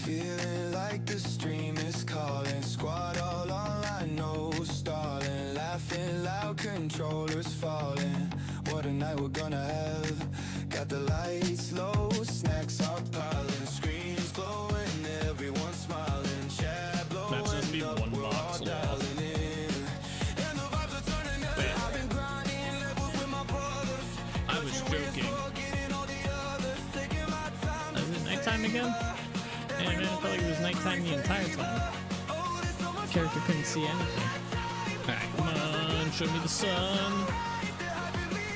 Feeling like the stream is calling. Squad all online, no stalling. Laughing loud, controllers falling. What a night we're gonna have. Got the lights low, snacks are piling. Screens glowing, everyone smiling. Chat blowing up, we're all dialing in. And the vibes are turning up. I've been grinding levels with my brothers. I was joking. Is it nighttime again? Man, I felt like it was nighttime the entire time. The character couldn't see anything. Alright, come on, show me the sun.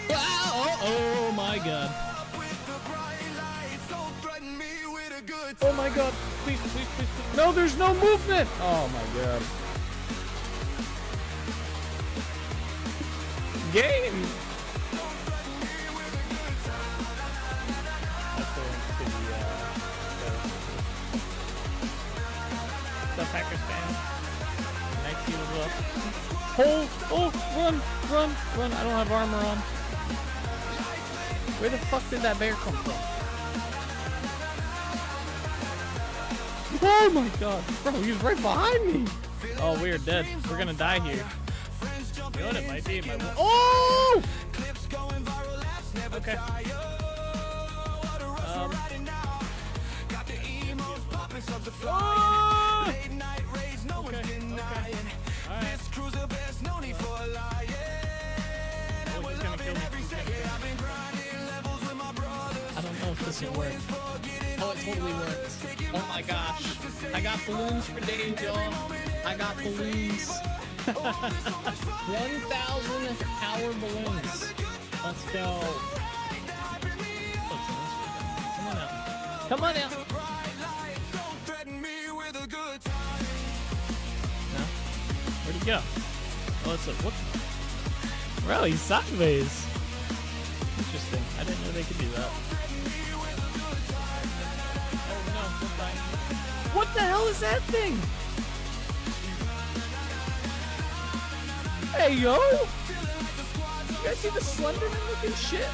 Wow, oh my god. Oh my god, please, please, please, please. No, there's no movement! Oh my god. Game! The Packers fan. Nike was up. Oh, run! I don't have armor on. Where the fuck did that bear come from? Oh my god, bro, he's right behind me. Oh, we're dead. We're gonna die here. You know what it might be? Oh! Okay. Oh! I don't know if this will work. Oh, it totally worked. Oh my gosh. I got balloons for days, y'all. I got balloons. 1,000 hour balloons. Let's go. Come on out. Come on out. No? Where'd he go? Oh, it's like, what? Bro, he's sideways. Interesting. I didn't know they could do that. Oh no, what the hell is that thing? Hey yo! You guys see the Slenderman looking shit?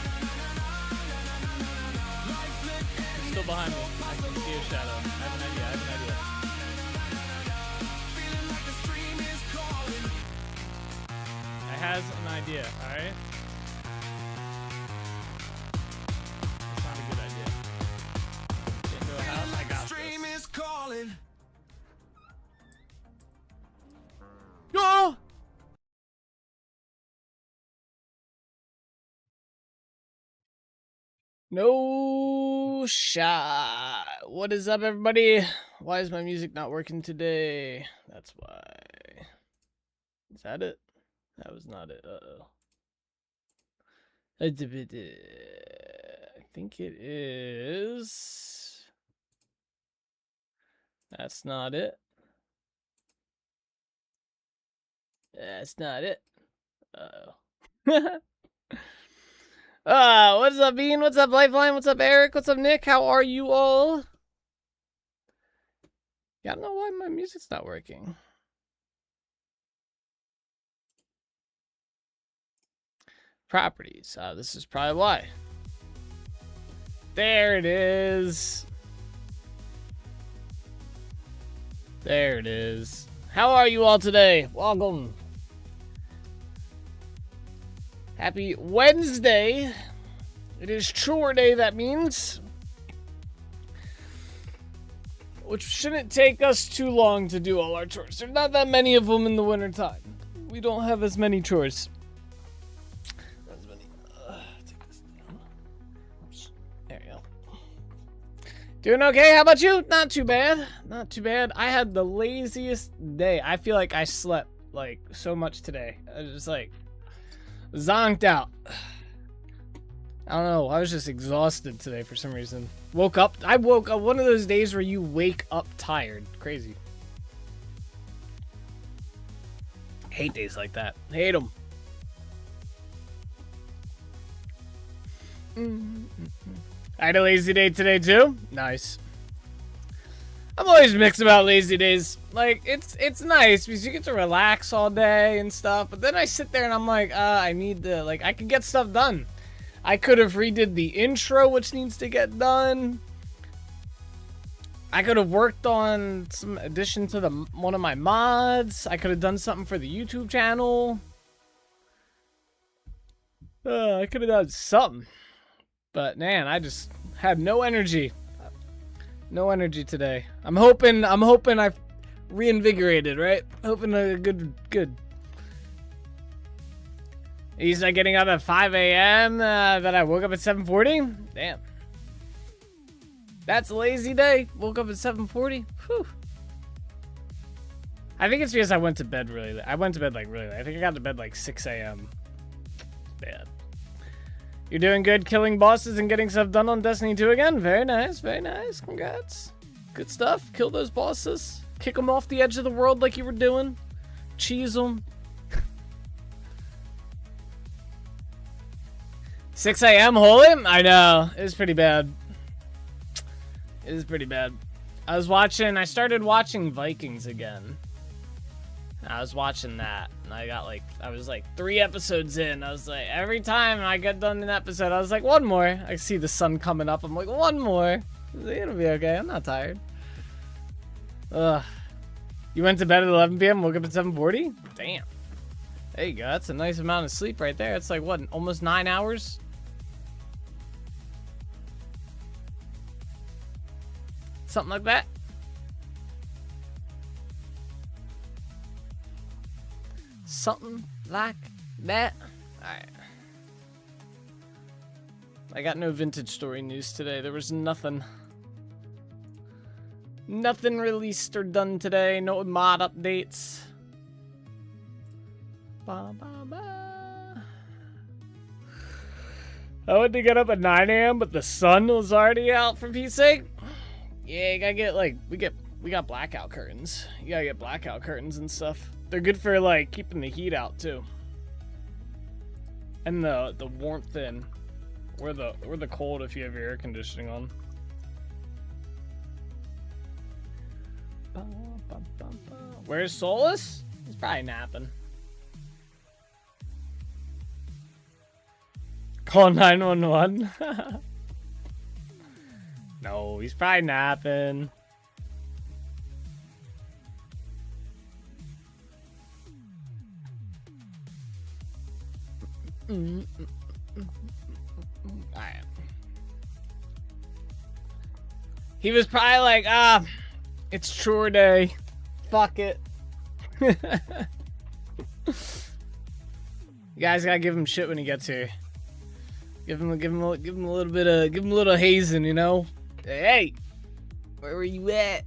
He's still behind me. I can see a shadow. I have an idea. I has an idea, alright? It's not a good idea. Get into a house, I got this. Oh! No shot. What is up, everybody? Why is my music not working today? That's why. Is that it? That was not it. Uh-oh. I think it is. That's not it. That's not it. Uh-oh. What's up, Bean? What's up, Lifeline? What's up, Eric? What's up, Nick? How are you all? Yeah, I don't know why my music's not working. Properties. This is probably why. There it is. There it is. How are you all today? Welcome. Happy Wednesday. It is chore day, that means. Which shouldn't take us too long to do all our chores. There's not that many of them in the wintertime. We don't have as many chores. Take this down. Oops. There you go. Doing okay? How about you? Not too bad. Not too bad. I had the laziest day. I feel like I slept like so much today. I was just like zonked out. I don't know. I was just exhausted today for some reason. Woke up. I woke up one of those days where you wake up tired. Crazy. Hate days like that. Hate them. I had a lazy day today too. Nice. I'm always mixed about lazy days. Like, it's nice because you get to relax all day and stuff. But then I sit there and I'm like, I need to, like, I can get stuff done. I could have redid the intro, which needs to get done. I could have worked on some addition to one of my mods. I could have done something for the YouTube channel. I could have done something. But man, I just had no energy. No energy today. I'm hoping I've reinvigorated, right? Hoping a good. He's like getting up at 5 a.m. That I woke up at 7:40. Damn. That's a lazy day. Woke up at 7:40. Whew. I think it's because I went to bed really late. I went to bed like really late. I think I got to bed like 6 a.m. Bad. You're doing good killing bosses and getting stuff done on Destiny 2 again. Very nice. Very nice. Congrats. Good stuff. Kill those bosses. Kick them off the edge of the world like you were doing. Cheese them. 6 a.m. Holy? I know. It was pretty bad. It is pretty bad. I started watching Vikings again. I was watching that, and I was like 3 episodes in. I was like, every time I get done an episode, I was like, one more. I see the sun coming up. I'm like, one more. It'll be okay. I'm not tired. Ugh. You went to bed at 11 p.m., woke up at 7:40? Damn. There you go. That's a nice amount of sleep right there. It's like, what, almost 9 hours? Something like that. Something like that. Alright. I got no vintage story news today. There was nothing. Nothing released or done today. No mod updates. Ba, ba, ba. I went to get up at 9 a.m., but the sun was already out for Pete's sake. Yeah, you gotta get like we got blackout curtains. You gotta get blackout curtains and stuff. They're good for like keeping the heat out too. And the warmth in. Or the cold if you have your air conditioning on. Where's Solus? He's probably napping. Call 911. No, he's probably napping. Alright. He was probably like, it's chore day. Fuck it. You guys gotta give him shit when he gets here. Give him a little bit of, give him a little hazing, you know? Hey, where were you at?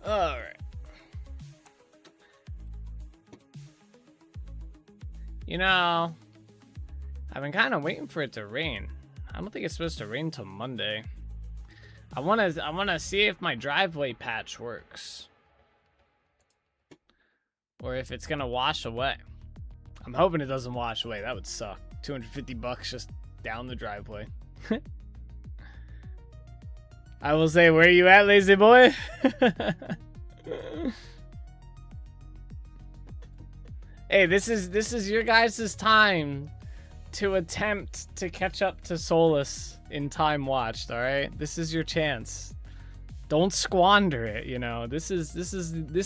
All right. You know, I've been kind of waiting for it to rain. I don't think it's supposed to rain till Monday. I wanna see if my driveway patch works. Or if it's gonna wash away. I'm hoping it doesn't wash away. That would suck. $250 just down the driveway. I will say, where you at, lazy boy? Hey, this is your guys' time to attempt to catch up to Solus in time watched, all right? This is your chance. Don't squander it, you know. This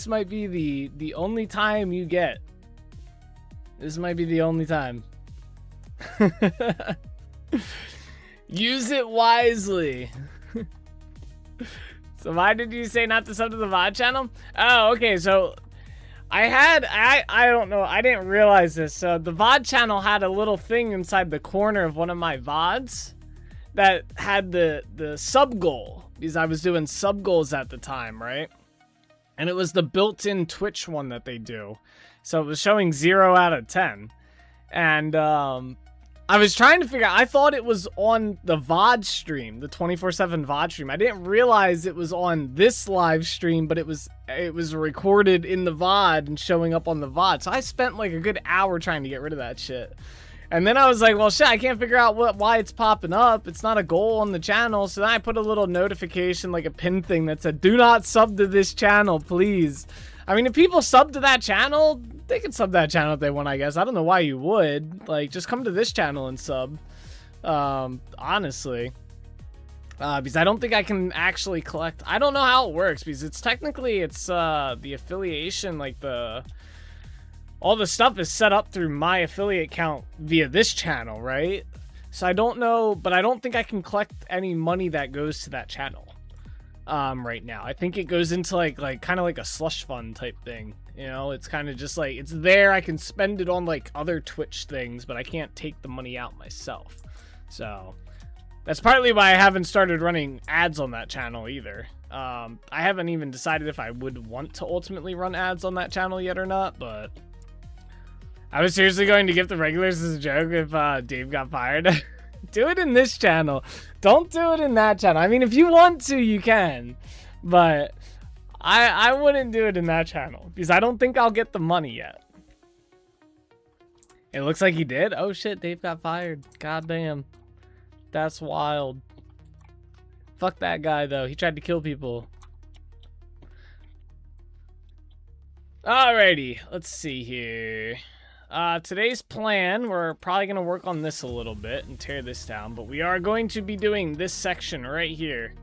might be the only time you get. This might be the only time. Use it wisely. So why did you say not to sub to the VOD channel? Oh, okay, so I don't know, I didn't realize this. So the VOD channel had a little thing inside the corner of one of my VODs that had the sub goal, because I was doing sub goals at the time, right? And it was the built-in Twitch one that they do. So it was showing 0 out of 10. And I was trying to figure out, I thought it was on the VOD stream, the 24/7 VOD stream. I didn't realize it was on this live stream, but it was recorded in the VOD and showing up on the VOD. So I spent like a good hour trying to get rid of that shit. And then I was like, well, shit, I can't figure out why it's popping up. It's not a goal on the channel. So then I put a little notification, like a pin thing that said, do not sub to this channel, please. I mean, if people sub to that channel, they can sub that channel if they want, I guess. I don't know why you would. Like, just come to this channel and sub. Honestly. Because I don't think I can actually collect. I don't know how it works, because it's technically, the affiliation, like all the stuff is set up through my affiliate count via this channel, right? So I don't know, but I don't think I can collect any money that goes to that channel. Right now. I think it goes into like kind of like a slush fund type thing. You know, it's kind of just like, it's there. I can spend it on like other Twitch things, but I can't take the money out myself. So that's partly why I haven't started running ads on that channel either. I haven't even decided if I would want to ultimately run ads on that channel yet or not, but I was seriously going to give the regulars as a joke if Dave got fired. Do it in this channel. Don't do it in that channel. I mean, if you want to, you can. But I wouldn't do it in that channel. Because I don't think I'll get the money yet. It looks like he did. Oh shit, Dave got fired. God damn. That's wild. Fuck that guy, though. He tried to kill people. Alrighty. Let's see here. Today's plan, we're probably going to work on this a little bit and tear this down, but we are going to be doing this section right here.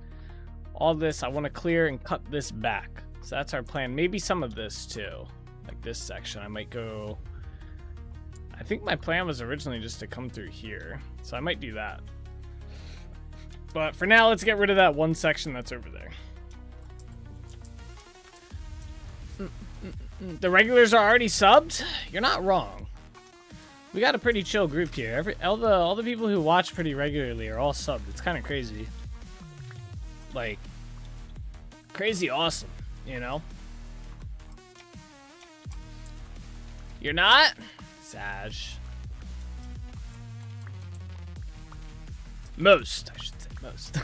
All this, I want to clear and cut this back. So that's our plan. Maybe some of this too. Like this section, I might go... I think my plan was originally just to come through here. So I might do that. But for now, let's get rid of that one section that's over there. The regulars are already subbed? You're not wrong. We got a pretty chill group here. All the people who watch pretty regularly are all subbed. It's kind of crazy. Like, crazy awesome, you know? You're not? Sag. Most, I should say most.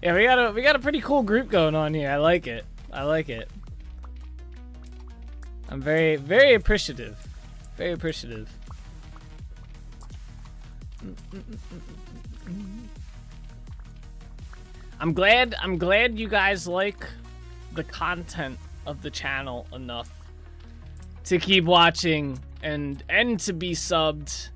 Yeah, we got a pretty cool group going on here. I like it. I like it. I'm very, very appreciative. Very appreciative. I'm glad you guys like the content of the channel enough to keep watching and to be subbed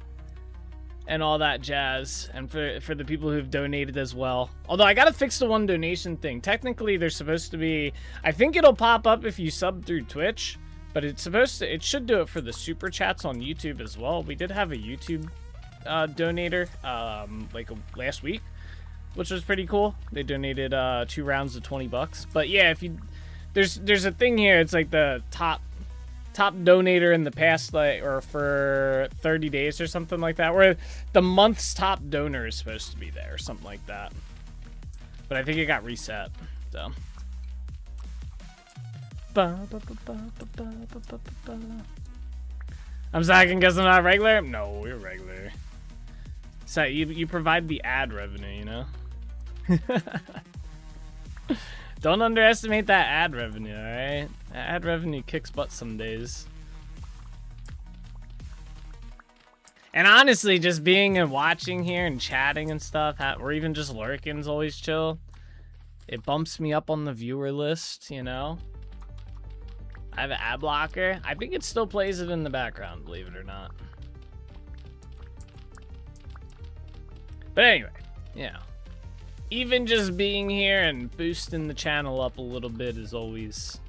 and all that jazz, and for the people who've donated as well. Although I gotta fix the one donation thing. Technically, there's supposed to be, I think it'll pop up if you sub through Twitch. But it should do it for the super chats on YouTube as well. We did have a YouTube donator like last week, which was pretty cool. They donated 2 rounds of $20. But yeah, if you there's a thing here. It's like the top donator in the past, like, or for 30 days or something like that, where the month's top donor is supposed to be there or something like that. But I think it got reset. So. I'm second guess I'm not regular? No, you're regular. So you provide the ad revenue, you know? Don't underestimate that ad revenue, alright? Ad revenue kicks butt some days. And honestly, just being and watching here and chatting and stuff, or even just lurking is always chill. It bumps me up on the viewer list, you know? I have an ad blocker. I think it still plays it in the background, believe it or not. But anyway, yeah. Even just being here and boosting the channel up a little bit is always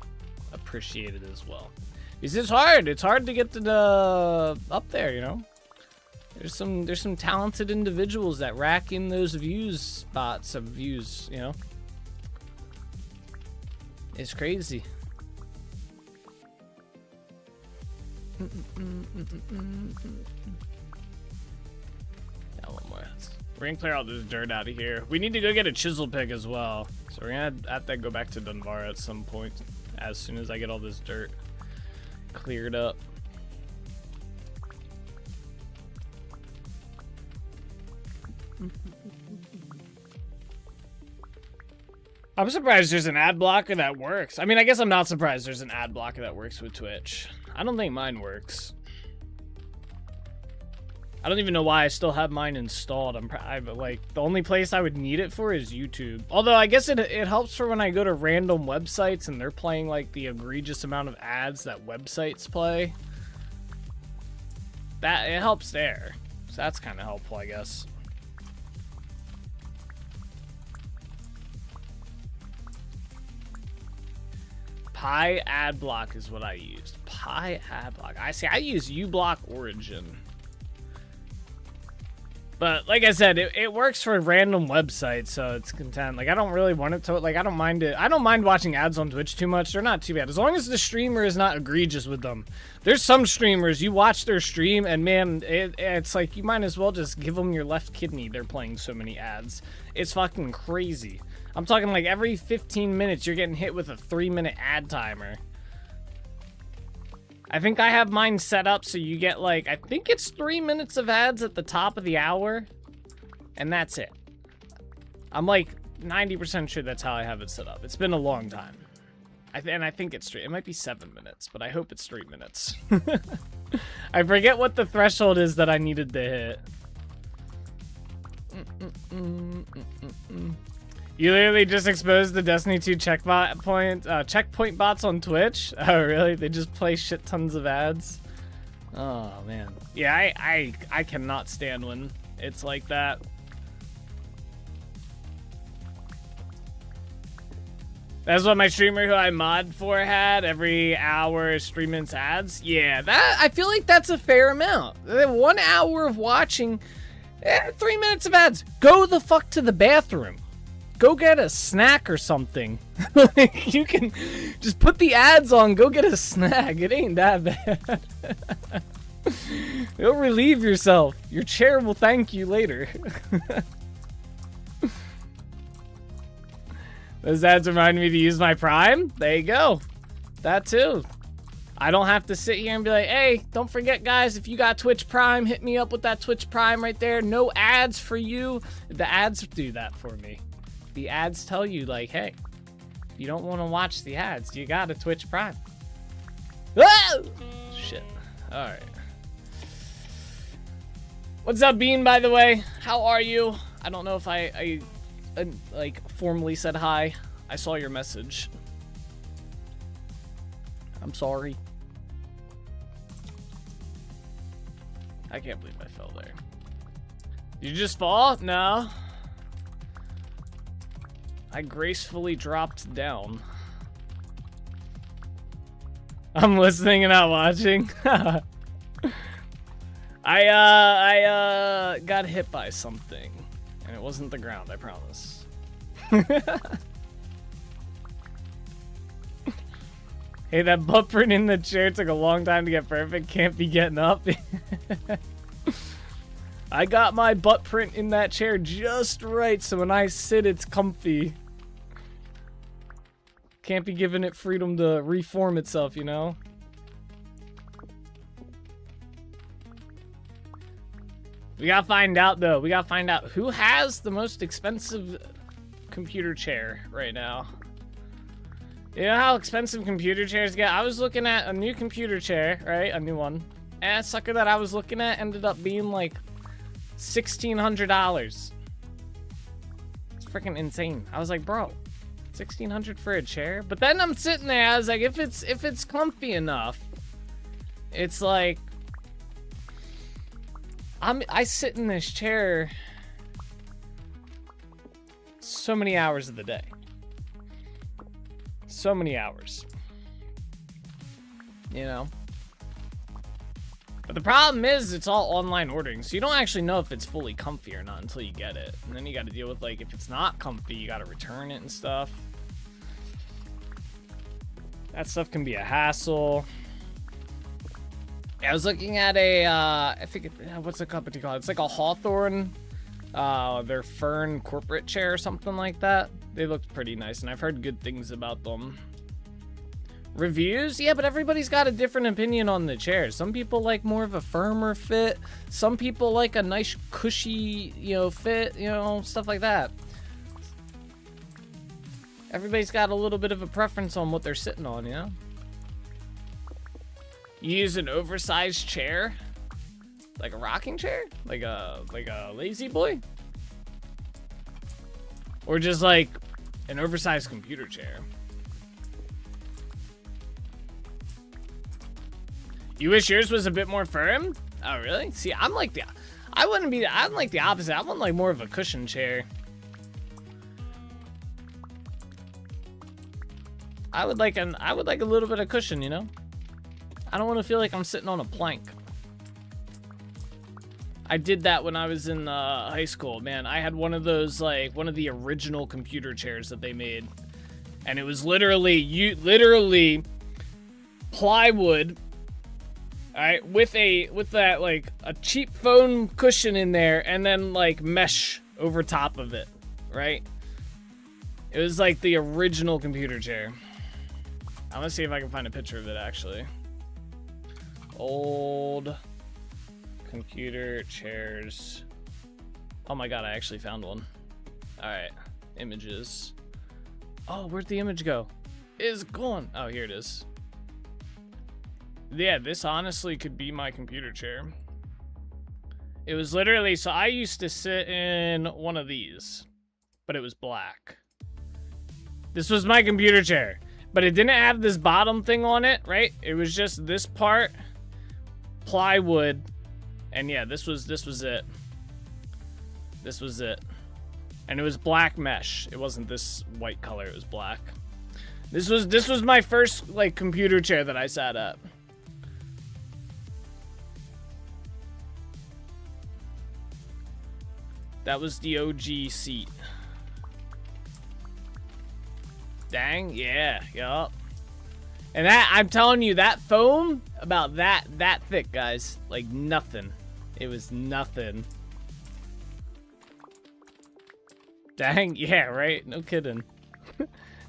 appreciated as well. Because it's hard. It's hard to get to the up there, you know? There's some talented individuals that rack in those spots of views, you know? It's crazy. Yeah, one more. We're gonna clear all this dirt out of here. We need to go get a chisel pick as well. So we're gonna have to go back to Dunbar at some point as soon as I get all this dirt cleared up. I'm surprised there's an ad blocker that works. I mean, I guess I'm not surprised there's an ad blocker that works with Twitch. I don't think mine works. I don't even know why I still have mine installed. Like, the only place I would need it for is YouTube. Although, I guess it helps for when I go to random websites and they're playing, like, the egregious amount of ads that websites play. It helps there. So that's kind of helpful, I guess. Pi ad block is what I used. Pi ad block. I use uBlock Origin. But like I said, it works for random websites, so it's content. Like, I don't really want it to, like, I don't mind it. I don't mind watching ads on Twitch too much. They're not too bad. As long as the streamer is not egregious with them. There's some streamers, you watch their stream, and man, it's like, you might as well just give them your left kidney. They're playing so many ads. It's fucking crazy. I'm talking like every 15 minutes, you're getting hit with a 3-minute ad timer. I think I have mine set up so you get like, I think it's 3 minutes of ads at the top of the hour, and that's it. I'm like 90% sure that's how I have it set up. It's been a long time. And I think it's 3. It might be 7 minutes, but I hope it's 3 minutes. I forget what the threshold is that I needed to hit. You literally just exposed the Destiny 2 checkpoint bots on Twitch? Oh, really? They just play shit tons of ads? Oh, man. Yeah, I cannot stand when it's like that. That's what my streamer who I mod for had. Every hour, 3 minutes ads. Yeah, I feel like that's a fair amount. 1 hour of watching, 3 minutes of ads. Go the fuck to the bathroom. Go get a snack or something. Like, you can just put the ads on, go get a snack. It ain't that bad. You'll relieve yourself. Your chair will thank you later. Those ads remind me to use my Prime. There you go. That too. I don't have to sit here and be like, hey, don't forget, guys, if you got Twitch Prime, hit me up with that Twitch Prime right there. No ads for you. The ads do that for me. The ads tell you, like, hey, if you don't want to watch the ads, you got a Twitch Prime. Ah! Shit. All right. What's up, Bean, by the way? How are you? I don't know if I like, formally said hi. I saw your message. I'm sorry. I can't believe I fell there. Did you just fall? No. I gracefully dropped down. I'm listening and not watching. I got hit by something, and it wasn't the ground, I promise. Hey, that butt print in the chair took a long time to get perfect. Can't be getting up. I got my butt print in that chair just right, so when I sit, it's comfy. Can't be giving it freedom to reform itself, you know? We gotta find out, though. We gotta find out who has the most expensive computer chair right now. You know how expensive computer chairs get? I was looking at a new computer chair, right? A new one. And that sucker that I was looking at ended up being like $1,600. It's freaking insane. I was like, bro, $1,600 for a chair? But then I'm sitting there, I was like, if it's comfy enough, it's like, I sit in this chair so many hours of the day. So many hours. You know? But the problem is, it's all online ordering, so you don't actually know if it's fully comfy or not until you get it. And then you gotta deal with, like, if it's not comfy, you gotta return it and stuff. That stuff can be a hassle. Yeah, I was looking at a, I think, what's the company called? It's like a Hawthorne, their Fern corporate chair or something like that. They looked pretty nice, and I've heard good things about them. Reviews? Yeah, but everybody's got a different opinion on the chair. Some people like more of a firmer fit. Some people like a nice cushy, you know, fit, you know, stuff like that. Everybody's got a little bit of a preference on what they're sitting on, you know? You use an oversized chair? Like a rocking chair? Like a lazy boy? Or just like an oversized computer chair? You wish yours was a bit more firm? Oh, really? See, I'm like the opposite. I want like more of a cushion chair. I would like a little bit of cushion, you know? I don't want to feel like I'm sitting on a plank. I did that when I was in high school, man. I had one of those, like, one of the original computer chairs that they made. And it was literally plywood, alright, with that, like, a cheap foam cushion in there, and then, like, mesh over top of it, right? It was, like, the original computer chair. I'm gonna see if I can find a picture of it, actually. Old computer chairs. Oh my god, I actually found one. Alright, images. Oh, where'd the image go? It's gone. Oh, here it is. Yeah, this honestly could be my computer chair. It was literally, so I used to sit in one of these, but it was black. This was my computer chair, but it didn't have this bottom thing on it, right? It was just this part, plywood, and yeah, this was it. This was it. And it was black mesh. It wasn't this white color, it was black. This was my first, like, computer chair that I sat at. That was the OG seat. Dang, yeah, yup. And that, I'm telling you, that foam, about that thick, guys. Like, nothing. It was nothing. Dang, yeah, right? No kidding.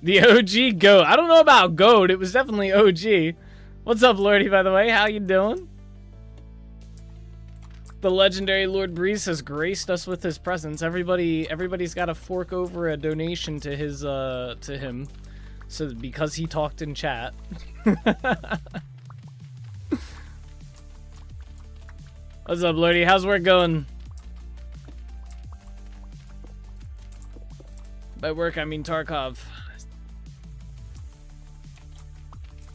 The OG GOAT. I don't know about GOAT. It was definitely OG. What's up, Lordy, by the way? How you doing? The legendary Lord Breeze has graced us with his presence. Everybody's got to fork over a donation to his to him, so because he talked in chat. What's up, Lordy? How's work going? By work, I mean Tarkov.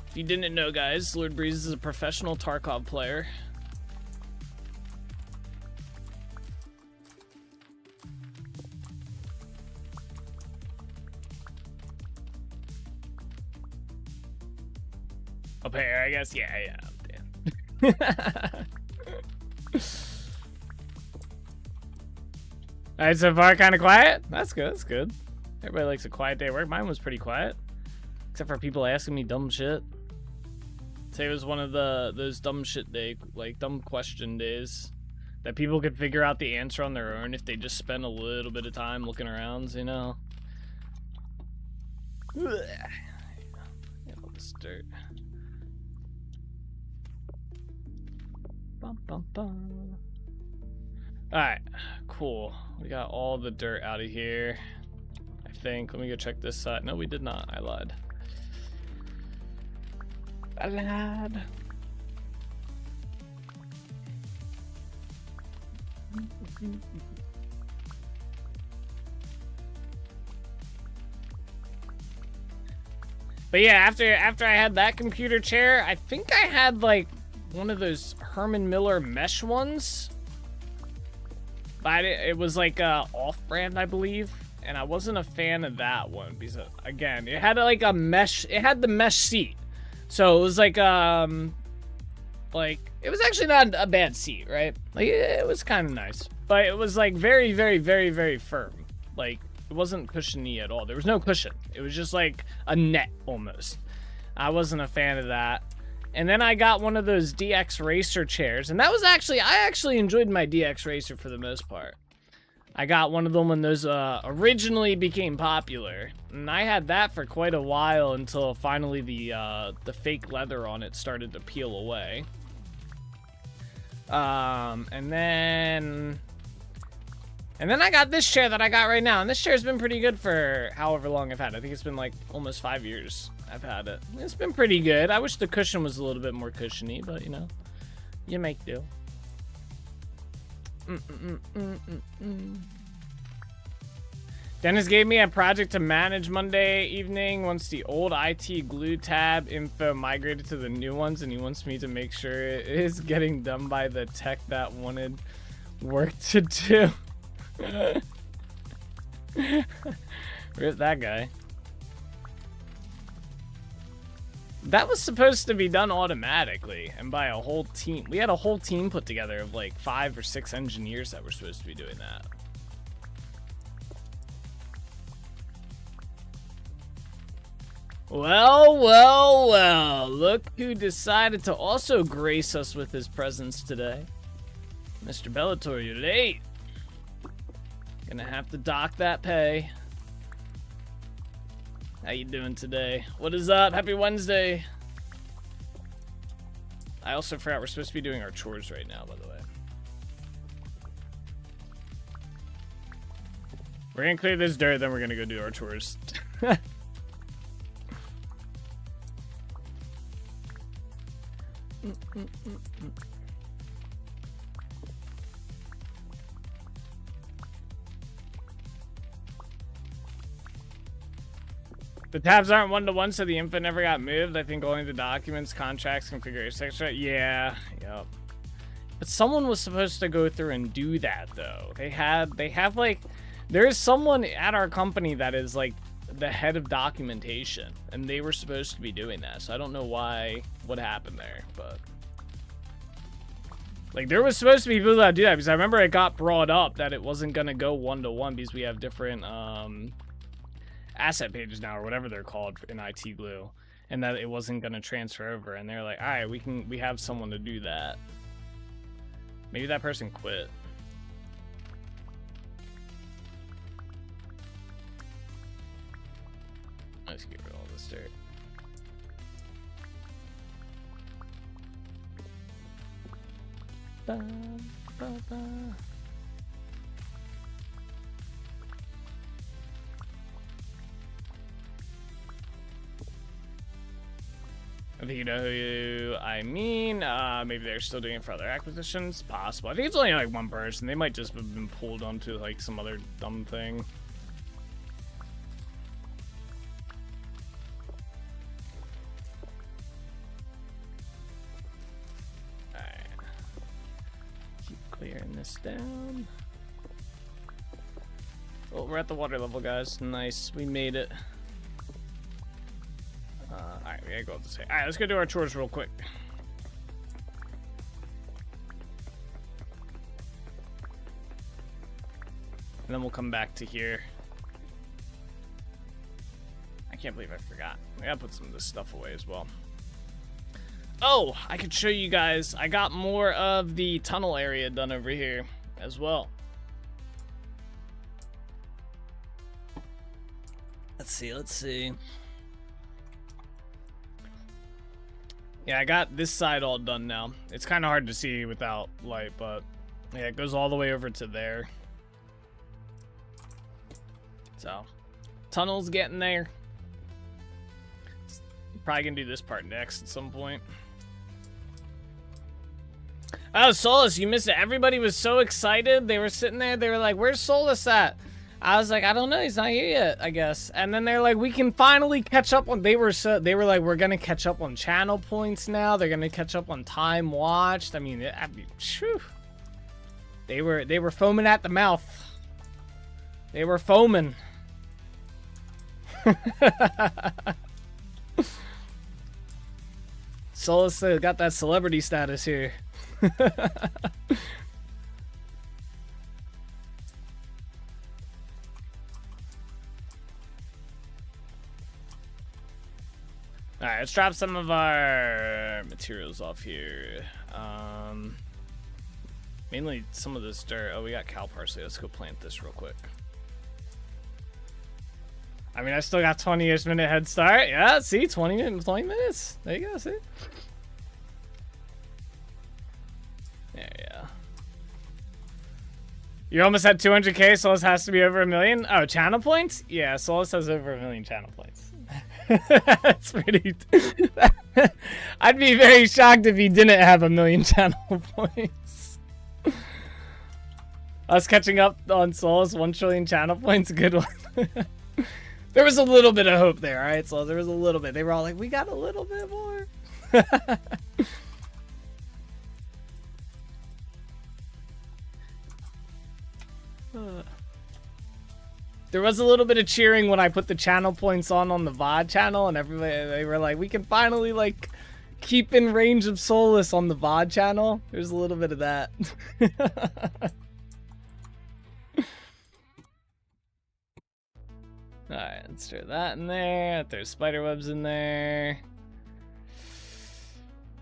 If you didn't know, guys, Lord Breeze is a professional Tarkov player. A pair, I guess. Yeah. Alright, so far kind of quiet. That's good. That's good. Everybody likes a quiet day at work. Mine was pretty quiet, except for people asking me dumb shit. Today was one of those dumb shit day, like dumb question days, that people could figure out the answer on their own if they just spend a little bit of time looking around, you know. Yeah, all this dirt. Bum, bum, bum. Alright, cool. We got all the dirt out of here, I think. Let me go check this side. No, we did not. I lied. But yeah, after I had that computer chair, I think I had like one of those Herman Miller mesh ones. But it was like off-brand, I believe, and I wasn't a fan of that one because, again, it had like a mesh. It had the mesh seat, so it was like it was actually not a bad seat, right? Like it was kind of nice, but it was like very, very, very, very firm. Like it wasn't cushiony at all. There was no cushion. It was just like a net almost. I wasn't a fan of that. And then I got one of those DX Racer chairs, and that was actually, I actually enjoyed my DX Racer for the most part. I got one of them when those originally became popular, and I had that for quite a while until finally the fake leather on it started to peel away. And then I got this chair that I got right now, and this chair's been pretty good for however long I've had it. I think it's been like almost 5 years I've had it. It's been pretty good. I wish the cushion was a little bit more cushiony, but you know, you make do. Dennis gave me a project to manage Monday evening once the old IT glue tab info migrated to the new ones, and he wants me to make sure it is getting done by the tech that wanted work to do. Rip that guy. That was supposed to be done automatically and by a whole team. We had a whole team put together of like 5 or 6 engineers that were supposed to be doing that. Well, well, well. Look who decided to also grace us with his presence today. Mr. Bellator, you're late. Gonna have to dock that pay. How you doing today? What is up? Happy Wednesday. I also forgot we're supposed to be doing our chores right now, by the way. We're gonna clear this dirt, then we're gonna go do our chores. The tabs aren't one-to-one, so the info never got moved. I think only the documents, contracts, configuration, etc. Yeah, yep. But someone was supposed to go through and do that, though. They have like, there is someone at our company that is like the head of documentation, and they were supposed to be doing that. So I don't know what happened there, but like there was supposed to be people that do that, because I remember it got brought up that it wasn't gonna go one-to-one because we have different asset pages now, or whatever they're called in IT Glue, and that it wasn't gonna transfer over. And they're like, all right, we have someone to do that. Maybe that person quit. Let's get rid of all this dirt. Ba, ba, ba. I think you know who I mean. Maybe they're still doing it for other acquisitions. Possible. I think it's only like one person. They might just have been pulled onto like some other dumb thing. Alright. Keep clearing this down. Oh, we're at the water level, guys. Nice. We made it. Alright, we gotta go up this way. Alright, let's go do our chores real quick. And then we'll come back to here. I can't believe I forgot. I gotta put some of this stuff away as well. Oh, I could show you guys. I got more of the tunnel area done over here as well. Let's see. Yeah, I got this side all done now. It's kind of hard to see without light, but yeah, it goes all the way over to there. So, tunnel's getting there. Probably gonna do this part next at some point. Oh, Solus, you missed it. Everybody was so excited. They were sitting there. They were like, where's Solus at? I was like, I don't know, he's not here yet, I guess. And then they're like, we can finally catch up on. They were like, we're gonna catch up on channel points now. They're gonna catch up on time watched. I mean, whew. They were foaming at the mouth. They were foaming. Solus got that celebrity status here. Alright, let's drop some of our materials off here. Mainly some of this dirt. Oh, we got cow parsley. Let's go plant this real quick. I mean, I still got 20-ish minute head start. Yeah, see, 20 minutes. There you go, see? Yeah. You almost had 200k, Solus has to be over 1 million. Oh, channel points? Yeah, Solus has over 1 million channel points. That's pretty. I'd be very shocked if he didn't have 1 million channel points. Us catching up on Souls, 1 trillion channel points, good one. There was a little bit of hope there, alright? So there was a little bit. They were all like, we got a little bit more. There was a little bit of cheering when I put the channel points on the VOD channel, and everybody, they were like, we can finally, like, keep in range of Soulless on the VOD channel. There's a little bit of that. Alright, let's throw that in there. There's spiderwebs in there.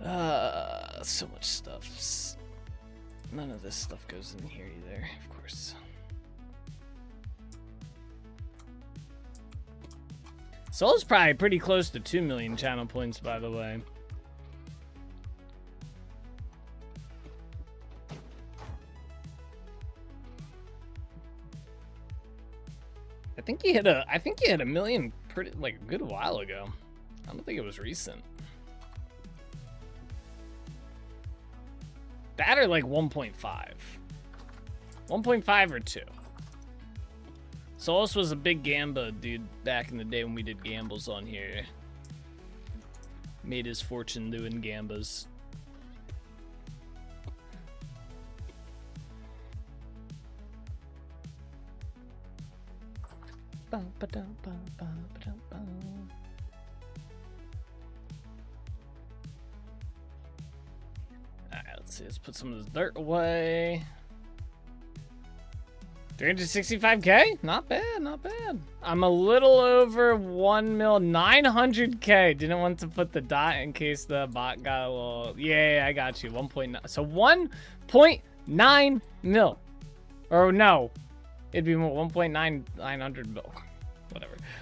So much stuff. None of this stuff goes in here either, of course. Soul's probably pretty close to 2 million channel points, by the way. I think he hit a million pretty like a good while ago. I don't think it was recent. That or like 1.5. 1.5 or 2. Solus was a big Gamba dude back in the day when we did gambles on here. Made his fortune doing Gambas. Alright, let's see. Let's put some of this dirt away. 365k? Not bad, not bad. I'm a little over 1 mil, 900k. Didn't want to put the dot in case the bot got a little. Yeah, I got you. 1.9. So 1.9 mil. Or no, it'd be more 1.900 mil.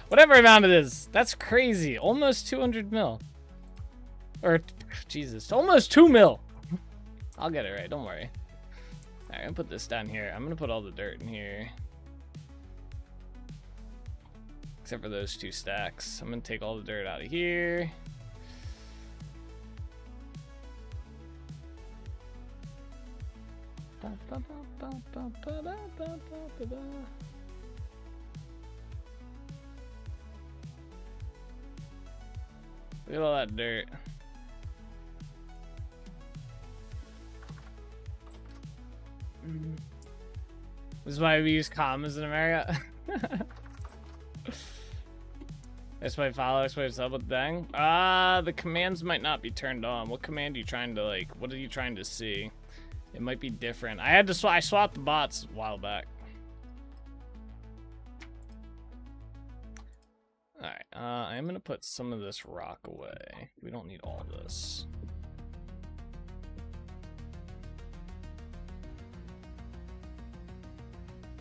Whatever amount it is. That's crazy. Almost 200 mil. Or Jesus, almost 2 mil. I'll get it right. Don't worry. Alright, I'm gonna put this down here. I'm gonna put all the dirt in here. Except for those 2 stacks. I'm gonna take all the dirt out of here. Look at all that dirt. This is why we use commas in America. That's why follow, that's why sub with dang. The commands might not be turned on. What command are you trying to like? What are you trying to see? It might be different. I had to I swapped the bots a while back. All right, I'm gonna put some of this rock away. We don't need all this.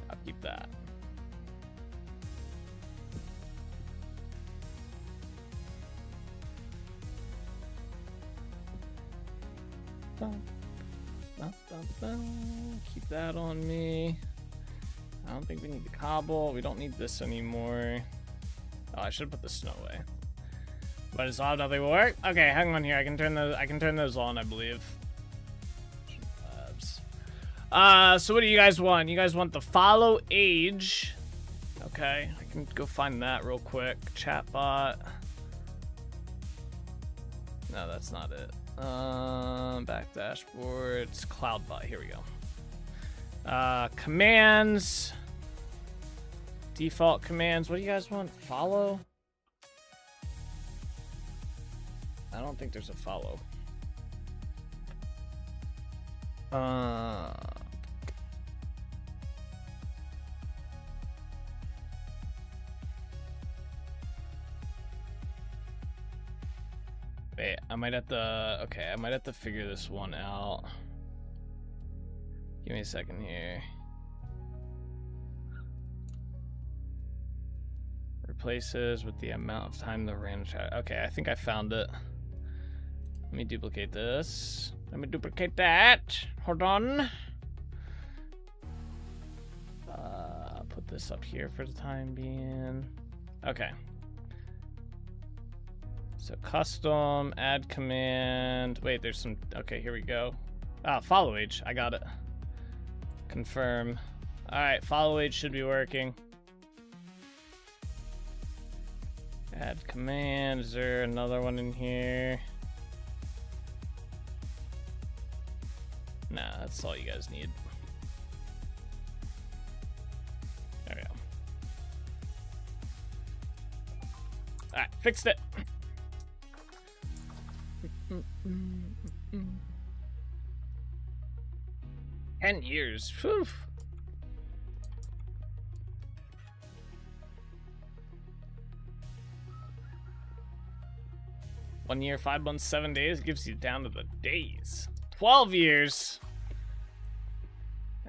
I'll keep that. Keep that on me. I don't think we need the cobble. We don't need this anymore. Oh, I should have put the snow away. But it's all nothing will work. Okay, hang on here. I can turn those on, I believe. So what do you guys want? You guys want the follow age? Okay, I can go find that real quick. Chatbot. No, that's not it. Back dashboards. Cloudbot. Here we go. Commands. Default commands. What do you guys want? Follow? I don't think there's a follow. Wait, I might have to, okay, I might have to figure this one out. Give me a second here. Replaces with the amount of time the random chat. Okay, I think I found it. Let me duplicate this. Let me duplicate that. Hold on. Put this up here for the time being. Okay. So custom, add command. Wait, there's some, okay, here we go. Ah, follow age, I got it. Confirm. Alright, follow H should be working. Add command. Is there another one in here? Nah, that's all you guys need. There we go. Alright, fixed it. 10 years. Whew. One year, 5 months, 7 days gives you down to the days. 12 years.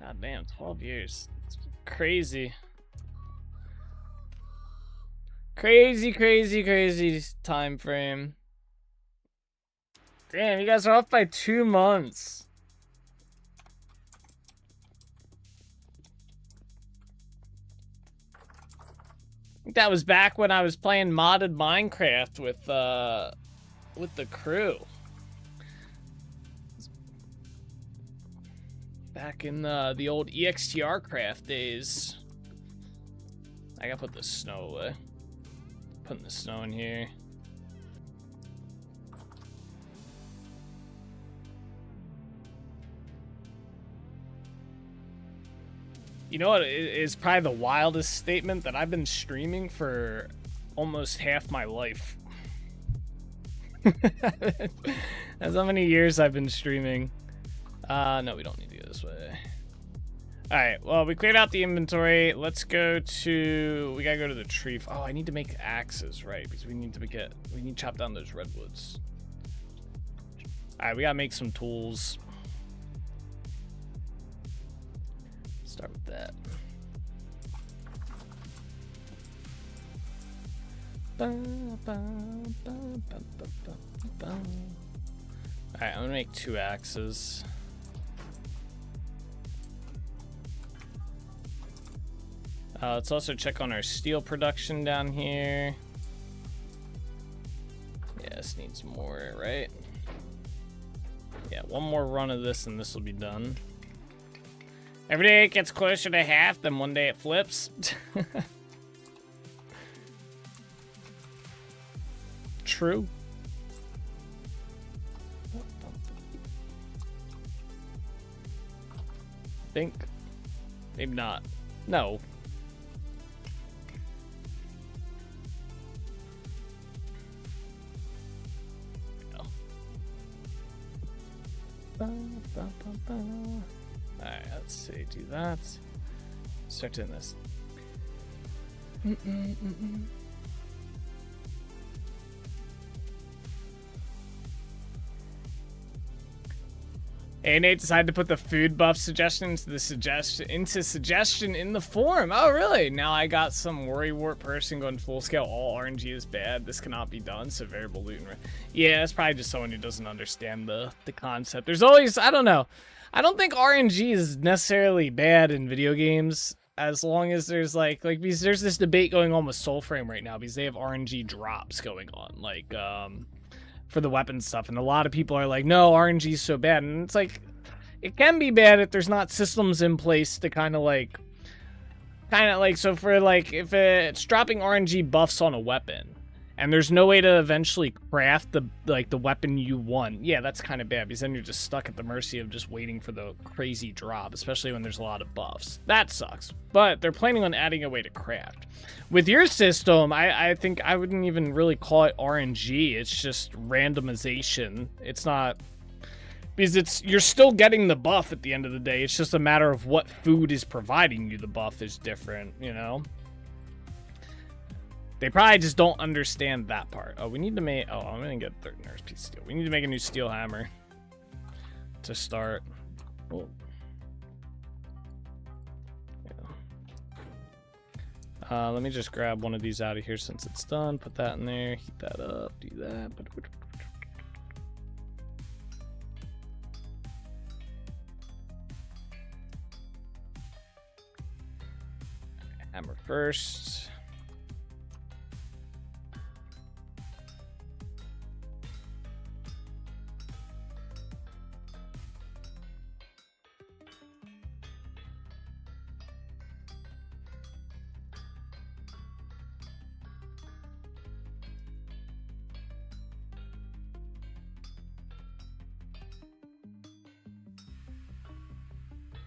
God damn, 12 years. It's crazy. Crazy time frame. Damn, you guys are off by 2 months. I think that was back when I was playing modded Minecraft with the crew. Back in the old EXTR craft days. I gotta put the snow away. Putting the snow in here. You know what is probably the wildest statement? That I've been streaming for almost half my life. That's how many years I've been streaming. No, we don't need to go this way. Alright, well, we cleared out the inventory. Let's go to... We gotta go to the tree. Oh, I need to make axes, right? Because we need to chop down those redwoods. Alright, we gotta make some tools. Start with that. Alright, I'm gonna make 2 axes. Let's also check on our steel production down here. Yeah, this needs more, right? Yeah, one more run of this and this will be done. Every day it gets closer to half, then one day it flips. True. Think. Maybe not. No. Alright, let's see, do that. Start doing this. Hey, Nate decided to put the food buff suggestion into the suggestion in the forum. Oh, really? Now I got some worry wart person going full scale. All RNG is bad. This cannot be done. So variable loot. Yeah, it's probably just someone who doesn't understand the concept. There's always, I don't know. I don't think RNG is necessarily bad in video games as long as there's like because there's this debate going on with Soulframe right now because they have RNG drops going on like for the weapon stuff, and a lot of people are like, no, RNG is so bad, and it's like it can be bad if there's not systems in place to kind of like so for like if it's dropping RNG buffs on a weapon and there's no way to eventually craft the weapon you want, yeah, that's kind of bad because then you're just stuck at the mercy of just waiting for the crazy drop, especially when there's a lot of buffs. That sucks. But they're planning on adding a way to craft. With your system, I think I wouldn't even really call it RNG. It's just randomization. It's not, because you're still getting the buff at the end of the day. It's just a matter of what food is providing you the buff is different, you know? They probably just don't understand that part. Oh, we need to make... Oh, I'm going to get 30 nurse piece of steel. We need to make a new steel hammer to start. Oh. Yeah. Let me just grab one of these out of here since it's done. Put that in there. Heat that up. Do that. Hammer first.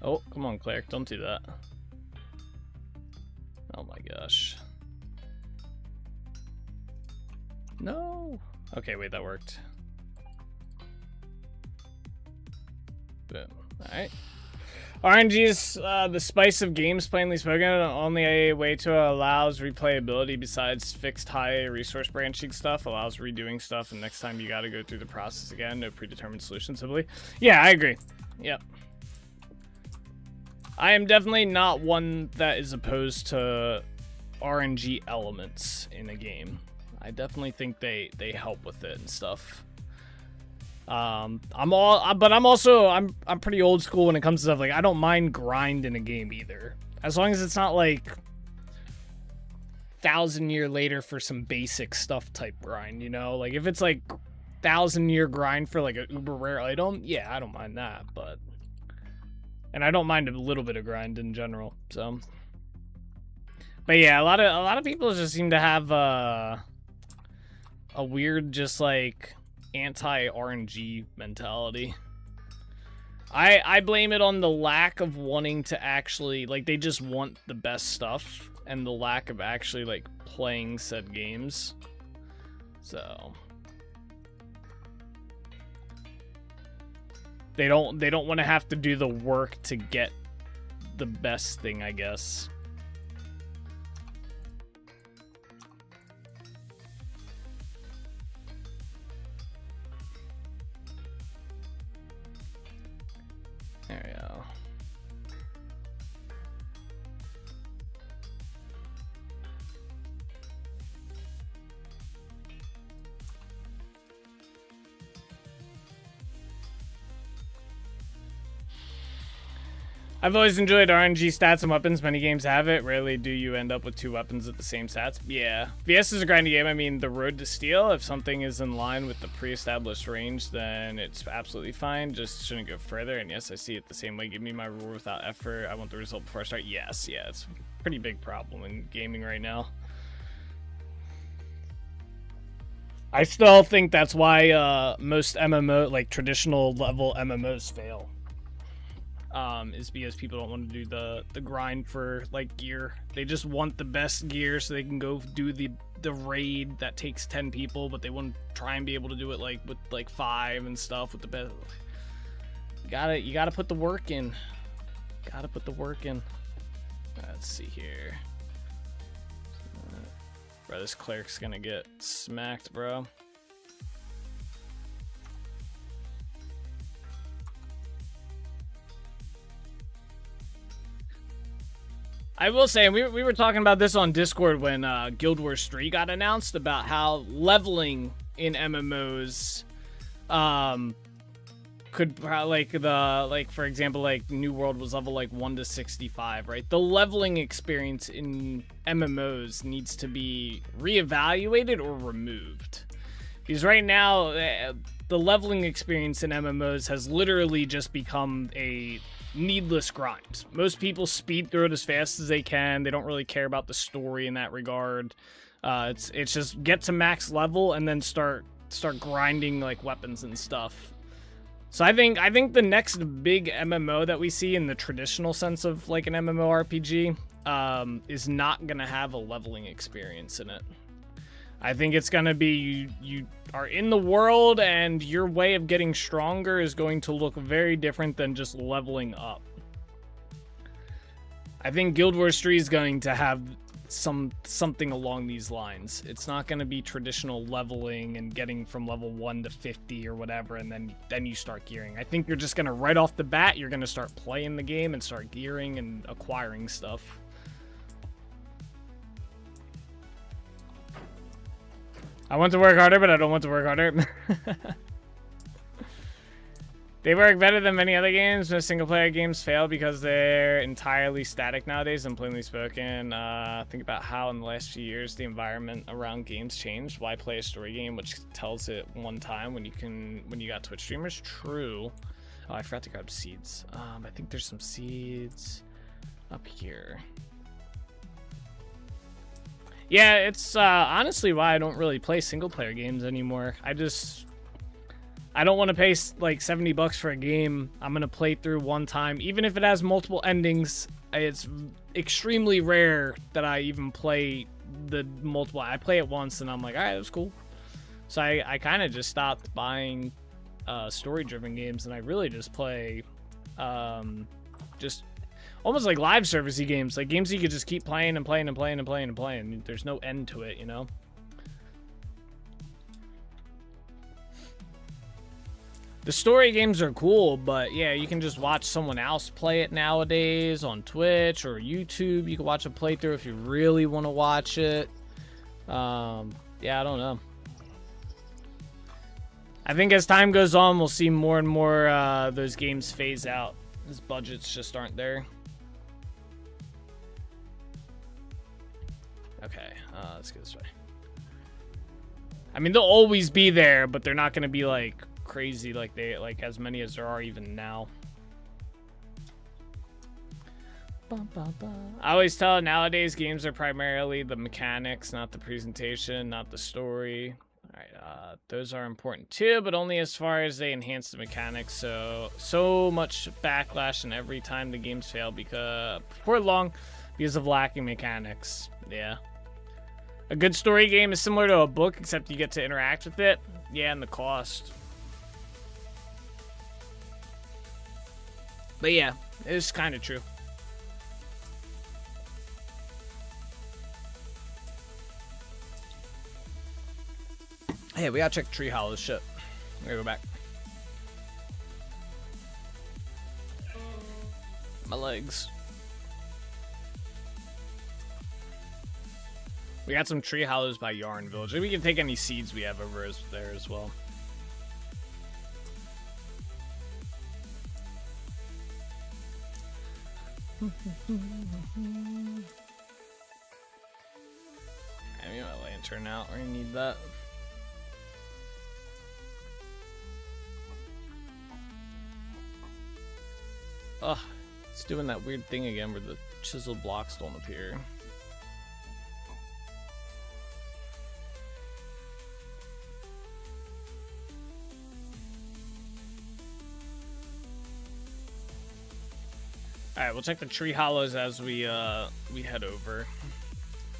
Oh, come on, Claire. Don't do that. Oh my gosh. No. Okay, wait, that worked. Boom. Alright. RNG is the spice of games, plainly spoken. Only a way to allows replayability besides fixed high resource branching stuff. Allows redoing stuff, and next time you gotta go through the process again. No predetermined solution, simply. Yeah, I agree. Yep. I am definitely not one that is opposed to RNG elements in a game. I definitely think they help with it and stuff. I'm pretty old school when it comes to stuff. Like, I don't mind grind in a game either, as long as it's not like 1,000 year later for some basic stuff type grind, you know? Like, if it's like 1,000 year grind for like an uber rare item, yeah, I don't mind that. And I don't mind a little bit of grind in general. So, but yeah, a lot of people just seem to have a weird, just like, anti-RNG mentality. I blame it on the lack of wanting to actually, like, they just want the best stuff and the lack of actually, like, playing said games. So they don't want to have to do the work to get the best thing, I guess. There we go. I've always enjoyed RNG stats and weapons. Many games have it. Rarely do you end up with 2 weapons at the same stats. Yeah. VS is a grindy game. I mean, the road to steal, if something is in line with the pre-established range, then it's absolutely fine. Just shouldn't go further. And yes, I see it the same way. Give me my reward without effort. I want the result before I start. Yes, yeah, it's a pretty big problem in gaming right now. I still think that's why most MMO, like traditional level MMOs, fail. Is because people don't want to do the grind for like gear. They just want the best gear so they can go do the raid that takes 10 people, but they wouldn't try and be able to do it like with like 5 and stuff with the best. You gotta put the work in. Gotta put the work in. Let's see here. Bro, this cleric's gonna get smacked, bro. I will say, we were talking about this on Discord when Guild Wars 3 got announced, about how leveling in MMOs could like for example, like New World was level like 1 to 65, right? The leveling experience in MMOs needs to be reevaluated or removed, because right now the leveling experience in MMOs has literally just become a needless grind. Most people speed through it as fast as they can. They don't really care about the story in that regard. It's just get to max level and then start grinding like weapons and stuff. So I think the next big MMO that we see in the traditional sense of like an MMORPG is not gonna have a leveling experience in it. I think it's gonna be you are in the world and your way of getting stronger is going to look very different than just leveling up. I think Guild Wars 3 is going to have something along these lines. It's not going to be traditional leveling and getting from level 1 to 50 or whatever, and then you start gearing. I think you're just going to, right off the bat, you're going to start playing the game and start gearing and acquiring stuff. I want to work harder, but I don't want to work harder. They work better than many other games. Most single-player games fail because they're entirely static nowadays, and plainly spoken. Think about how in the last few years the environment around games changed. Why play a story game which tells it one time when you got Twitch streamers? True. Oh, I forgot to grab seeds. I think there's some seeds up here. Yeah, it's honestly why I don't really play single-player games anymore. I don't want to pay like $70 for a game I'm gonna play through one time, even if it has multiple endings. It's extremely rare that I even play the multiple. I play it once and I'm like, all right, that was cool. So I kind of just stopped buying story-driven games, and I really just play just almost like live servicey games, like games you could just keep playing and playing and playing and playing and playing. There's no end to it, you know. The story games are cool, but yeah, you can just watch someone else play it nowadays on Twitch or YouTube. You can watch a playthrough if you really want to watch it. Yeah, I don't know. I think as time goes on, we'll see more and more those games phase out. Those budgets just aren't there. Okay, let's go this way. I mean, they'll always be there, but they're not going to be like crazy like as many as there are even now. I always tell nowadays games are primarily the mechanics, not the presentation, not the story. Alright, those are important too, but only as far as they enhance the mechanics. So much backlash, and every time the games fail because before long because of lacking mechanics. Yeah. A good story game is similar to a book, except you get to interact with it. Yeah, and the cost. But yeah, it's kind of true. Hey, we gotta check Tree Hollow's shit. I'm gonna go back. My legs. We got some Tree Hollows by Yarn Village. We can take any seeds we have over there as well. I need my lantern out. We're gonna need that. Ugh, it's doing that weird thing again where the chiseled blocks don't appear. Alright, we'll check the Tree Hollows as we head over.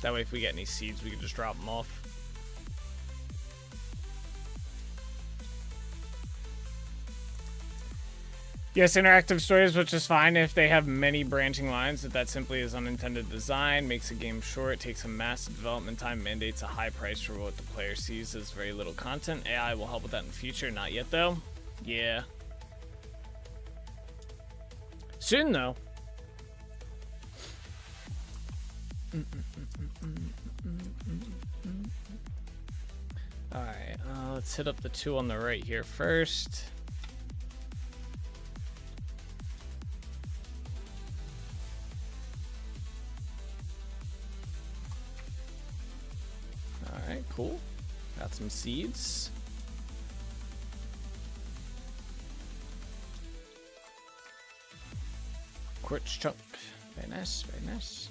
That way if we get any seeds, we can just drop them off. Yes, interactive stories, which is fine if they have many branching lines. If that simply is unintended design, makes a game short, takes a massive development time, mandates a high price for what the player sees as very little content. AI will help with that in the future. Not yet, though. Yeah. Soon, though. Alright, let's hit up the two on the right here first. Alright, cool. Got some seeds. Quartz chunk. Very nice, very nice.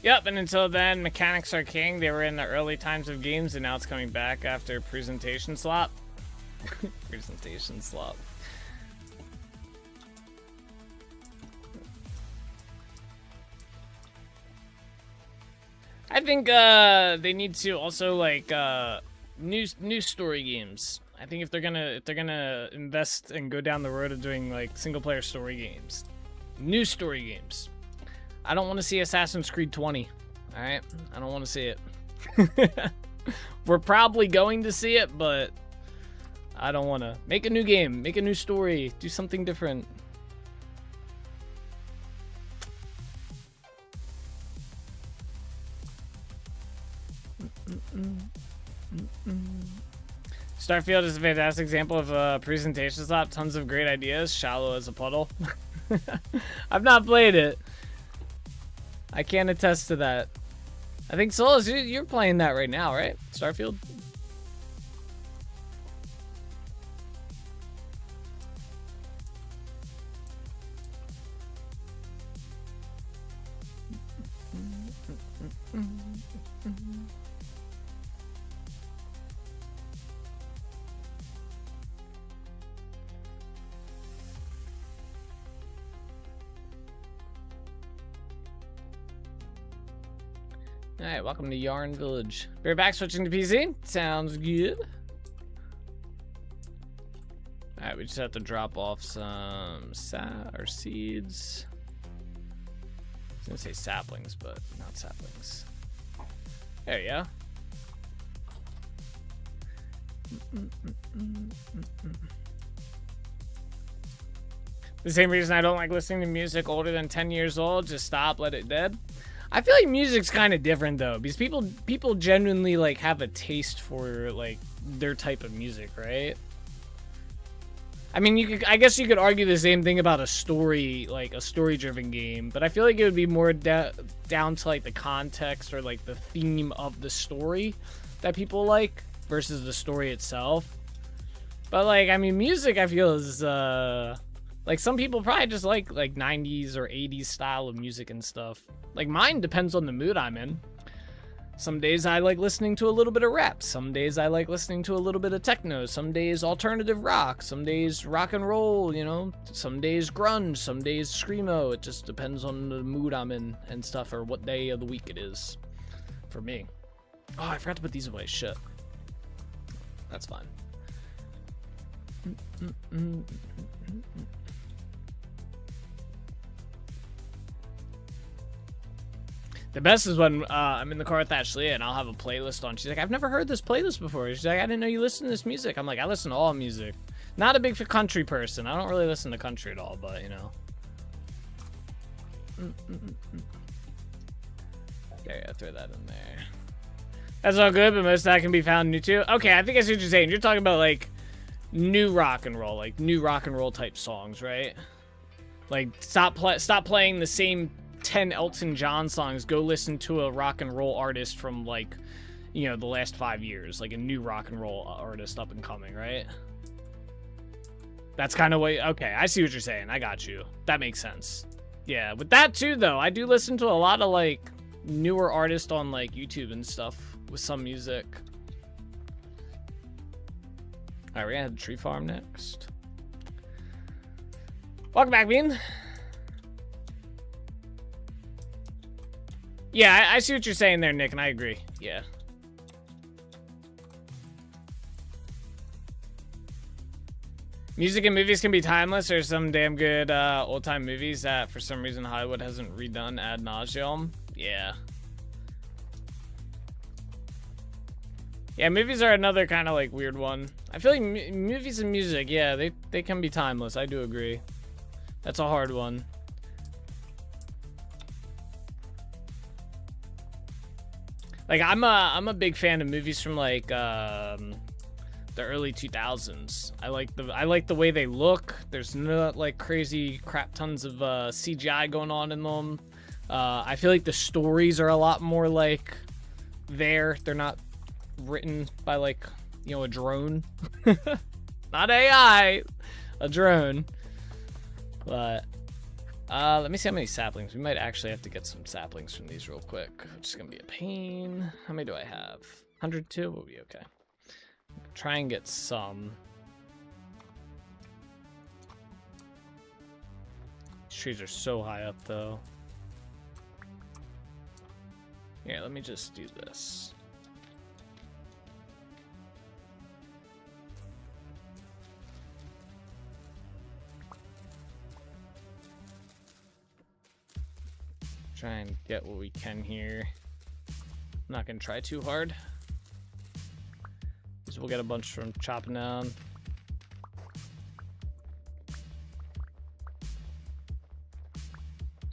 Yep, and until then, mechanics are king. They were in the early times of games, and now it's coming back after presentation slop. Presentation slop. I think they need to also like new story games. I think if they're gonna invest and go down the road of doing like single player story games, new story games. I don't want to see Assassin's Creed 20. All right, I don't want to see it. We're probably going to see it, but I don't want to. Make a new game, make a new story, do something different. Starfield is a fantastic example of a presentation slot. Tons of great ideas. Shallow as a puddle. I've not played it. I can't attest to that. I think Solus, you're playing that right now, right? Starfield? Alright, welcome to Yarn Village. We're back switching to PC. Sounds good. Alright, we just have to drop off some seeds. I was gonna say saplings, but not saplings. There you go. The same reason I don't like listening to music older than 10 years old. Just stop, let it dead. I feel like music's kind of different though, because people genuinely like have a taste for like their type of music, right? I mean, I guess you could argue the same thing about a story, like a story-driven game, but I feel like it would be more down to like the context or like the theme of the story that people like versus the story itself. But like, I mean, music I feel is like some people probably just like 90s or 80s style of music and stuff. Like mine depends on the mood I'm in. Some days I like listening to a little bit of rap. Some days I like listening to a little bit of techno. Some days alternative rock. Some days rock and roll, you know. Some days grunge. Some days screamo. It just depends on the mood I'm in and stuff, or what day of the week it is for me. Oh, I forgot to put these away. Shit. That's fine. The best is when I'm in the car with Ashley and I'll have a playlist on. She's like, I've never heard this playlist before. She's like, I didn't know you listened to this music. I'm like, I listen to all music. Not a big country person. I don't really listen to country at all, but you know. There, yeah, throw that in there. That's all good, but most of that can be found new too. Okay, I think I see what you're saying. You're talking about like new rock and roll, like new rock and roll type songs, right? Like stop playing the same 10 Elton John songs. Go listen to a rock and roll artist from like, you know, the last 5 years, like a new rock and roll artist up and coming, right? That's kind of what. Okay, I see what you're saying. I got you. That makes sense. Yeah, with that too though, I do listen to a lot of like newer artists on like YouTube and stuff with some music. All right, we're gonna head to Tree Farm next. Welcome back, Bean. Yeah, I see what you're saying there, Nick, and I agree. Yeah. Music and movies can be timeless. There's some damn good old-time movies that, for some reason, Hollywood hasn't redone ad nauseum. Yeah. Yeah, movies are another kind of, like, weird one. I feel like movies and music, yeah, they can be timeless. I do agree. That's a hard one. Like I'm a big fan of movies from like the early 2000s. I like the way they look. There's no like crazy crap tons of CGI going on in them. I feel like the stories are a lot more like they're not written by like, you know, a drone. Not AI, a drone. But let me see how many saplings. We might actually have to get some saplings from these real quick, which is gonna be a pain. How many do I have? 102 will be okay. Try and get some. These trees are so high up though. Here, let me just do this. Try and get what we can here. I'm not gonna try too hard, because we'll get a bunch from chopping down.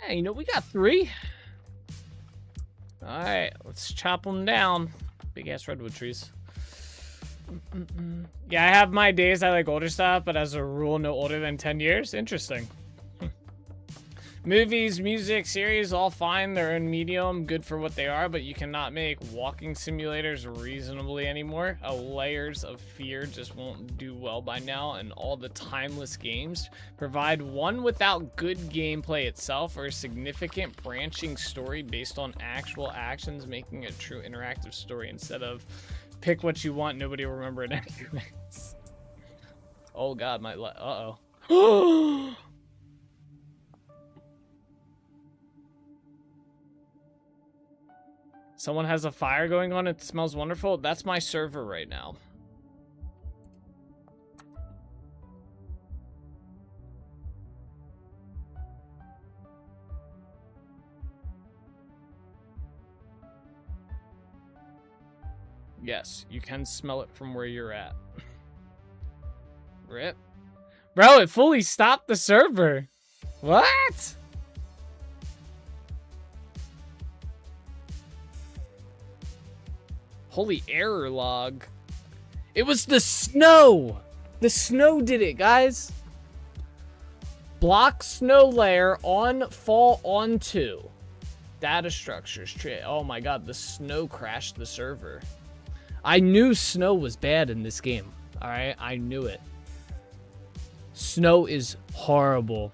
Hey, you know, we got 3. All right, let's chop them down. Big ass redwood trees. Yeah, I have my days I like older stuff, but as a rule, no older than 10 years. Interesting. Movies, music, series, all fine. They're in medium, good for what they are, but you cannot make walking simulators reasonably anymore. Layers of Fear just won't do well by now, and all the timeless games provide one without good gameplay itself or a significant branching story based on actual actions, making a true interactive story instead of pick what you want, nobody will remember it anyways. Oh god, my uh-oh. Someone has a fire going on. It smells wonderful. That's my server right now. Yes, you can smell it from where you're at. Rip. Bro, it fully stopped the server. What? Holy error log. It was the snow. The snow did it, guys. Block snow layer on fall onto. Data structures. Oh my god, the snow crashed the server. I knew snow was bad in this game. Alright, I knew it. Snow is horrible.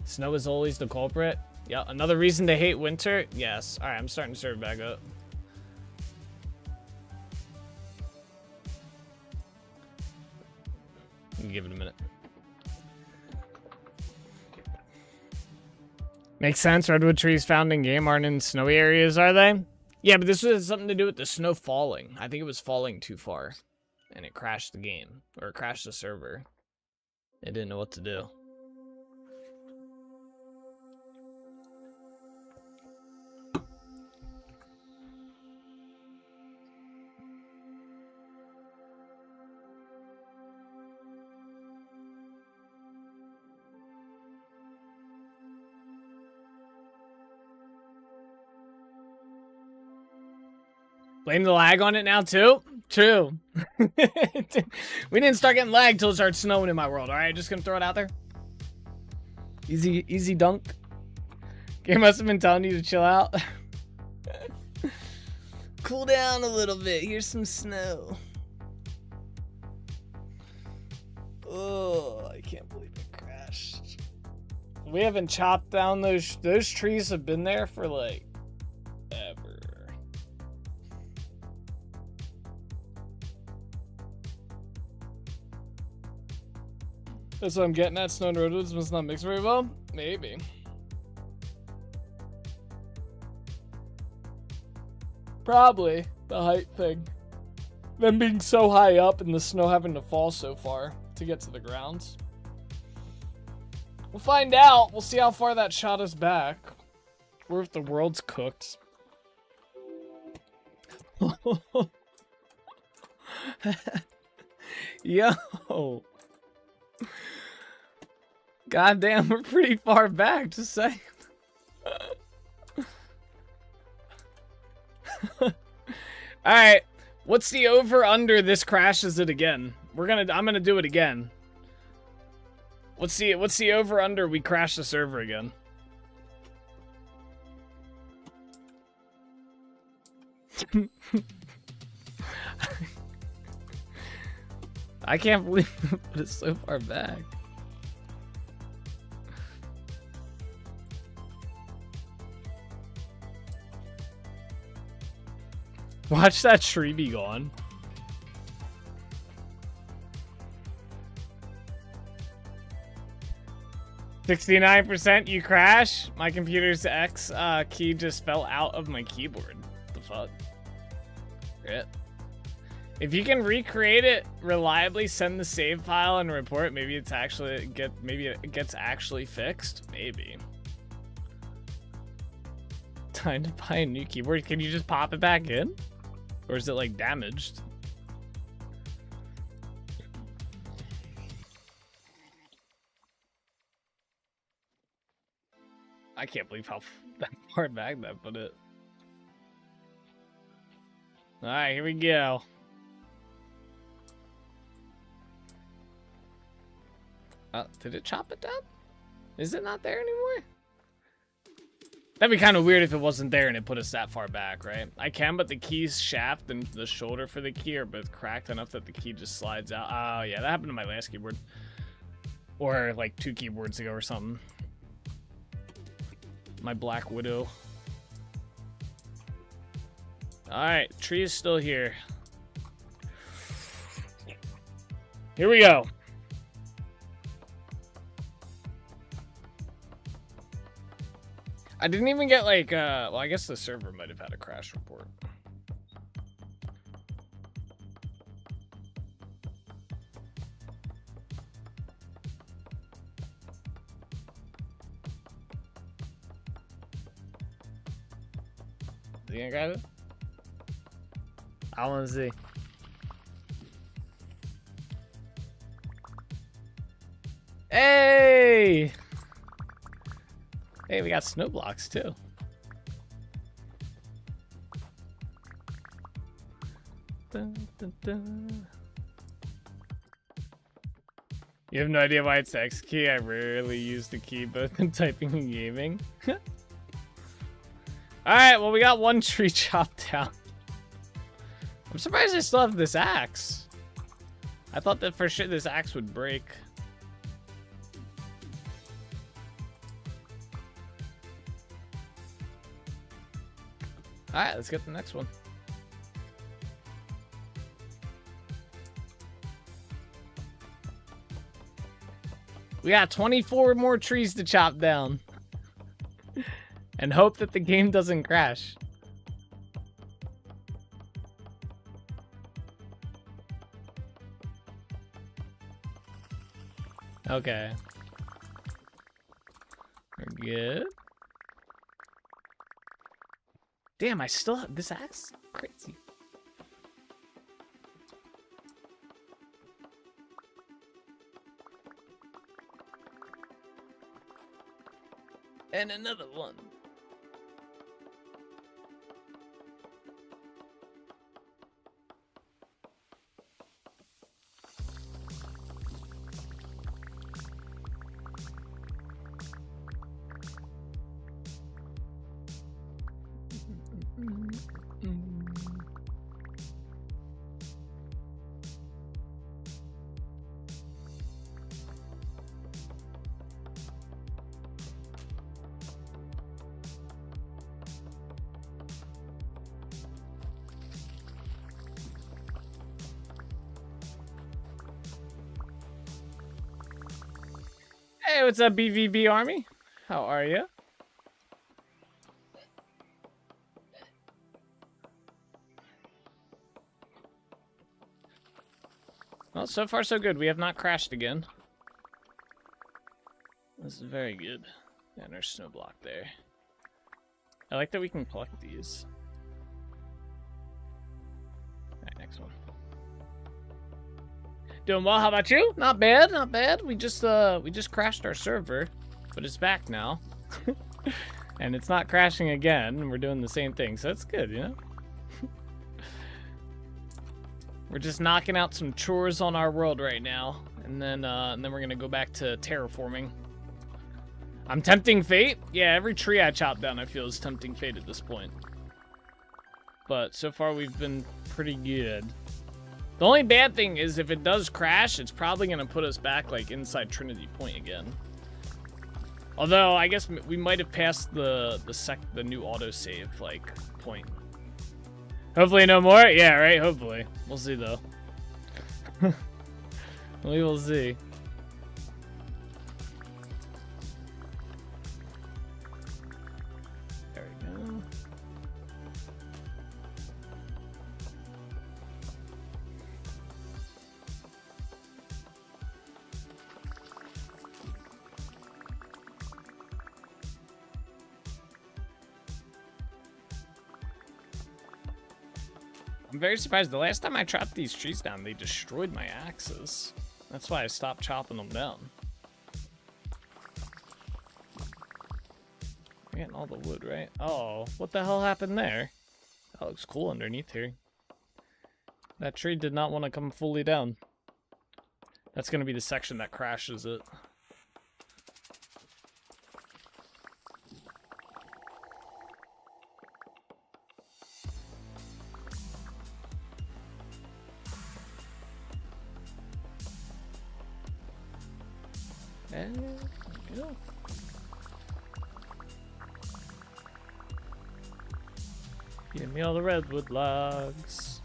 Snow is always the culprit. Yeah, another reason to hate winter? Yes. Alright, I'm starting to serve back up. Give it a minute. Makes sense. Redwood trees found in game aren't in snowy areas, are they? Yeah, but this has something to do with the snow falling. I think it was falling too far. And it crashed the game. Or it crashed the server. It didn't know what to do. Blame the lag on it now, too? True. We didn't start getting lag till it started snowing in my world, alright? Just gonna throw it out there. Easy dunk. Game must have been telling you to chill out. Cool down a little bit. Here's some snow. Oh, I can't believe it crashed. We haven't chopped down those trees have been there for like ever. That's what I'm getting at. Snow and roadwoods must not mix very well. Maybe. Probably the height thing. Them being so high up and the snow having to fall so far to get to the ground. We'll find out. We'll see how far that shot us back. Or if the world's cooked. Yo. Goddamn, we're pretty far back, just saying. Alright. What's the over under this crashes it again? I'm gonna do it again. What's the over under we crash the server again? I can't believe it's so far back. Watch that tree be gone. %, you crash. My computer's X key just fell out of my keyboard. The fuck? Rip. If you can recreate it reliably, send the save file and report. Maybe it's actually maybe it gets actually fixed. Maybe. Time to buy a new keyboard. Can you just pop it back in? Or is it like damaged? I can't believe how that far back that put it. Alright, here we go. Did it chop it down? Is it not there anymore? That'd be kind of weird if it wasn't there and it put us that far back, right? I can, but the key's shaft and the shoulder for the key are both cracked enough that the key just slides out. Oh, yeah, that happened to my last keyboard. Or like 2 keyboards ago or something. My Black Widow. Alright, tree is still here. Here we go. I didn't even get like, well, I guess the server might have had a crash report. You gonna grab it? I wanna see. Hey! Hey, we got snow blocks too. Dun, dun, dun. You have no idea why it's X key. I rarely use the key both in typing and gaming. Alright, well, we got one tree chopped down. I'm surprised I still have this axe. I thought that for sure this axe would break. Alright, let's get the next one. We got 24 more trees to chop down. And hope that the game doesn't crash. Okay. We're good. Damn, I still have this axe? Crazy. And another one. Hey, what's up, BVB Army? How are you? Well, so far so good. We have not crashed again. This is very good. And there's snow block there. I like that we can collect these. Alright, next one. Doing well, how about you? Not bad, not bad. We just crashed our server, but it's back now. And it's not crashing again, and we're doing the same thing, so that's good, you know? We're just knocking out some chores on our world right now, and then we're gonna go back to terraforming. I'm tempting fate? Yeah, every tree I chop down I feel is tempting fate at this point. But so far we've been pretty good. The only bad thing is if it does crash, it's probably gonna put us back like inside Trinity Point again. Although I guess we might have passed the new autosave like point. Hopefully no more. Yeah, right. Hopefully we'll see though. We will see. There we go. I'm very surprised. The last time I chopped these trees down, they destroyed my axes. That's why I stopped chopping them down. We're getting all the wood, right? Oh, what the hell happened there? That looks cool underneath here. That tree did not want to come fully down. That's going to be the section that crashes it. There we go. Give me all the redwood logs.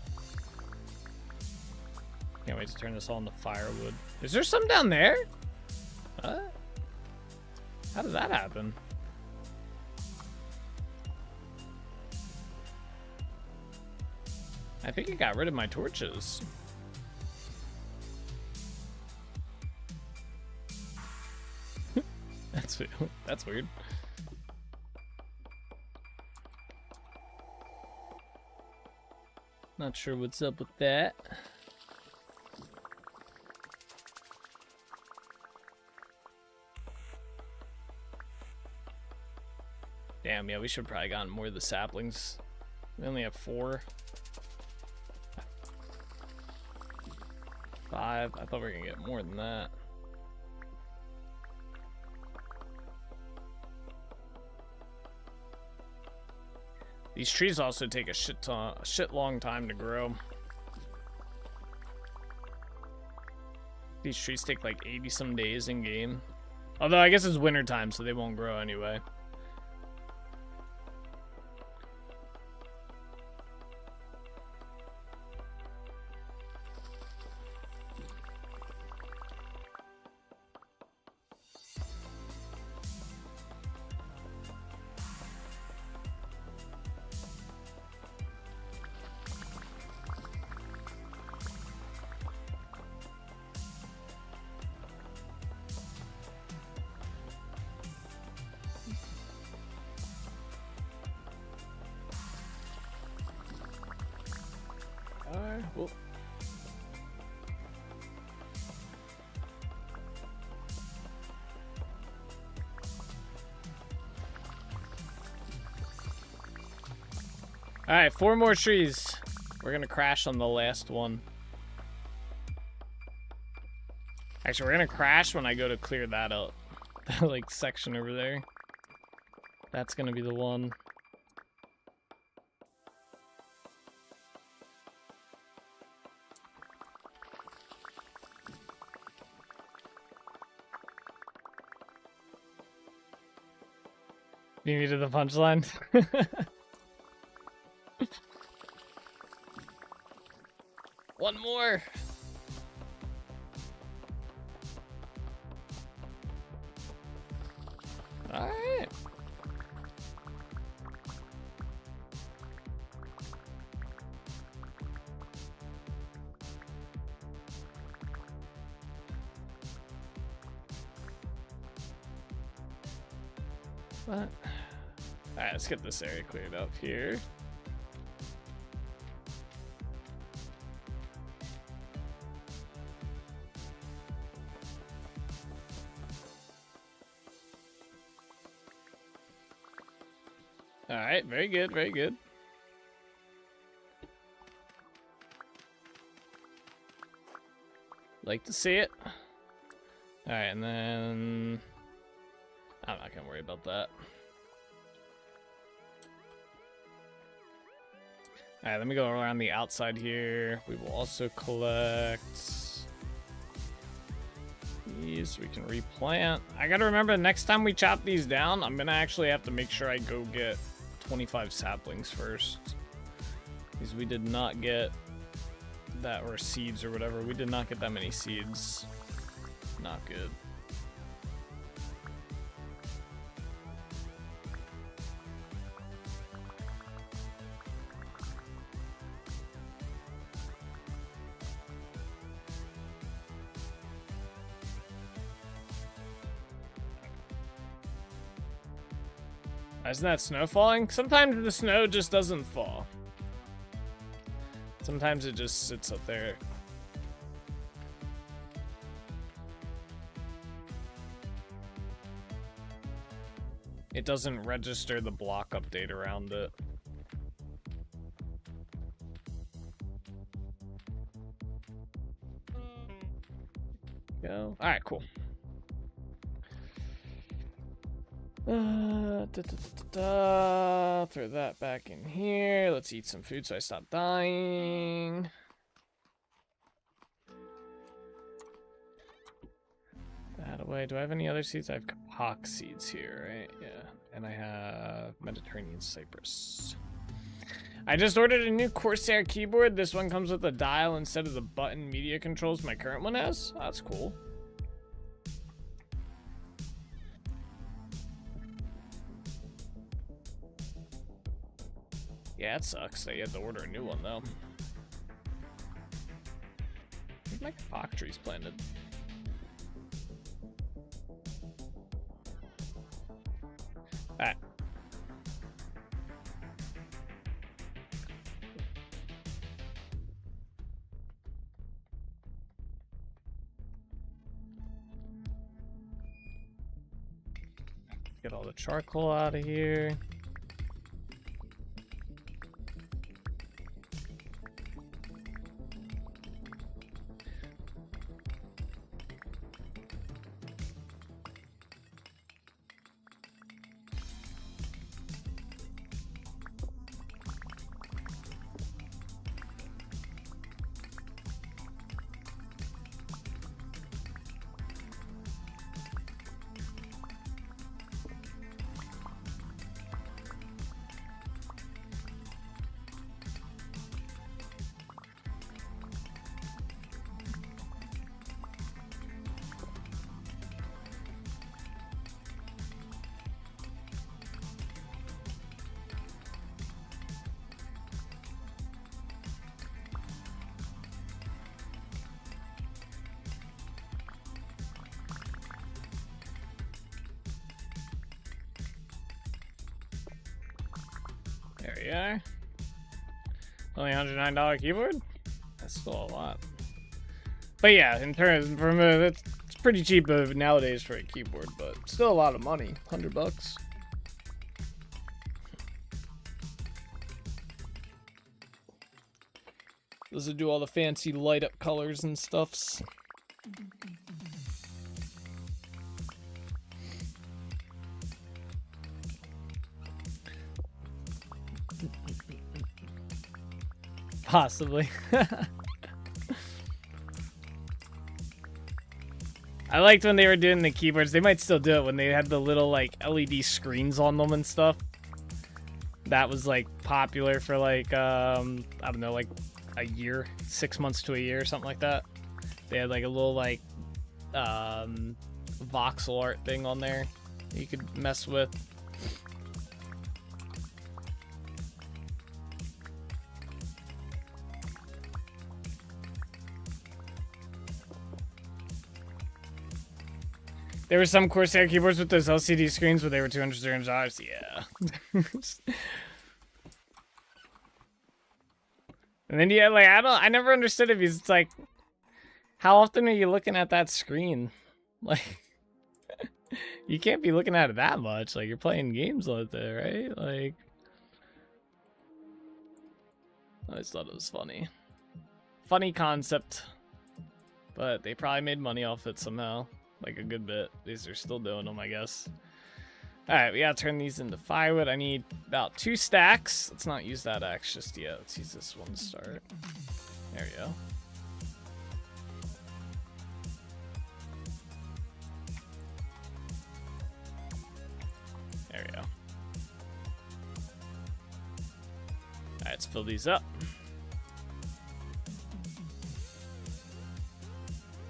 Can't wait to turn this all into firewood. Is there some down there? What? How did that happen? I think it got rid of my torches. That's weird. Not sure what's up with that. Damn, yeah, we should have probably gotten more of the saplings. We only have 4. 5. I thought we were gonna get more than that. These trees also take a shit long time to grow. These trees take like 80 some days in game. Although I guess it's winter time, so they won't grow anyway. Well. All right, 4 more trees. We're gonna crash on the last one. Actually, we're gonna crash when I go to clear that up. That like section over there. That's gonna be the one. You needed the punchline? One more. All right. What? Alright, let's get this area cleared up here. Alright, very good, very good. Like to see it. Alright, and then I'm not gonna worry about that. Alright, let me go around the outside here. We will also collect these so we can replant. I gotta remember next time we chop these down, I'm gonna actually have to make sure I go get 25 saplings first. Because we did not get that, or seeds or whatever. We did not get that many seeds. Not good. Isn't that snow falling? Sometimes the snow just doesn't fall. Sometimes it just sits up there. It doesn't register the block update around it. Go. All right, cool. Throw that back in here. Let's eat some food so I stop dying. That away. Do I have any other seeds? I have kapok seeds here, right? Yeah. And I have Mediterranean cypress. I just ordered a new Corsair keyboard. This one comes with a dial instead of the button media controls my current one has. Oh, that's cool. Yeah, it sucks that you have to order a new one, though. Where's my kapok trees planted? Alright. Get all the charcoal out of here. There we are. Only $109 keyboard? That's still a lot. But yeah, in terms from it's pretty cheap nowadays for a keyboard, but still a lot of money. $100. Those will do all the fancy light up colors and stuffs. Possibly. I liked when they were doing the keyboards. They might still do it when they had the little like LED screens on them and stuff. That was like popular for like I don't know, like a year, 6 months to a year, something like that. They had like a little like voxel art thing on there you could mess with. There were some Corsair keyboards with those LCD screens where they were $200, $300. Yeah. And then yeah, like I never understood it because it's like, how often are you looking at that screen? Like, you can't be looking at it that much. Like, you're playing games like that, right? Like, I just thought it was funny. Funny concept, but they probably made money off it somehow. Like a good bit. These are still doing them, I guess. Alright, we gotta turn these into firewood. I need about 2 stacks. Let's not use that axe just yet. Let's use this one to start. There we go. There we go. Alright, let's fill these up.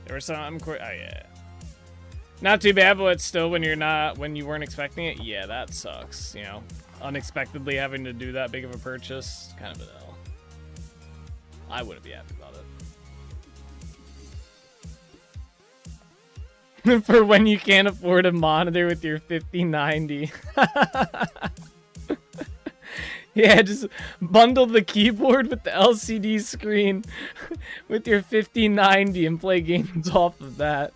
There were some... Oh, yeah. Not too bad, but still, when you weren't expecting it, yeah, that sucks. You know, unexpectedly having to do that big of a purchase, kind of an L. I wouldn't be happy about it. For when you can't afford a monitor with your 5090. Yeah, just bundle the keyboard with the LCD screen with your 5090 and play games off of that.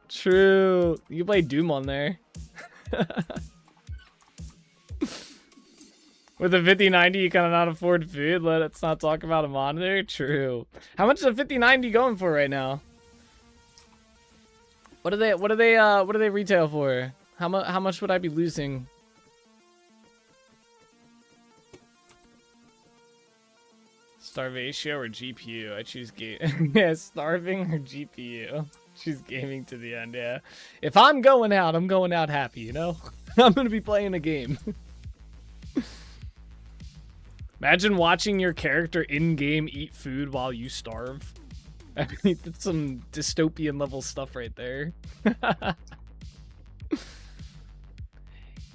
True. You can play Doom on there. With a 5090, you cannot afford food. Let's not talk about a monitor. True. How much is a 5090 going for right now? What do they retail for? How much would I be losing? Starvatio or GPU? I choose game. Yeah, starving or GPU. Choose gaming to the end. Yeah. If I'm going out happy. You know. I'm gonna be playing a game. Imagine watching your character in-game eat food while you starve. I mean, that's some dystopian level stuff right there.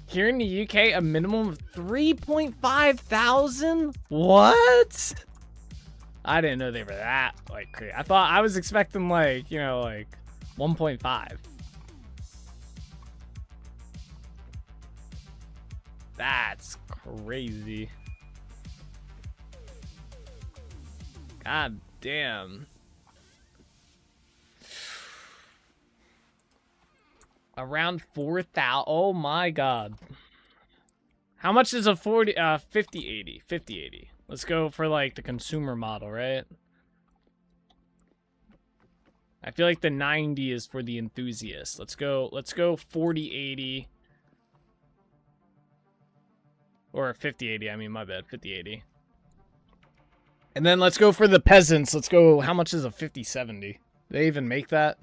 Here in the UK, a minimum of 3.5 thousand? What? I didn't know they were that, like, crazy. I was expecting, like, you know, like, 1.5. That's crazy. God damn. Around 4,000. Oh my god. How much is a 5080? 5080. Let's go for like the consumer model, right? I feel like the 90 is for the enthusiast. Let's go 4080. Or 5080, I mean, my bad, 5080. And then let's go for the peasants. Let's go, how much is a 5070? Did they even make that?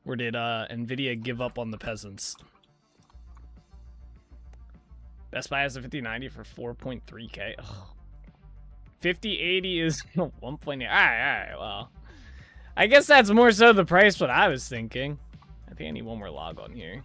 Or did Nvidia give up on the peasants? Best Buy has a 5090 for 4.3K. Ugh. 5080 is 1.8. Alright, well. I guess that's more so the price what I was thinking. I think I need one more log on here.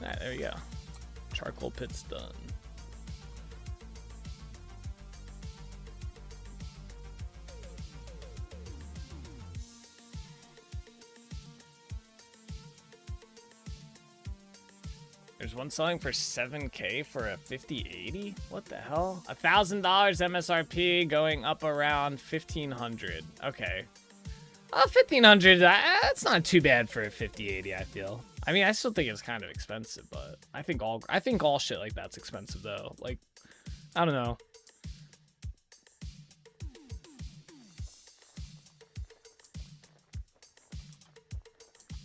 Alright, there we go. Charcoal pit's done. There's one selling for 7K for a 5080? What the hell? $1,000 MSRP going up around 1,500. Okay. 1,500, that's not too bad for a 5080, I feel. I mean, I still think it's kind of expensive, but I think all shit like that's expensive though. Like, I don't know.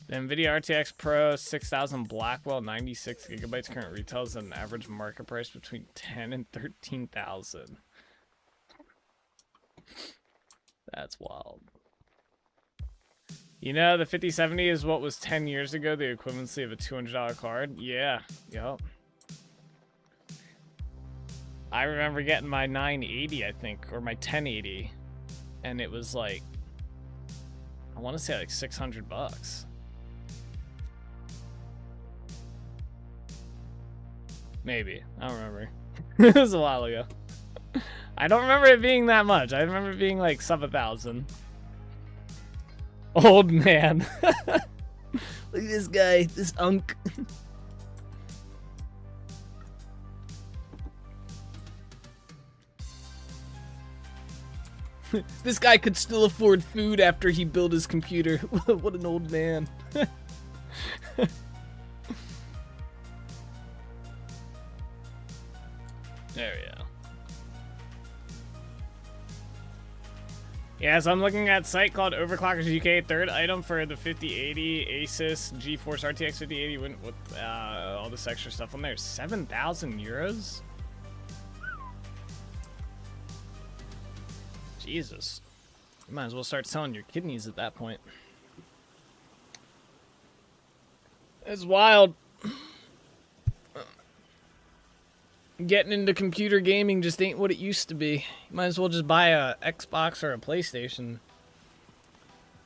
The NVIDIA RTX Pro 6000 Blackwell 96 gigabytes current retails at an average market price between 10 and 13,000. That's wild. You know, the 5070 is what was 10 years ago, the equivalency of a $200 card. Yeah, yep. I remember getting my 980, I think, or my 1080, and it was like, I want to say like 600 bucks. Maybe. I don't remember. It was a while ago. I don't remember it being that much. I remember it being like sub 1,000. Old man. Look at this guy, this unk. This guy could still afford food after he built his computer. What an old man. There we go. Yeah, so I'm looking at a site called Overclockers UK. Third item for the 5080 Asus GeForce RTX 5080 with all this extra stuff on there. 7,000 euros? Jesus. You might as well start selling your kidneys at that point. It's wild. Getting into computer gaming just ain't what it used to be. You might as well just buy a Xbox or a PlayStation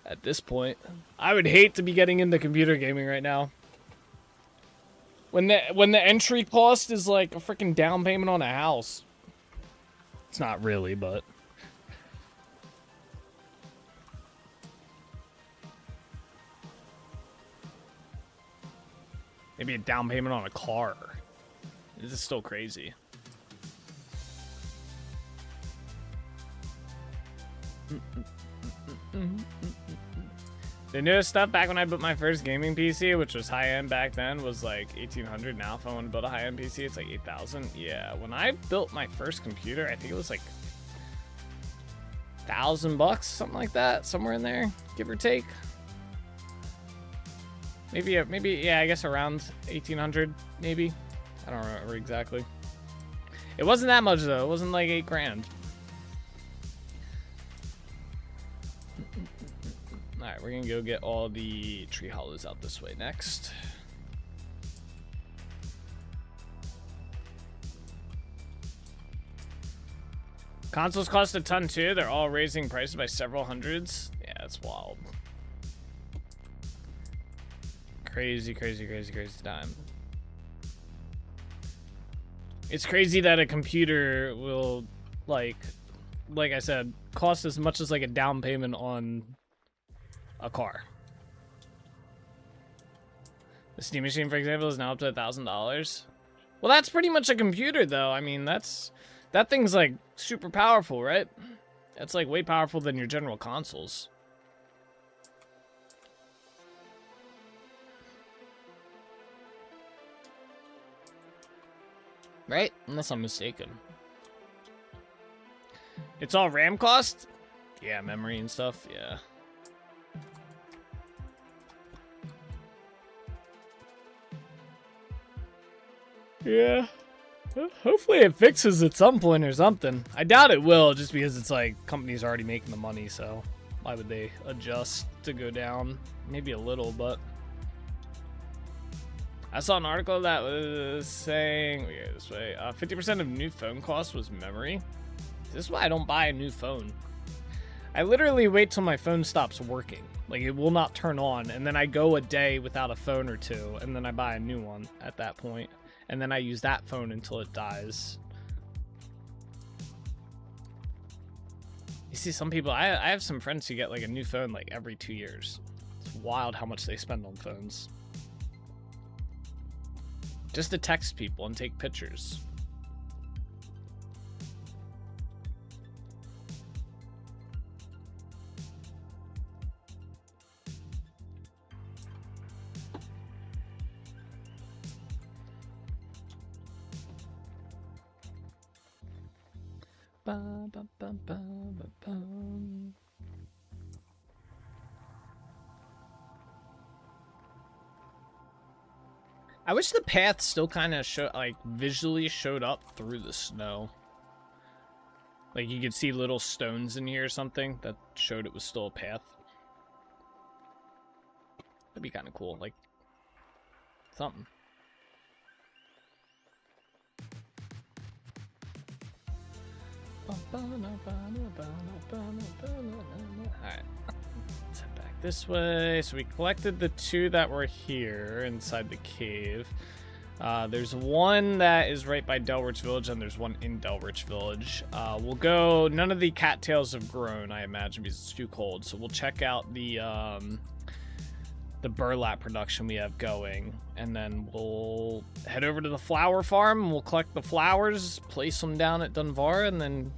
at this point. I would hate to be getting into computer gaming right now. When the entry cost is like a freaking down payment on a house. It's not really, but maybe a down payment on a car. This is still crazy. The newest stuff back when I built my first gaming PC, which was high-end back then, was like 1,800. Now if I want to build a high-end PC, it's like 8,000. Yeah, when I built my first computer, I think it was like $1,000, something like that, somewhere in there, give or take. Maybe, yeah, I guess around 1,800, maybe. I don't remember exactly. It wasn't that much though. It wasn't like 8 grand. All right, we're gonna go get all the tree hollows out this way next. Consoles cost a ton too. They're all raising prices by several hundreds. Yeah, it's wild. Crazy, crazy, crazy, crazy time. It's crazy that a computer will, like I said, cost as much as like a down payment on a car. The Steam Machine, for example, is now up to $1,000. Well, that's pretty much a computer, though. I mean, that thing's like super powerful, right? That's like way powerful than your general consoles. Right? Unless I'm mistaken. It's all RAM cost? Yeah, memory and stuff, yeah. Yeah. Hopefully it fixes at some point or something. I doubt it will, just because it's like companies are already making the money, so why would they adjust to go down? Maybe a little, but I saw an article that was saying, we go this way, 50% of new phone costs was memory. This is why I don't buy a new phone. I literally wait till my phone stops working. Like, it will not turn on, and then I go a day without a phone or two, and then I buy a new one at that point. And then I use that phone until it dies. You see, some people, I have some friends who get like a new phone like every 2 years. It's wild how much they spend on phones. Just to text people and take pictures. Ba, ba, ba, ba, ba, ba. I wish the path still kind of visually showed up through the snow. Like you could see little stones in here or something that showed it was still a path. That'd be kind of cool, like something. Alright, let's head back this way. So we collected the two that were here inside the cave. There's one that is right by Delrich Village, and there's one in Delrich Village. We'll go, none of the cattails have grown, I imagine, because it's too cold. So we'll check out the burlap production we have going, and then we'll head over to the flower farm, and we'll collect the flowers, place them down at Dunvar, and then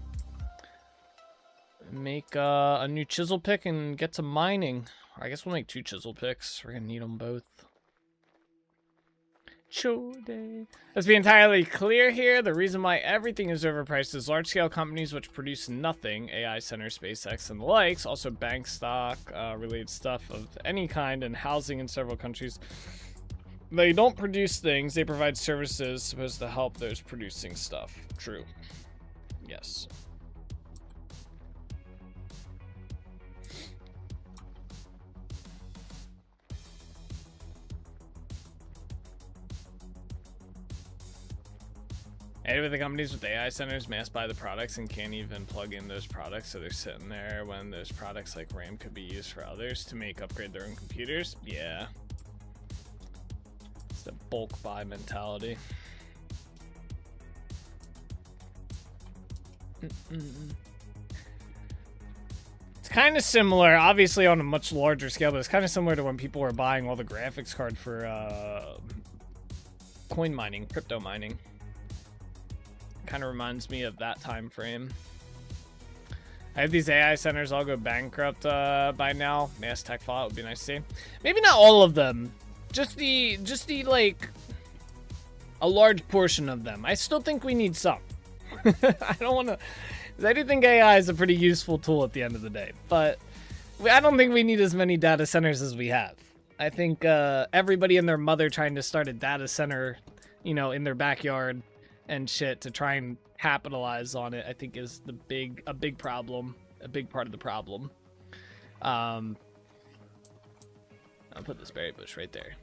make a new chisel pick and get to mining. Or I guess we'll make 2 chisel picks. We're gonna need them both. Let's be entirely clear here. The reason why everything is overpriced is large-scale companies which produce nothing, AI Center, SpaceX, and the likes, also bank stock, related stuff of any kind, and housing in several countries. They don't produce things, they provide services supposed to help those producing stuff. True. Yes. And with the companies with AI centers mass buy the products and can't even plug in those products, so they're sitting there when those products like RAM could be used for others to upgrade their own computers. Yeah. It's the bulk buy mentality. It's kind of similar, obviously on a much larger scale, but it's kind of similar to when people were buying all the graphics card for coin mining, crypto mining. Kind of reminds me of that time frame. I have these AI centers all go bankrupt by now. Mass tech fallout would be nice to see. Maybe not all of them. Just the like a large portion of them. I still think we need some. I don't want to. I do think AI is a pretty useful tool at the end of the day, but I don't think we need as many data centers as we have. I think everybody and their mother trying to start a data center, you know, in their backyard and shit to try and capitalize on it, I think is a big problem, a big part of the problem. I'll put this berry bush right there.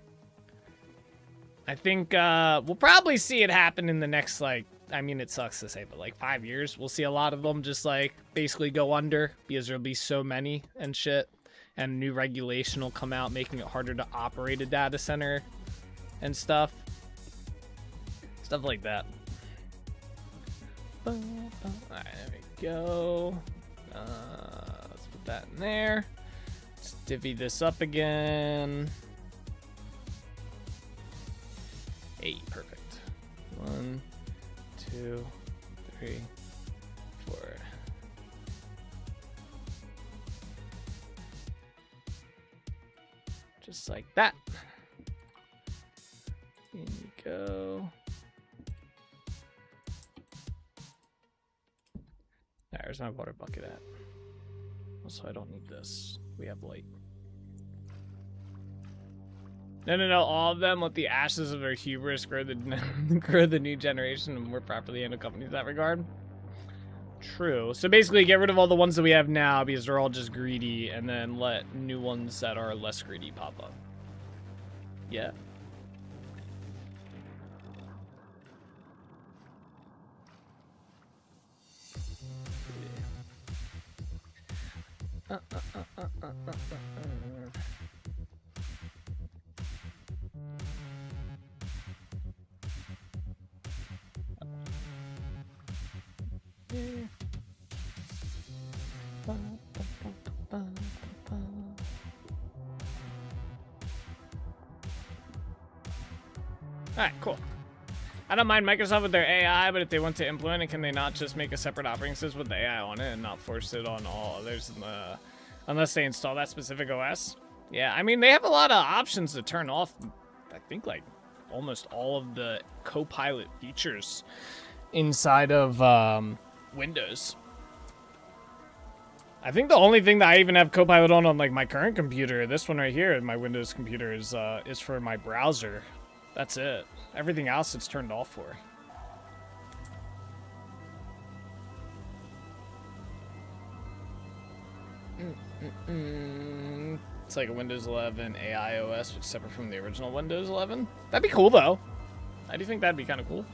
I think we'll probably see it happen in the next like I mean, it sucks to say, but like 5 years, we'll see a lot of them just like basically go under because there'll be so many and shit. And new regulation will come out making it harder to operate a data center and stuff. Stuff like that. Alright, there we go. Let's put that in there. Let's divvy this up again. 8, perfect. 1, 2, 3, 4. Just like that. In you go. There's my water bucket at. Also, I don't need this. We have light. No. All of them let the ashes of their hubris grow the grow the new generation and more properly handle companies in that regard. True. So basically, get rid of all the ones that we have now because they're all just greedy, and then let new ones that are less greedy pop up. Yeah. Alright, cool. I don't mind Microsoft with their AI, but if they want to implement it, can they not just make a separate operating system with the AI on it and not force it on all others in the, unless they install that specific OS? Yeah, I mean, they have a lot of options to turn off, I think, like, almost all of the Copilot features inside of Windows. I think the only thing that I even have Copilot on like my current computer, this one right here, my Windows computer, is for my browser. That's it. Everything else it's turned off for. It's like a Windows 11 AI OS, which is separate from the original Windows 11. That'd be cool, though. I do think that'd be kind of cool.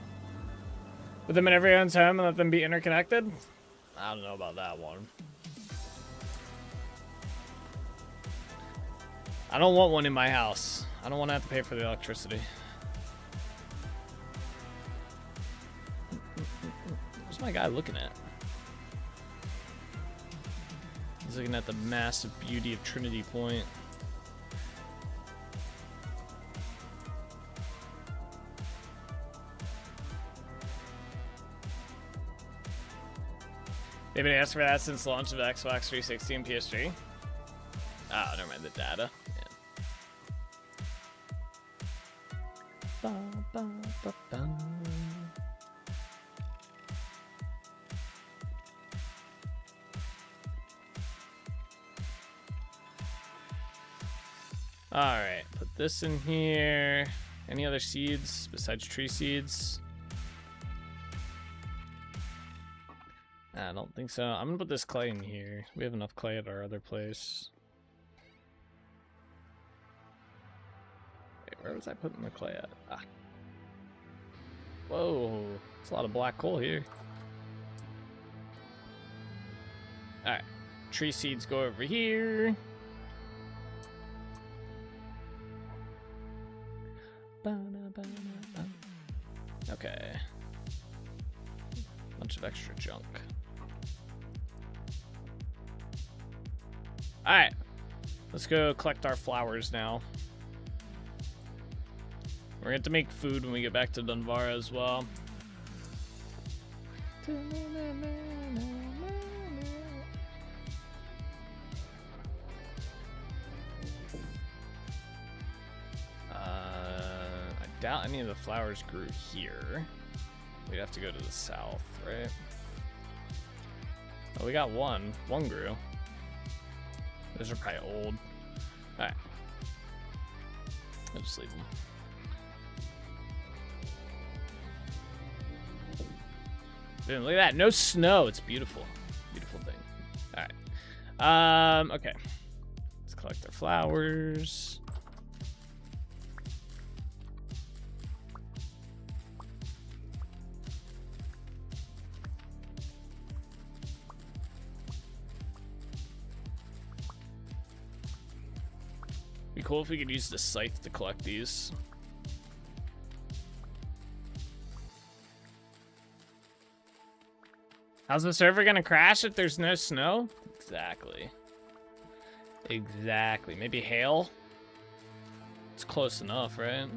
Put them in everyone's home and let them be interconnected? I don't know about that one. I don't want one in my house. I don't want to have to pay for the electricity. What's my guy looking at? He's looking at the massive beauty of Trinity Point. They've been asking for that since the launch of Xbox 360 and PS3. Oh, never mind the data. Yeah. Alright, put this in here. Any other seeds besides tree seeds? I don't think so. I'm gonna put this clay in here. We have enough clay at our other place. Wait, where was I putting the clay at? Ah. Whoa, it's a lot of black coal here. Alright, tree seeds go over here. Okay. Bunch of extra junk. Alright. Let's go collect our flowers now. We're going to have to make food when we get back to Dunvara as well. I doubt any of the flowers grew here. We'd have to go to the south, right? Oh, we got one. One grew. Those are probably old. Alright. I'll just leave them. Dude, look at that. No snow. It's beautiful. Beautiful thing. Alright. Okay. Let's collect our flowers. cool if we could use the scythe to collect these. How's the server gonna crash if there's no snow? Exactly. Exactly. Maybe hail? It's close enough, right?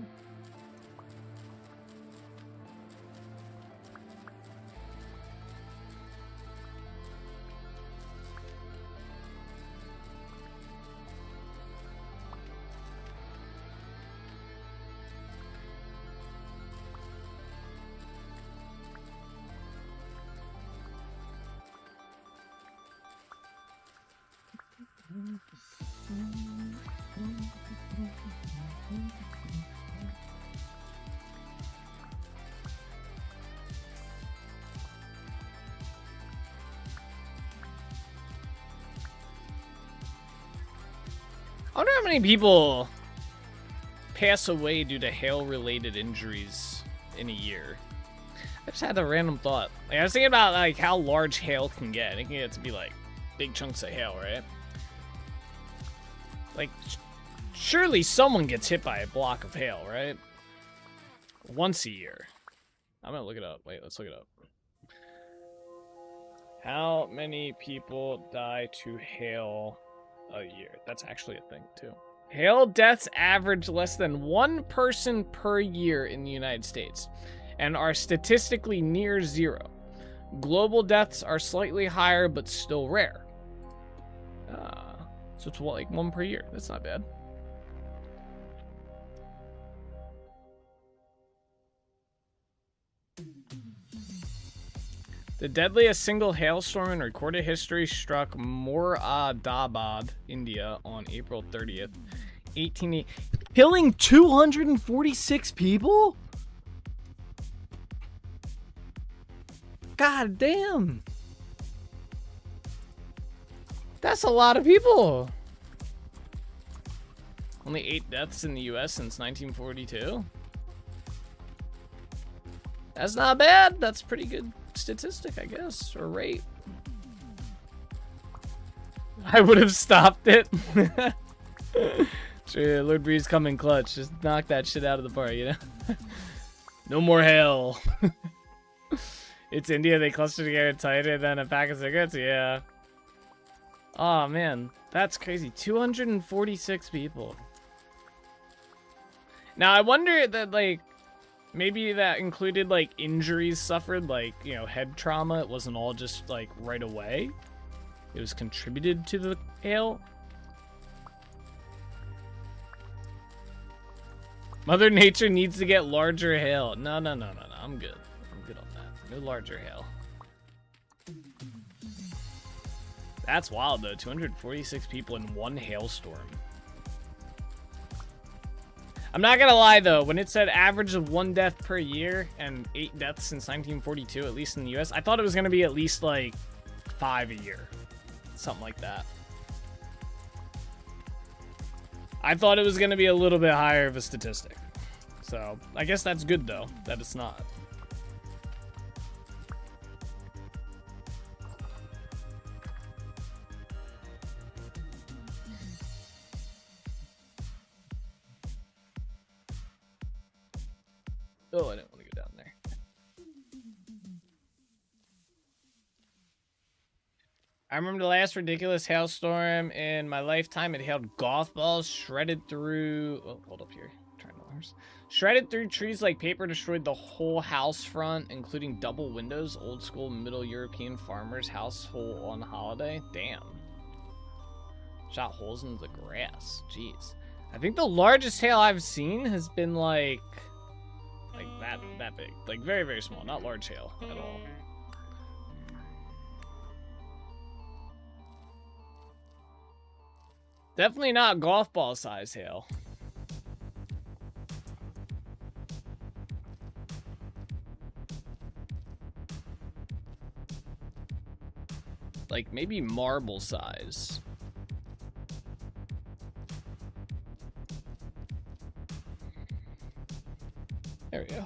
I wonder how many people pass away due to hail-related injuries in a year. I just had a random thought. Like, I was thinking about like how large hail can get. It can get to be like big chunks of hail, right? Like, surely someone gets hit by a block of hail, right? Once a year. I'm gonna look it up. Wait, let's look it up. How many people die to hail a year? That's actually a thing, too. Hail deaths average less than 1 person per year in the United States and are statistically near 0. Global deaths are slightly higher, but still rare. So it's like 1 per year. That's not bad. The deadliest single hailstorm in recorded history struck Moradabad, India on April 30th, 1880, killing 246 people? God damn. That's a lot of people. Only 8 deaths in the US since 1942. That's not bad. That's pretty good statistic, I guess, or rate. I would have stopped it. Sure, Lord Breeze coming clutch. Just knock that shit out of the park, you know? No more hail. It's India. They cluster together tighter than a pack of cigarettes. Yeah. Oh, man. That's crazy. 246 people. Now, I wonder that, like, maybe that included, like, injuries suffered, like, you know, head trauma. It wasn't all just, like, right away. It was contributed to the hail. Mother Nature needs to get larger hail. No. I'm good. I'm good on that. No larger hail. That's wild, though. 246 people in one hailstorm. I'm not gonna lie, though. When it said average of 1 death per year and 8 deaths since 1942, at least in the US, I thought it was gonna be at least, like, 5 a year. Something like that. I thought it was gonna be a little bit higher of a statistic. So, I guess that's good, though, that it's not. Oh, I didn't want to go down there. I remember the last ridiculous hailstorm in my lifetime. It hailed golf balls, shredded through... Oh, hold up here. Shredded through trees like paper, destroyed the whole house front, including double windows. Old school Middle European farmer's household on holiday. Damn. Shot holes in the grass. Jeez. I think the largest hail I've seen has been like that big. Like very, very small. Not large hail at all. Definitely not golf ball size hail. Like maybe marble size. There we go.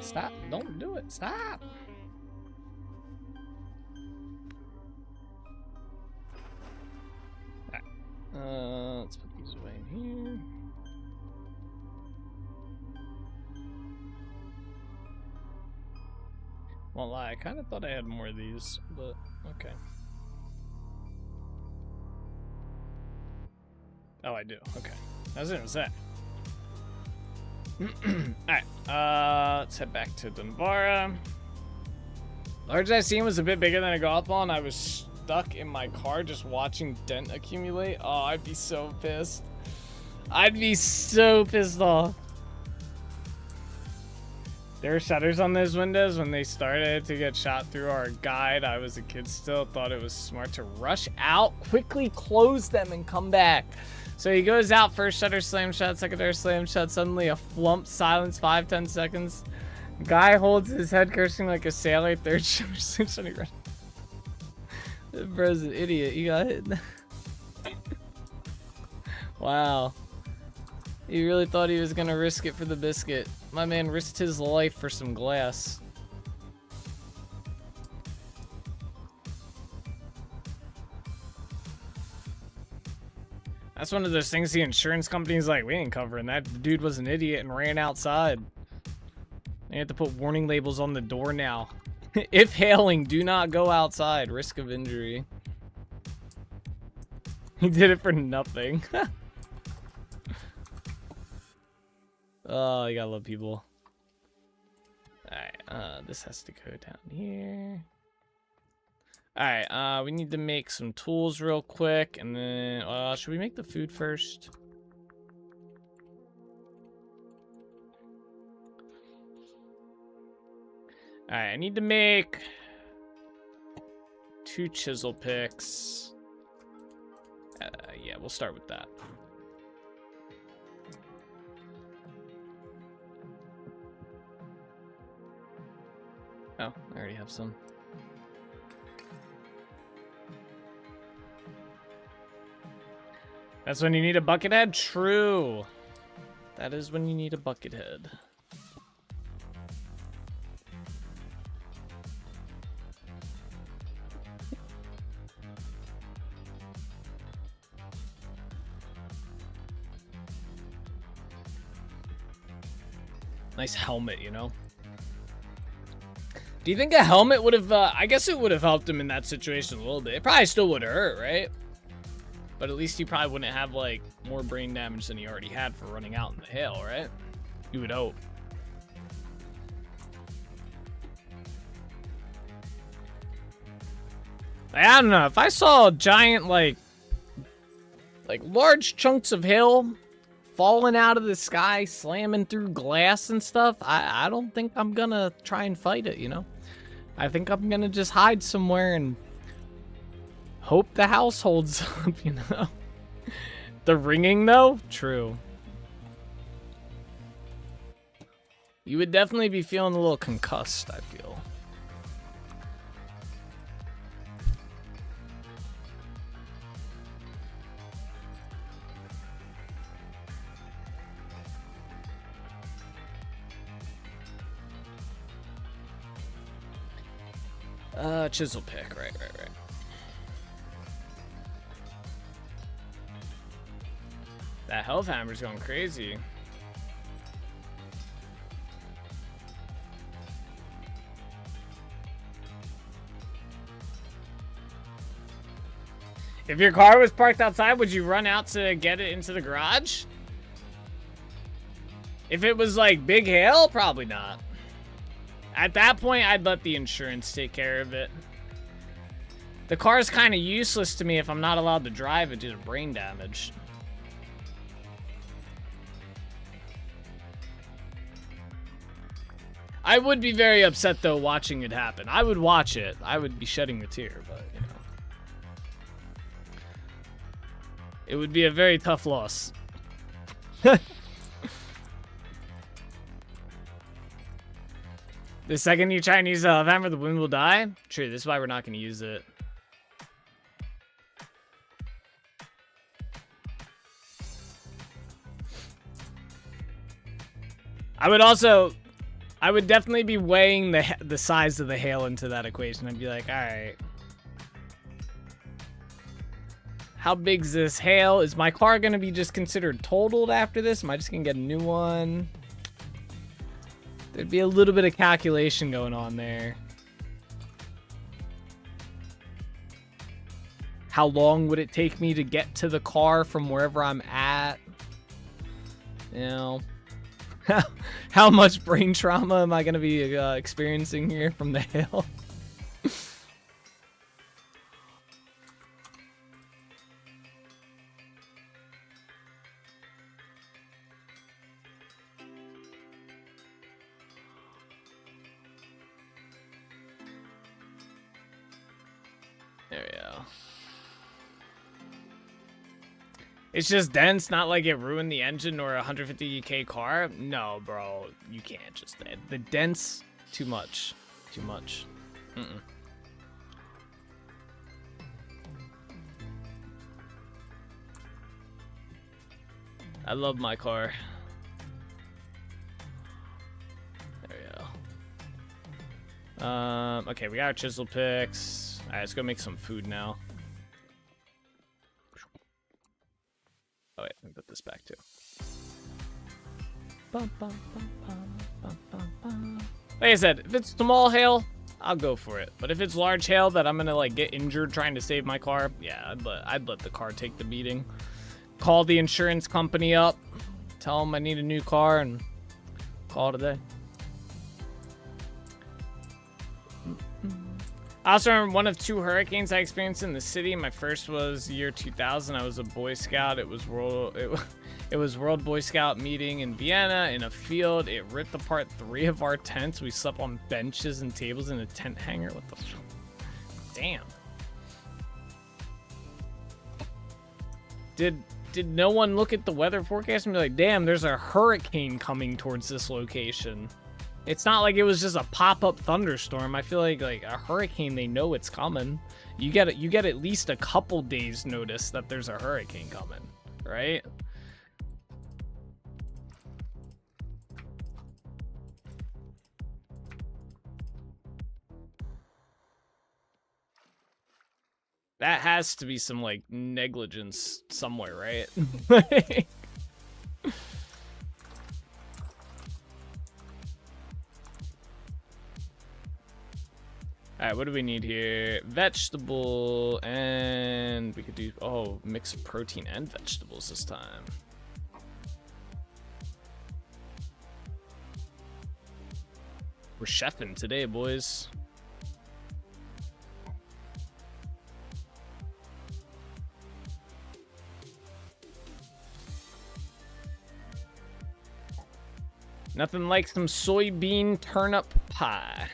Stop. Don't do it. Stop. Alright. Let's put these away in here. Won't lie, I kind of thought I had more of these, but okay. Oh, I do. Okay. I was gonna say. Alright, let's head back to Dunvara. Large I seen was a bit bigger than a golf ball, and I was stuck in my car just watching dent accumulate. Oh, I'd be so pissed. I'd be so pissed off. There were shutters on those windows when they started to get shot through our guide. I was a kid still, thought it was smart to rush out, quickly close them, and come back. So he goes out, first shutter slam shut, second shutter slam shut, suddenly a flump, silence, 5-10 seconds. Guy holds his head cursing like a sailor, third shutter slam shut, he runs. That bro's an idiot, you got hit. Wow. He really thought he was gonna risk it for the biscuit. My man risked his life for some glass. That's one of those things the insurance company's like, we ain't covering that. The dude was an idiot and ran outside. They have to put warning labels on the door now. If hailing, do not go outside. Risk of injury. He did it for nothing. Oh, you gotta love people. Alright, this has to go down here. Alright, we need to make some tools real quick, and then, should we make the food first? Alright, I need to make 2 chisel picks. Yeah, we'll start with that. Oh, I already have some. That's when you need a bucket head? True. That is when you need a bucket head. Nice helmet, you know? Do you think a helmet would have, I guess it would have helped him in that situation a little bit. It probably still would have hurt, right? But at least he probably wouldn't have, like, more brain damage than he already had for running out in the hail, right? You would hope. I don't know. If I saw a giant, like large chunks of hail falling out of the sky, slamming through glass and stuff, I don't think I'm gonna try and fight it, you know? I think I'm gonna just hide somewhere and hope the house holds up, you know? The ringing, though? True. You would definitely be feeling a little concussed, I feel. Chisel pick, right. That health hammer's going crazy. If your car was parked outside, would you run out to get it into the garage? If it was like big hail, probably not. At that point, I'd let the insurance take care of it. The car's kind of useless to me if I'm not allowed to drive it due to brain damage. I would be very upset, though, watching it happen. I would watch it. I would be shedding a tear, but, you know. It would be a very tough loss. The second you try and use a hammer, the wind will die. True, this is why we're not going to use it. I would also... I would definitely be weighing the size of the hail into that equation. I'd be like, all right, how big's this hail? Is my car gonna be just considered totaled after this? Am I just gonna get a new one? There'd be a little bit of calculation going on there. How long would it take me to get to the car from wherever I'm at? You know, how much brain trauma am I going to be experiencing here from the hail? There we go. It's just dense, not like it ruined the engine or a 150k car. No, bro, you can't just. The dense, too much. Too much. I love my car. There we go. Okay, we got our chisel picks. Alright, let's go make some food now. Oh wait, let me put this back too. Like I said, if it's small hail, I'll go for it. But if it's large hail that I'm gonna like get injured trying to save my car, yeah, I'd let the car take the beating. Call the insurance company up, tell them I need a new car, and call it a day. I also remember one of 2 hurricanes I experienced in the city. My first was year 2000. I was a Boy Scout. It was World Boy Scout meeting in Vienna in a field. It ripped apart 3 of our tents. We slept on benches and tables in a tent hanger. What the fuck? Damn. Did no one look at the weather forecast and be like, damn, there's a hurricane coming towards this location? It's not like it was just a pop-up thunderstorm. I feel like a hurricane, they know it's coming. You get at least a couple days notice that there's a hurricane coming, right? That has to be some like negligence somewhere, right? Alright, what do we need here? Vegetable, and we could do, oh, mix protein and vegetables this time. We're chefing today, boys. Nothing like some soybean turnip pie.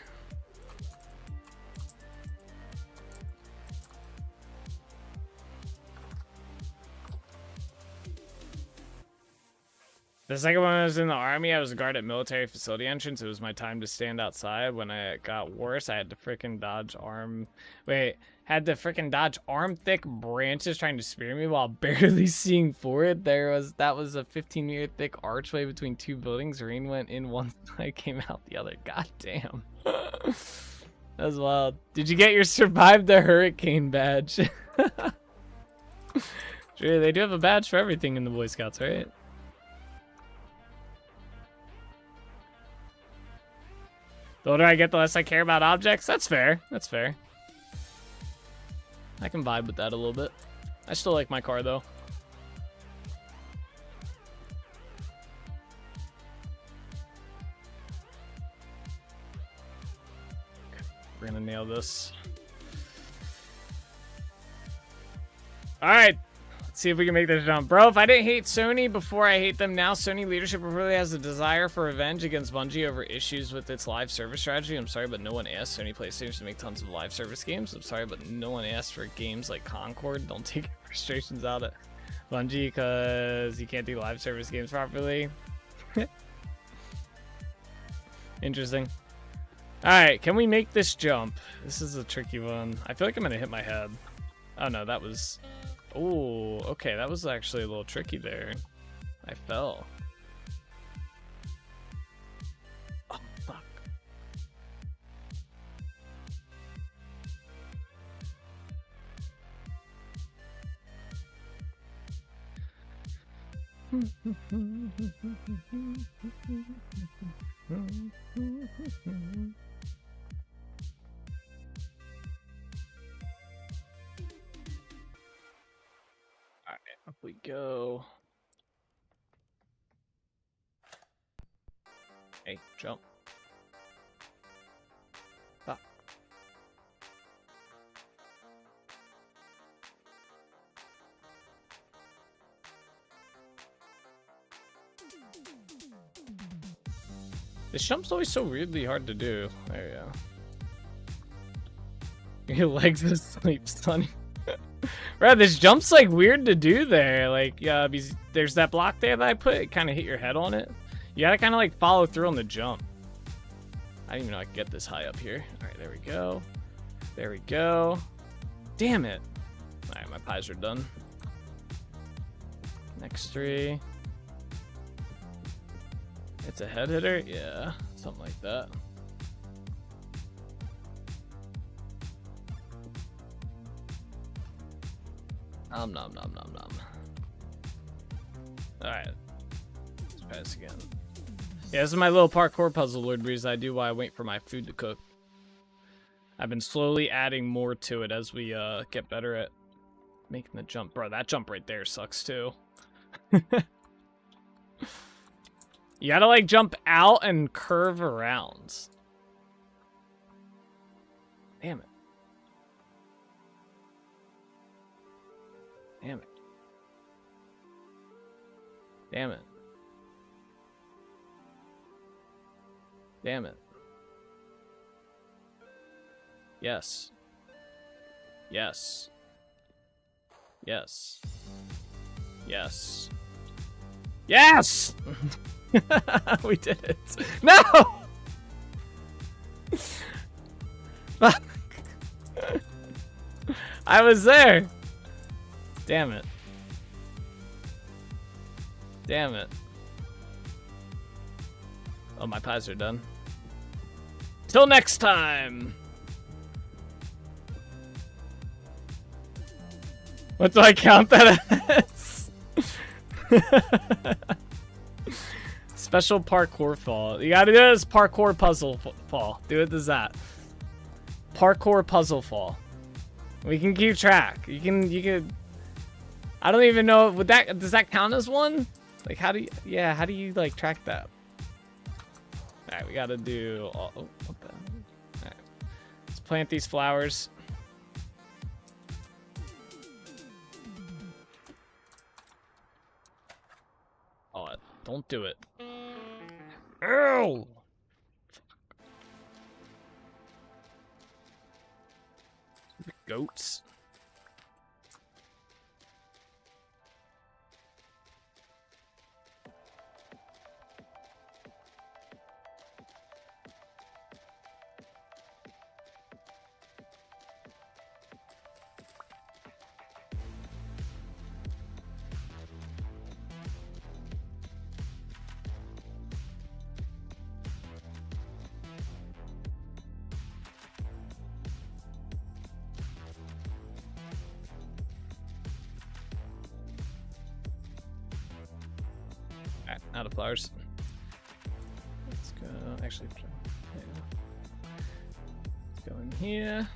The second one, I was in the army. I was a guard at military facility entrance. It was my time to stand outside. When it got worse, I had to frickin' dodge arm-thick branches trying to spear me while barely seeing forward. That was a 15-meter thick archway between 2 buildings. Rain went in one side, came out the other. God damn. That was wild. Did you get your survived the hurricane badge? Sure, they do have a badge for everything in the Boy Scouts, right? The older I get, the less I care about objects. That's fair. That's fair. I can vibe with that a little bit. I still like my car, though. We're gonna nail this. All right. Let's see if we can make this jump. Bro, if I didn't hate Sony before I hate them now, Sony leadership really has a desire for revenge against Bungie over issues with its live service strategy. I'm sorry, but no one asked Sony PlayStation to make tons of live service games. I'm sorry, but no one asked for games like Concord. Don't take your frustrations out at Bungie because you can't do live service games properly. Interesting. All right, can we make this jump? This is a tricky one. I feel like I'm going to hit my head. Oh, no, that was... Oh, okay, that was actually a little tricky there. I fell. Oh, fuck. Alright, up we go. Hey, jump. Stop. This jump's always so weirdly hard to do. There you go. Your legs asleep, Sonny. Right, this jump's like weird to do there. Like, because there's that block there that I put. It kind of hit your head on it. You gotta kind of like follow through on the jump. I didn't even know I could get this high up here. All right, there we go. There we go. Damn it. All right, my pies are done. Next 3. It's a head hitter? Yeah, something like that. Nom nom nom nom nom. Alright. Let's pass again. Yeah, this is my little parkour puzzle, Lord Breeze. I do while I wait for my food to cook. I've been slowly adding more to it as we get better at making the jump. Bro, that jump right there sucks too. You gotta like jump out and curve around. Damn it. Damn it. Damn it. Damn it. Yes. Yes. Yes. Yes. Yes! We did it. No! I was there. Damn it. Damn it. Oh, my pies are done. Till next time. What do I count that as? Special parkour fall. You gotta do it as parkour puzzle fall. Do it as that. Parkour puzzle fall. We can keep track. You can. I don't even know. Does that count as one? Like, how do you like track that? All right, we gotta do. Oh, what the? All right, let's plant these flowers. Oh, don't do it. Ow! Goats. Out of flowers. Let's go. Actually, let's go in here.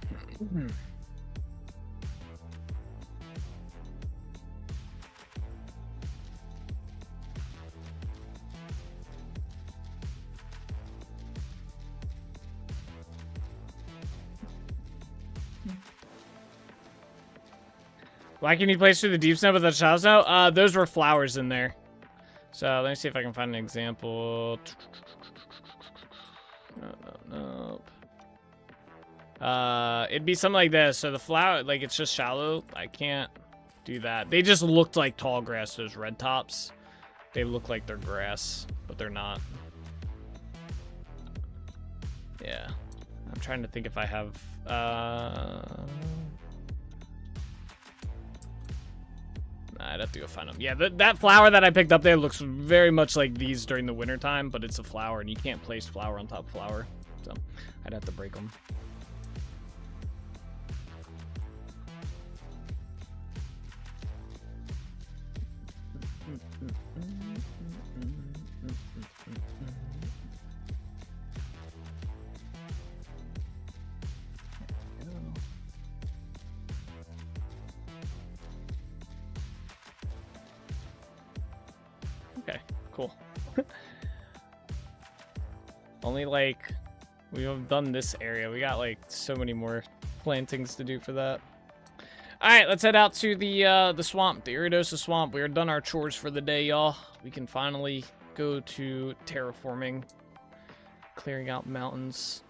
Why can you place through the deep snow with the shallow snow? Those were flowers in there. So let me see if I can find an example. Nope. It'd be something like this. So the flower, like, it's just shallow. I can't do that. They just looked like tall grass, those red tops. They look like they're grass, but they're not. Yeah. I'm trying to think if I have, I'd have to go find them. Yeah, that flower that I picked up there looks very much like these during the winter time, but it's a flower, and you can't place flower on top of flower. So I'd have to break them. Cool. Only like we've done this area. We got like so many more plantings to do for that. All right, let's head out to the swamp, the Iridosa swamp. We are done our chores for the day, y'all. We can finally go to terraforming, clearing out mountains.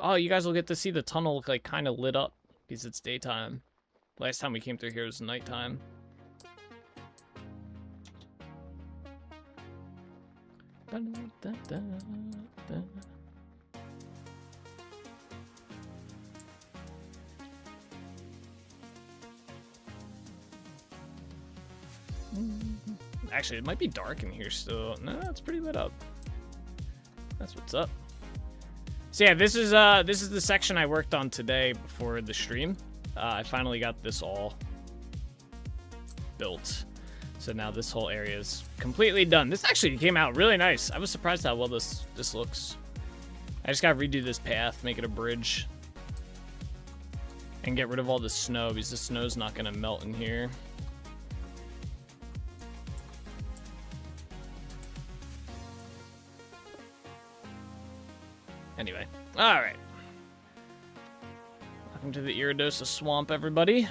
Oh, you guys will get to see the tunnel like kind of lit up because it's daytime. Last time we came through here was nighttime. Actually, it might be dark in here still. No, it's pretty lit up. That's what's up. So yeah, this is the section I worked on today before the stream. I finally got this all built. So now this whole area is completely done. This actually came out really nice. I was surprised how well this looks. I just gotta redo this path, make it a bridge. And get rid of all the snow, because the snow's not gonna melt in here. Anyway, all right. Welcome to the Iridosa swamp, everybody.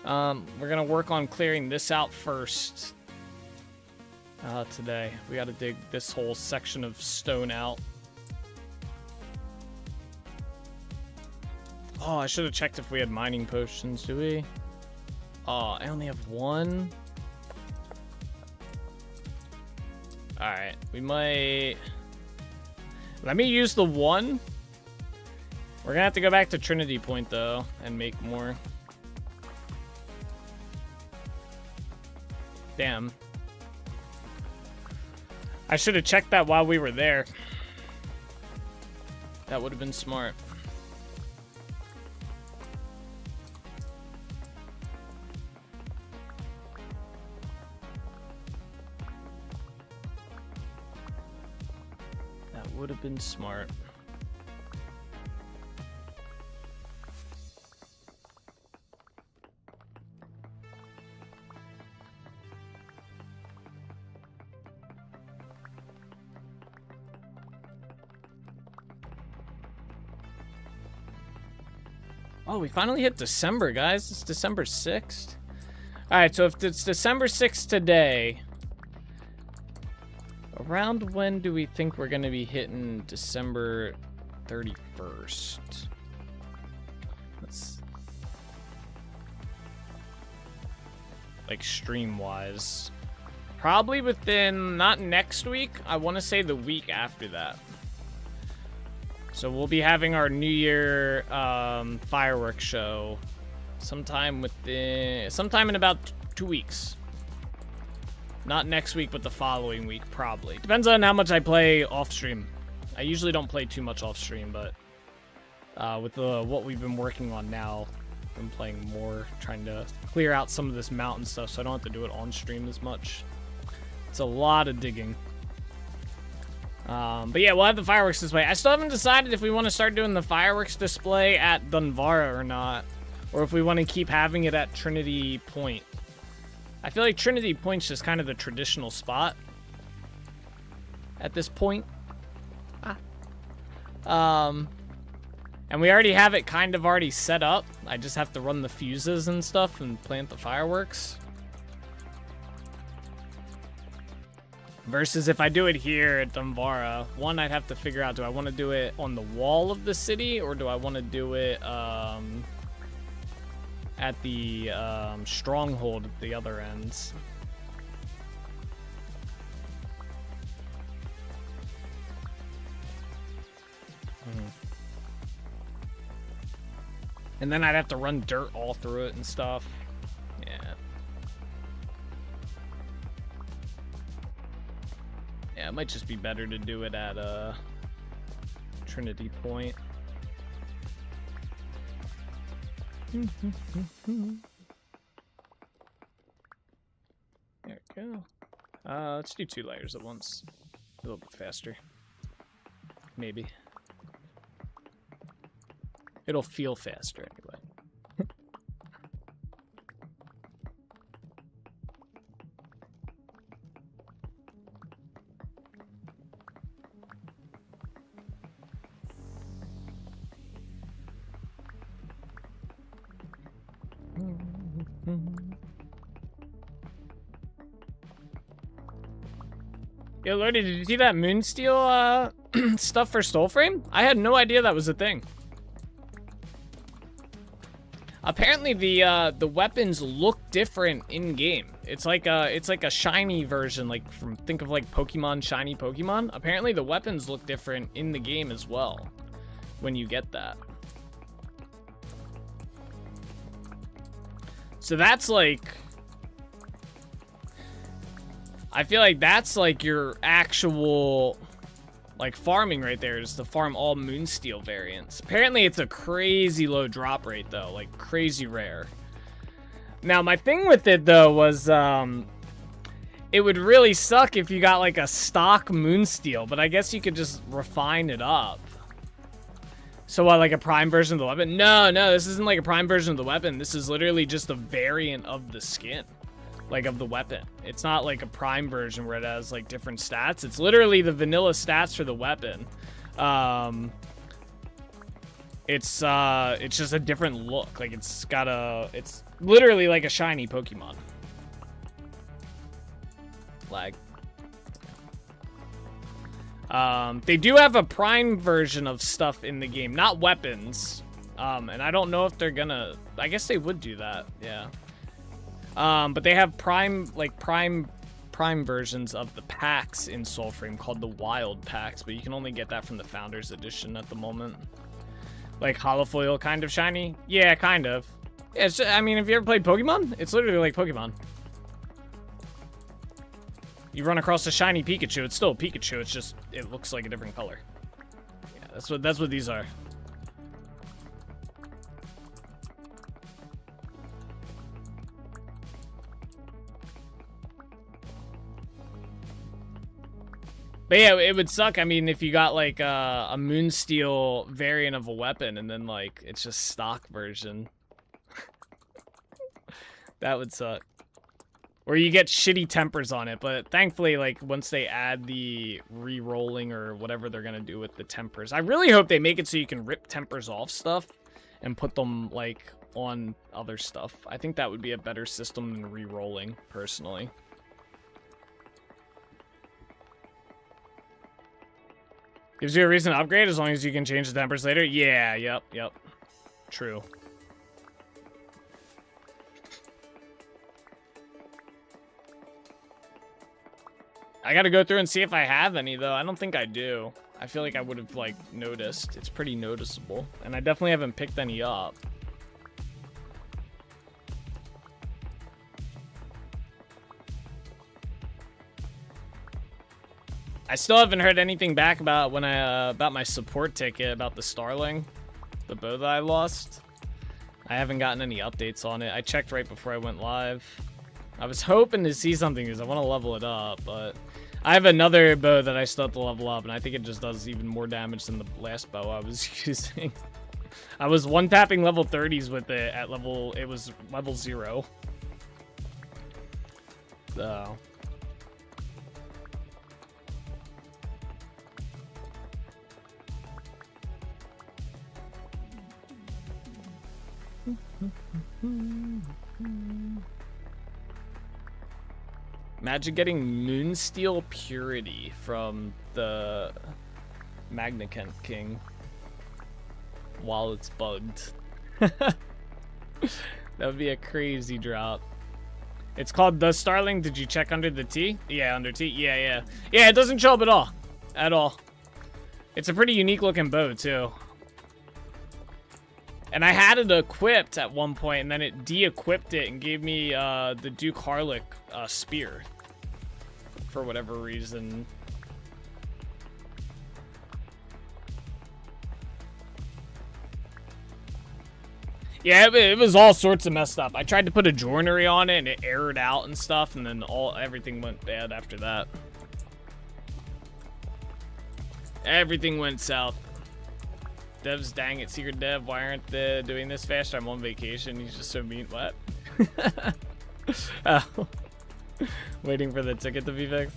We're gonna work on clearing this out first. Today, we gotta dig this whole section of stone out. Oh, I should have checked if we had mining potions, do we? Oh, I only have one. All right, we might... Let me use the one. We're gonna have to go back to Trinity Point, though, and make more. Damn. I should have checked that while we were there. That would have been smart. That would have been smart. Oh, we finally hit December, guys. It's December 6th. All right, so if it's December 6th today, around when do we think we're going to be hitting December 31st? Let's... like, stream-wise. Probably within, not next week, I want to say the week after that. So we'll be having our New Year fireworks show sometime in about 2 weeks. Not next week, but the following week, probably. Depends on how much I play off stream. I usually don't play too much off stream, but with what we've been working on now, I've been playing more, trying to clear out some of this mountain stuff, so I don't have to do it on stream as much. It's a lot of digging. But yeah, we'll have the fireworks display. I still haven't decided if we want to start doing the fireworks display at Dunvara or not, or if we want to keep having it at Trinity Point. I feel like Trinity Point's just kind of the traditional spot at this point. And we already have it kind of already set up. I just have to run the fuses and stuff and plant the fireworks. Versus if I do it here at Dunvara, one, I'd have to figure out, do I want to do it on the wall of the city, or do I want to do it at the stronghold at the other ends? And then I'd have to run dirt all through it and stuff. Yeah. Yeah, it might just be better to do it at Trinity Point. There we go. Let's do 2 layers at once. A little bit faster. Maybe. It'll feel faster anyway. Yo, Lordy, did you see that Moonsteel stuff for Soulframe? I had no idea that was a thing. Apparently the weapons look different in game. It's like a shiny version, like think of like Pokemon, shiny Pokemon. Apparently the weapons look different in the game as well when you get that. So that's like, I feel like that's like your actual like farming right there, is to farm all Moonsteel variants. Apparently it's a crazy low drop rate though, like crazy rare. Now my thing with it though was it would really suck if you got like a stock Moonsteel, but I guess you could just refine it up. So what, like a prime version of the weapon? No, this isn't like a prime version of the weapon. This is literally just a variant of the skin, like of the weapon. It's not like a prime version where it has like different stats. It's literally the vanilla stats for the weapon. It's just a different look. Like it's literally like a shiny Pokemon. Lag. They do have a prime version of stuff in the game, not weapons. And I don't know if they're gonna, I guess they would do that, yeah. But they have prime versions of the packs in Soulframe called the Wild Packs, but you can only get that from the Founders Edition at the moment. Like holofoil kind of shiny? Yeah, kind of. Yeah, it's just, I mean, have you ever played Pokemon? It's literally like Pokemon. You run across a shiny Pikachu, it's still a Pikachu, it's just, it looks like a different color. Yeah, that's what these are. But yeah, it would suck, I mean, if you got like a Moonsteel variant of a weapon and then like, it's just stock version. That would suck. Or you get shitty tempers on it, but thankfully, like, once they add the re-rolling or whatever they're gonna do with the tempers, I really hope they make it so you can rip tempers off stuff and put them, like, on other stuff. I think that would be a better system than re-rolling, personally. Gives you a reason to upgrade as long as you can change the tempers later? Yeah, yep. True. I gotta go through and see if I have any, though. I don't think I do. I feel like I would have, like, noticed. It's pretty noticeable. And I definitely haven't picked any up. I still haven't heard anything back about when about my support ticket, about the Starling, the bow that I lost. I haven't gotten any updates on it. I checked right before I went live. I was hoping to see something because I want to level it up, but I have another bow that I still have to level up, and I think it just does even more damage than the last bow I was using. I was one-tapping level 30s with it at level, it was level 0. So. Imagine getting Moonsteel Purity from the Magnificent King while it's bugged. That would be a crazy drop. It's called the Starling. Did you check under the T? Yeah, under T. Yeah. Yeah, it doesn't show up at all. At all. It's a pretty unique looking bow, too. And I had it equipped at one point, and then it de-equipped it and gave me the Duke Harlech spear. For whatever reason. Yeah, it was all sorts of messed up. I tried to put a joinery on it, and it errored out and stuff, and then everything went bad after that. Everything went south. Devs, dang it, Secret Dev, why aren't they doing this faster? I'm on vacation. He's just so mean. What? Oh. Waiting for the ticket to be fixed.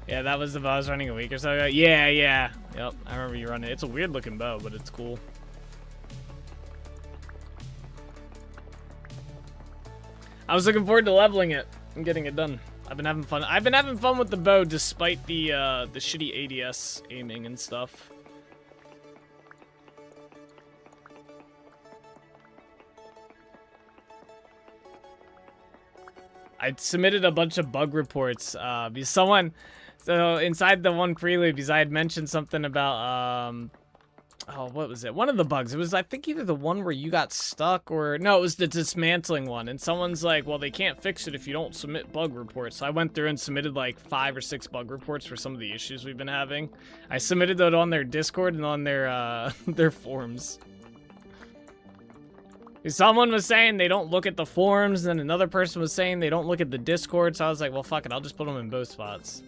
Yeah, that was the bow I was running a week or so ago. Yeah. Yep, I remember you running it. It's a weird looking bow, but it's cool. I was looking forward to leveling it and getting it done. I've been having fun. I've been having fun with the bow despite the shitty ADS aiming and stuff. I submitted a bunch of bug reports because someone, so inside the one prelude, because I had mentioned something about, oh, what was it? One of the bugs. It was, I think, either the one where you got stuck or, no, it was the dismantling one. And someone's like, well, they can't fix it if you don't submit bug reports. So I went through and submitted like 5 or 6 bug reports for some of the issues we've been having. I submitted that on their Discord and on their, their forums. Someone was saying they don't look at the forums, and another person was saying they don't look at the Discord, so I was like, well, fuck it, I'll just put them in both spots.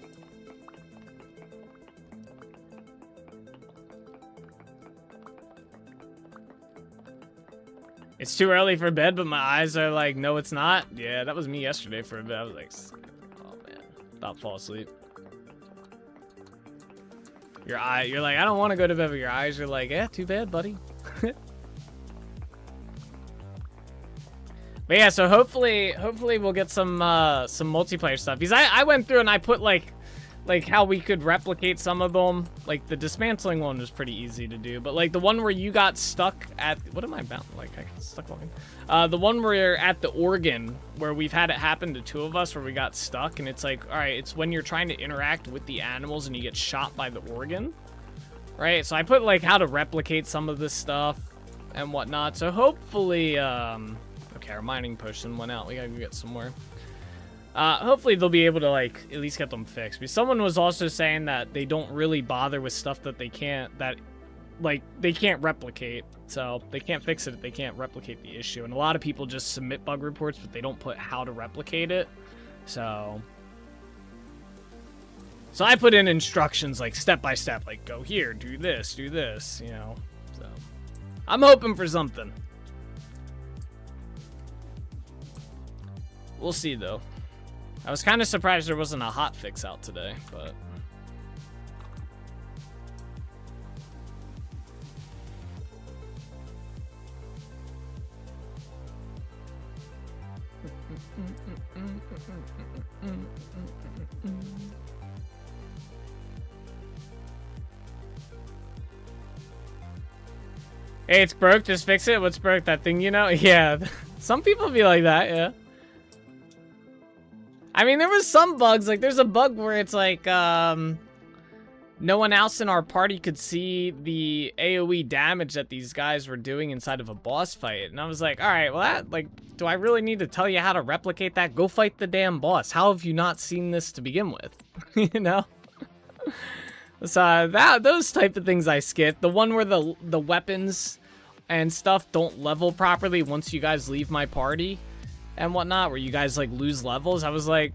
It's too early for bed, but my eyes are like, no, it's not. Yeah, that was me yesterday for a bit. I was like, oh, man, stop, fall asleep. You're like, I don't want to go to bed, but your eyes are like, yeah, too bad, buddy. But yeah, so hopefully we'll get some multiplayer stuff. Because I went through and I put like how we could replicate some of them. Like the dismantling one was pretty easy to do, but like the one where you got stuck at, what am I about? Like I got stuck walking. The one where you're at the organ, where we've had it happen to 2 of us where we got stuck, and it's like, all right, it's when you're trying to interact with the animals and you get shot by the organ, right? So I put like how to replicate some of this stuff and whatnot. So hopefully, okay, our mining potion went out. We gotta go get some more. Hopefully they'll be able to like at least get them fixed. Because someone was also saying that they don't really bother with stuff that they can't replicate. So they can't fix it if they can't replicate the issue. And a lot of people just submit bug reports, but they don't put how to replicate it. So I put in instructions like step by step, like go here, do this, you know. So I'm hoping for something. We'll see, though. I was kind of surprised there wasn't a hot fix out today, but... Hey, it's broke, just fix it. What's broke? That thing, you know? Yeah, some people be like that, yeah. I mean, there was some bugs, like there's a bug where it's like, no one else in our party could see the AoE damage that these guys were doing inside of a boss fight. And I was like, all right, well, that, like, do I really need to tell you how to replicate that? Go fight the damn boss. How have you not seen this to begin with? You know? So those type of things I skipped. The one where the weapons and stuff don't level properly once you guys leave my party and whatnot, where you guys like lose levels. I was like,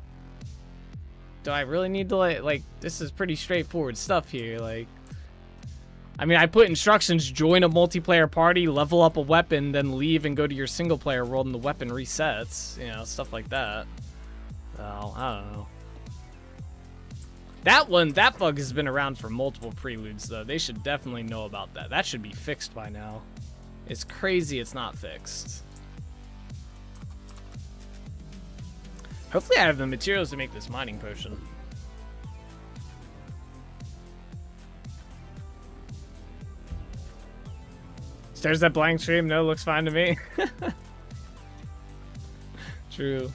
do I really need to like this is pretty straightforward stuff here. Like, I mean, I put instructions: join a multiplayer party, level up a weapon, then leave and go to your single player world and the weapon resets, you know, stuff like that. So I don't know. That bug has been around for multiple preludes though. They should definitely know about that. That should be fixed by now. It's crazy it's not fixed. Hopefully I have the materials to make this mining potion. Stares at blank stream. No, looks fine to me. True.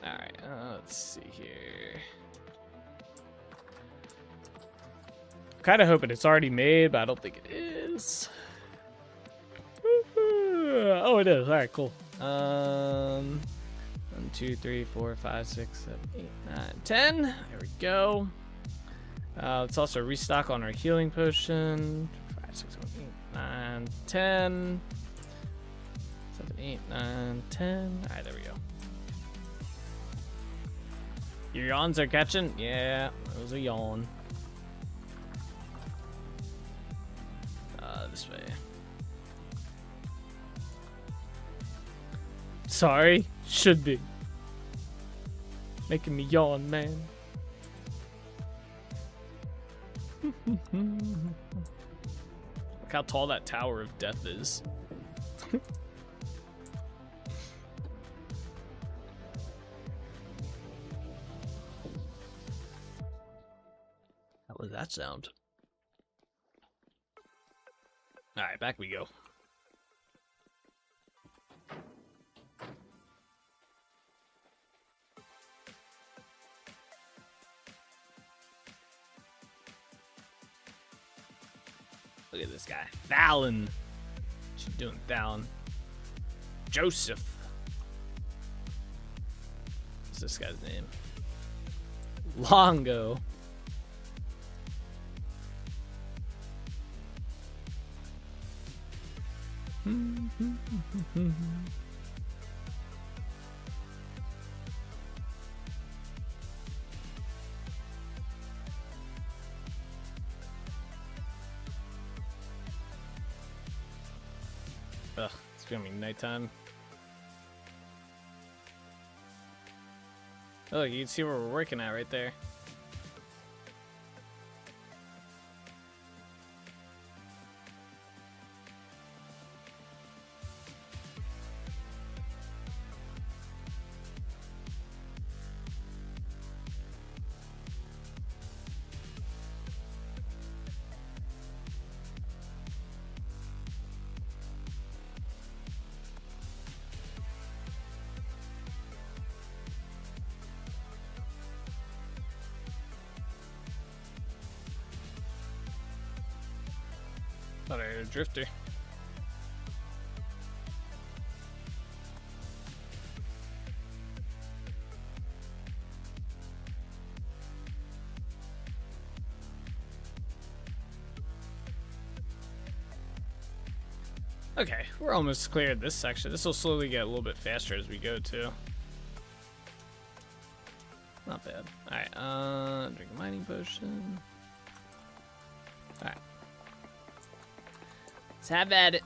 Alright, let's see here. Kind of hoping it's already made, but I don't think it is. Oh, it is. All right, cool. 1, 2, 3, 4, 5, 6, 7, 8, 9, 10. There we go. Let's also restock on our healing potion. 5, 6, 7, 8, 9, 10. 7, 8, 9, 10. All right, there we go. Your yawns are catching? Yeah, it was a yawn. This way. Sorry, should be. Making me yawn, man. Look how tall that Tower of Death is. What was that sound? Alright, back we go. Look at this guy. Fallon. What you doing, Fallon? Joseph. What's this guy's name? Longo. Ugh, it's gonna be nighttime. Oh, you can see where we're working at right there. Thought I heard a drifter. Okay, we're almost cleared this section. This will slowly get a little bit faster as we go too. Not bad. Alright, drink a mining potion. Alright. Let's have at it.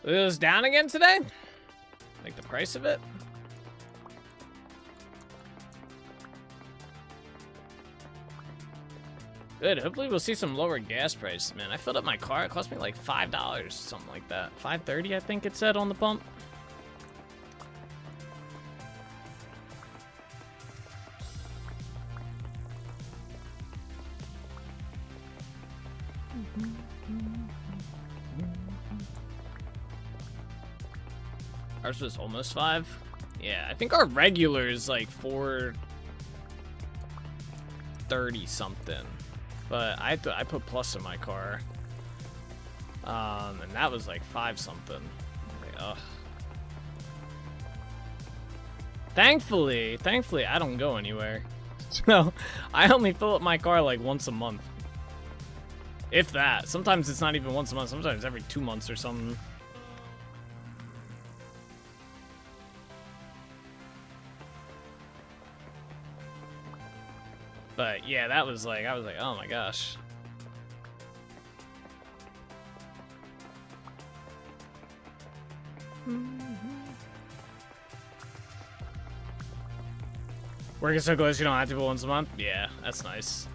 It was down again today? Like the price of it? Good. Hopefully we'll see some lower gas prices, man. I filled up my car. It cost me like $5, something like that. $5.30, I think it said on the pump. Ours was almost 5. Yeah, I think our regular is like 430 something. But I put plus in my car. And that was like 5 something. Like, ugh. Thankfully, I don't go anywhere. So I only fill up my car like once a month. If that. Sometimes it's not even once a month. Sometimes every 2 months or something. But yeah, that was like, I was like, oh my gosh. Working so close you don't have to go once a month? Yeah, that's nice.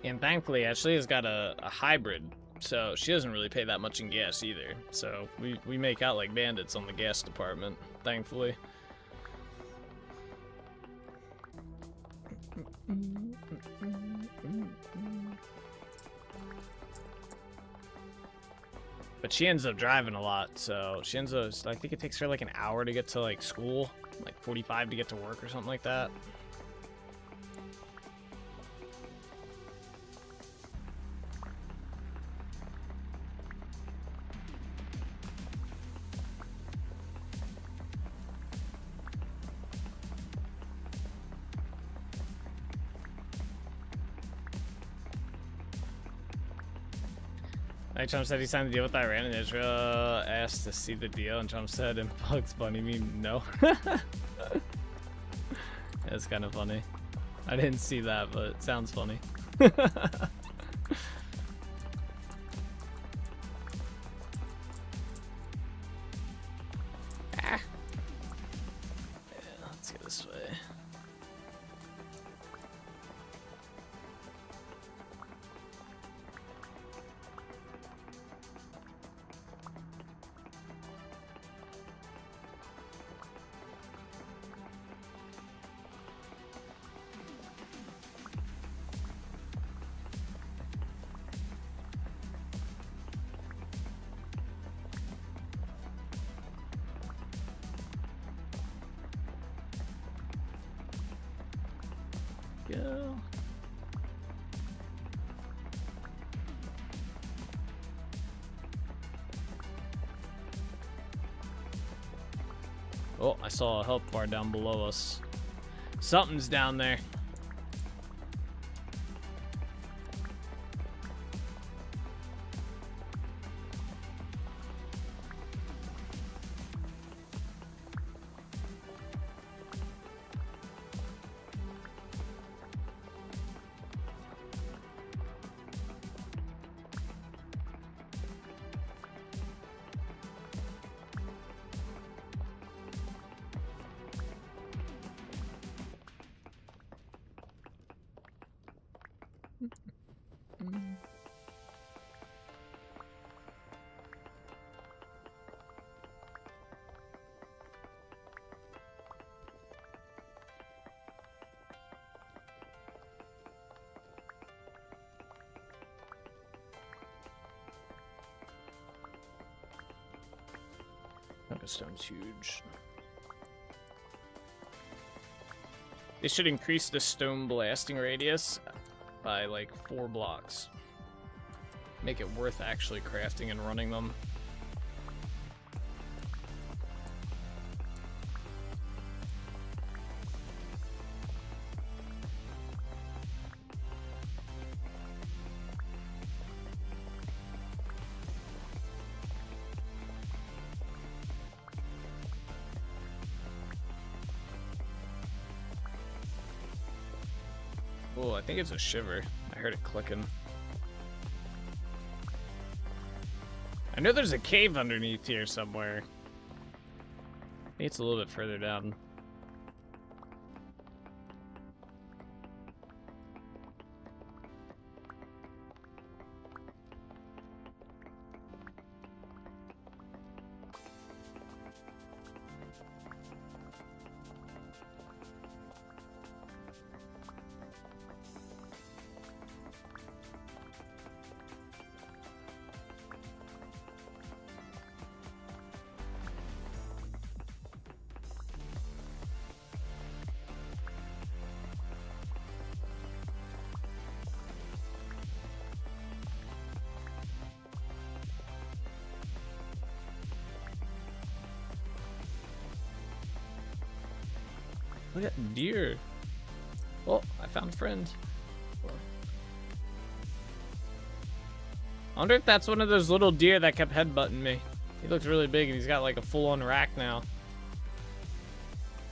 And thankfully, Ashley has got a hybrid, so she doesn't really pay that much in gas either. So we make out like bandits on the gas department, thankfully. But she ends up driving a lot, so she ends up, I think it takes her like an hour to get to like school, like 45 to get to work or something like that. Trump said he signed the deal with Iran, and Israel asked to see the deal, and Trump said, and Bugs Bunny mean no. That's kind of funny. I didn't see that, but it sounds funny. Ah. Yeah, let's get this way. Go. Oh, I saw a health bar down below us. Something's down there. That stone's huge. They should increase the stone blasting radius by like 4 blocks. Make it worth actually crafting and running them. Oh, I think it's a shiver. I heard it clicking. I know there's a cave underneath here somewhere. Maybe it's a little bit further down. Look at deer. Oh, I found a friend. I wonder if that's one of those little deer that kept headbutting me. He looks really big and he's got like a full-on rack now.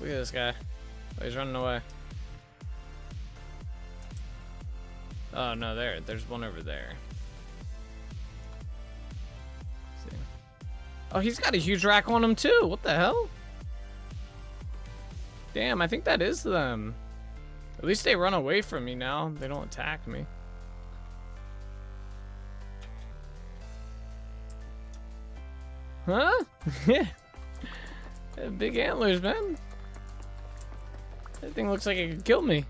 Look at this guy. Oh, he's running away. Oh no, there's one over there. Let's see. Oh, he's got a huge rack on him too. What the hell? Damn, I think that is them. At least they run away from me now. They don't attack me. Huh? Yeah. Big antlers, man. That thing looks like it could kill me.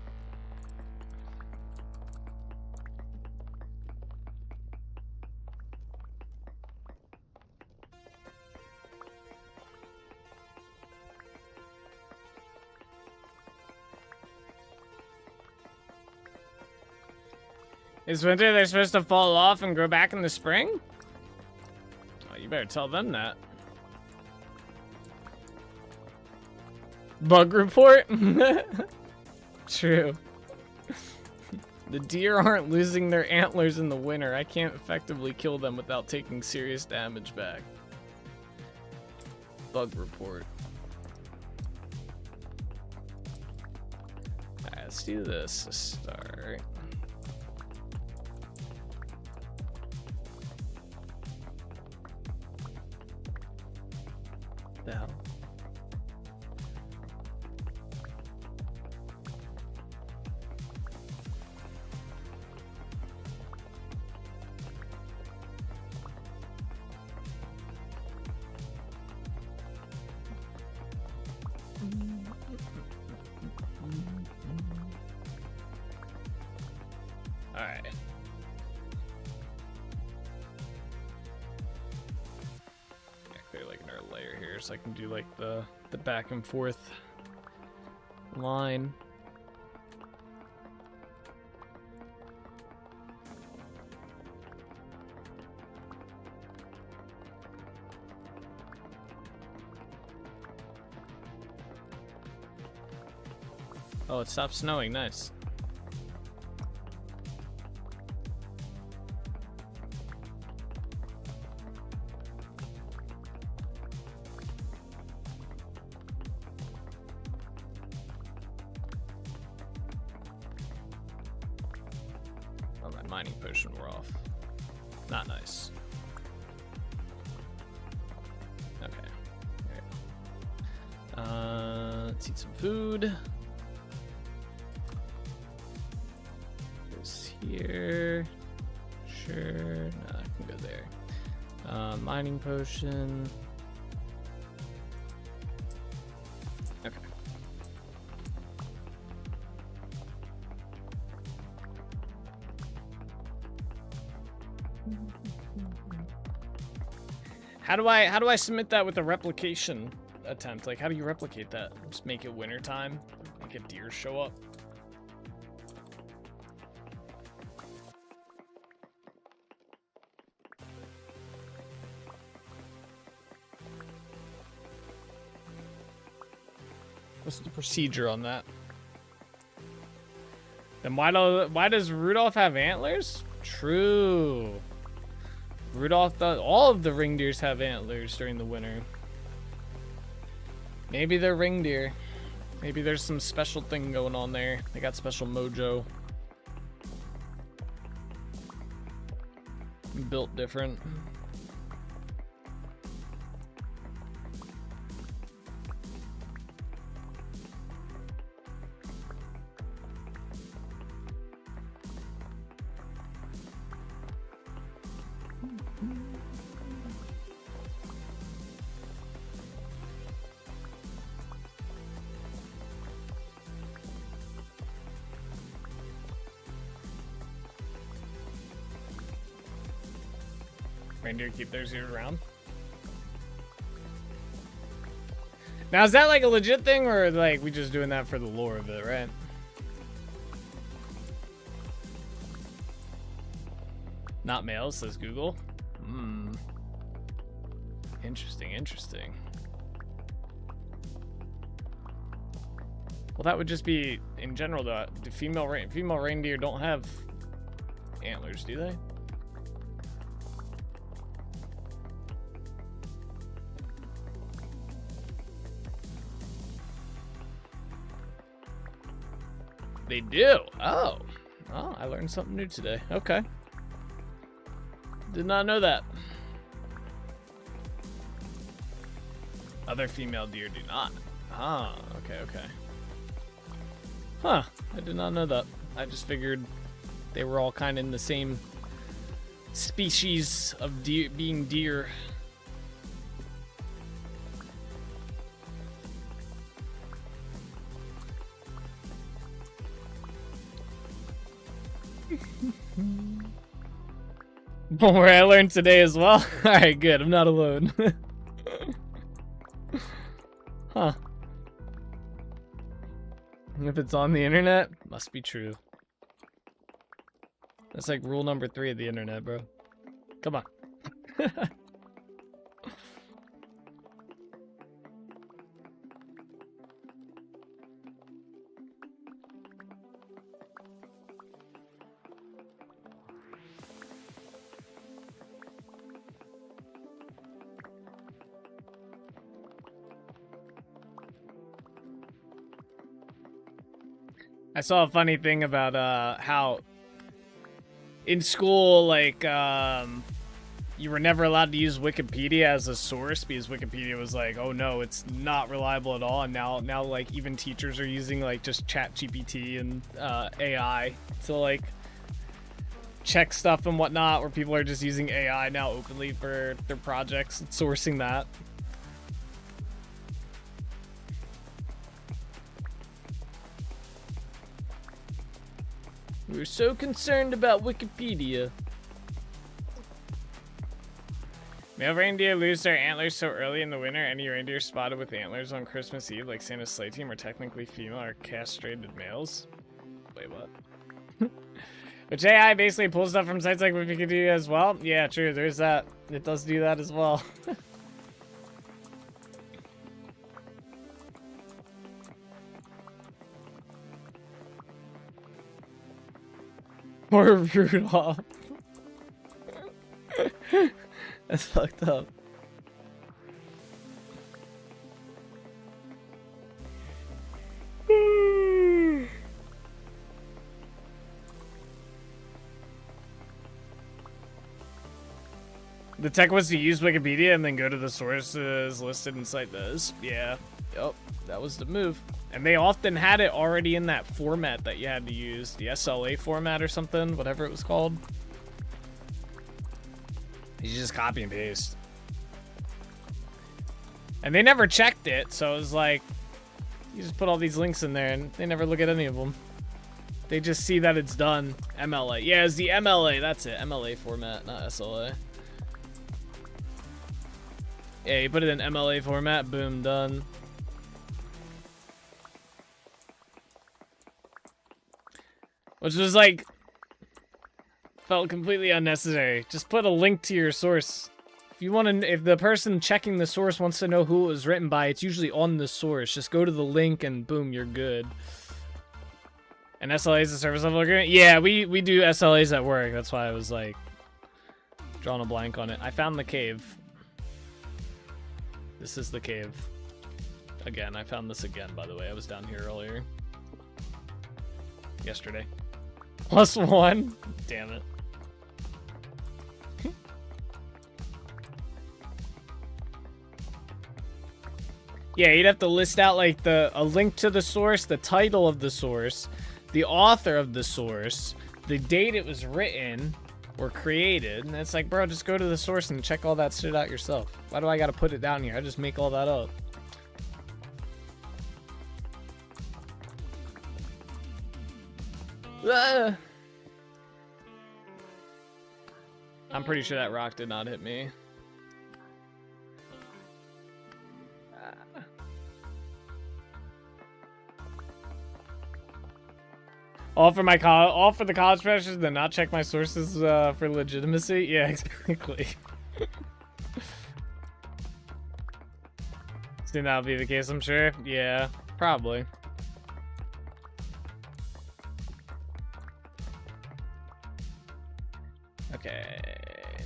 Is winter they're supposed to fall off and grow back in the spring? Oh, you better tell them that. Bug report? True. The deer aren't losing their antlers in the winter. I can't effectively kill them without taking serious damage back. Bug report. Alright, let's do this to start. The hell? All right. Clear like another layer here so I can do like the back and forth line. Oh, it stopped snowing. Nice. Oh, my mining potion wore off. Not nice. Okay. Alright. Let's eat some food. Here, sure, no, I can go there. Mining potion. Okay. How do I submit that with a replication attempt? Like, how do you replicate that? Just make it wintertime, make a deer show up. What's the procedure on that? Then why does Rudolph have antlers? True. Rudolph does. All of the reindeers have antlers during the winter. Maybe they're reindeer. Maybe there's some special thing going on there. They got special mojo. Built different. Reindeer keep theirs year round. Now, is that like a legit thing, or like we just doing that for the lore of it, right? Not males, says Google. Hmm. Interesting, interesting. Well, that would just be in general. The female reindeer don't have antlers, do they? They do. Oh. Oh, I learned something new today. Okay. Did not know that. Other female deer do not. Ah, okay, okay. Huh. I did not know that. I just figured they were all kind of in the same species of deer, being deer. Where I learned today as well. Alright, good. I'm not alone. Huh. If it's on the internet, must be true. That's like rule number 3 of the internet, bro. Come on. I saw a funny thing about how in school, like, you were never allowed to use Wikipedia as a source because Wikipedia was like, oh no, it's not reliable at all. And now like even teachers are using like just ChatGPT and AI to like check stuff and whatnot, where people are just using AI now openly for their projects and sourcing that. We're so concerned about Wikipedia. Male reindeer lose their antlers so early in the winter. Any reindeer spotted with antlers on Christmas Eve, like Santa's sleigh team, are technically female or castrated males. Wait, what? Which AI basically pulls stuff from sites like Wikipedia as well. Yeah, true. There's that. It does do that as well. Or Rudolph. That's fucked up. The tech was to use Wikipedia and then go to the sources listed in site does. Yeah. Yep. That was the move. And they often had it already in that format that you had to use. The SLA format or something, whatever it was called. You just copy and paste. And they never checked it, so it was like, you just put all these links in there and they never look at any of them. They just see that it's done. MLA. Yeah, it's the MLA. That's it. MLA format, not SLA. Yeah, you put it in MLA format, boom, done. Which was like, felt completely unnecessary. Just put a link to your source. If you want to, if the person checking the source wants to know who it was written by, it's usually on the source. Just go to the link and boom, you're good. And SLA is a service level agreement? Yeah, we do SLAs at work. That's why I was like, drawing a blank on it. I found the cave. This is the cave. Again, I found this again, by the way. I was down here earlier. Yesterday. +1? Damn it. Yeah, you'd have to list out like a link to the source, the title of the source, the author of the source, the date it was written or created. And it's like, bro, just go to the source and check all that shit out yourself. Why do I gotta put it down here? I just make all that up. I'm pretty sure that rock did not hit me. All for the college professors, then not check my sources for legitimacy. Yeah, exactly. Soon that'll be the case, I'm sure. Yeah, probably. Okay,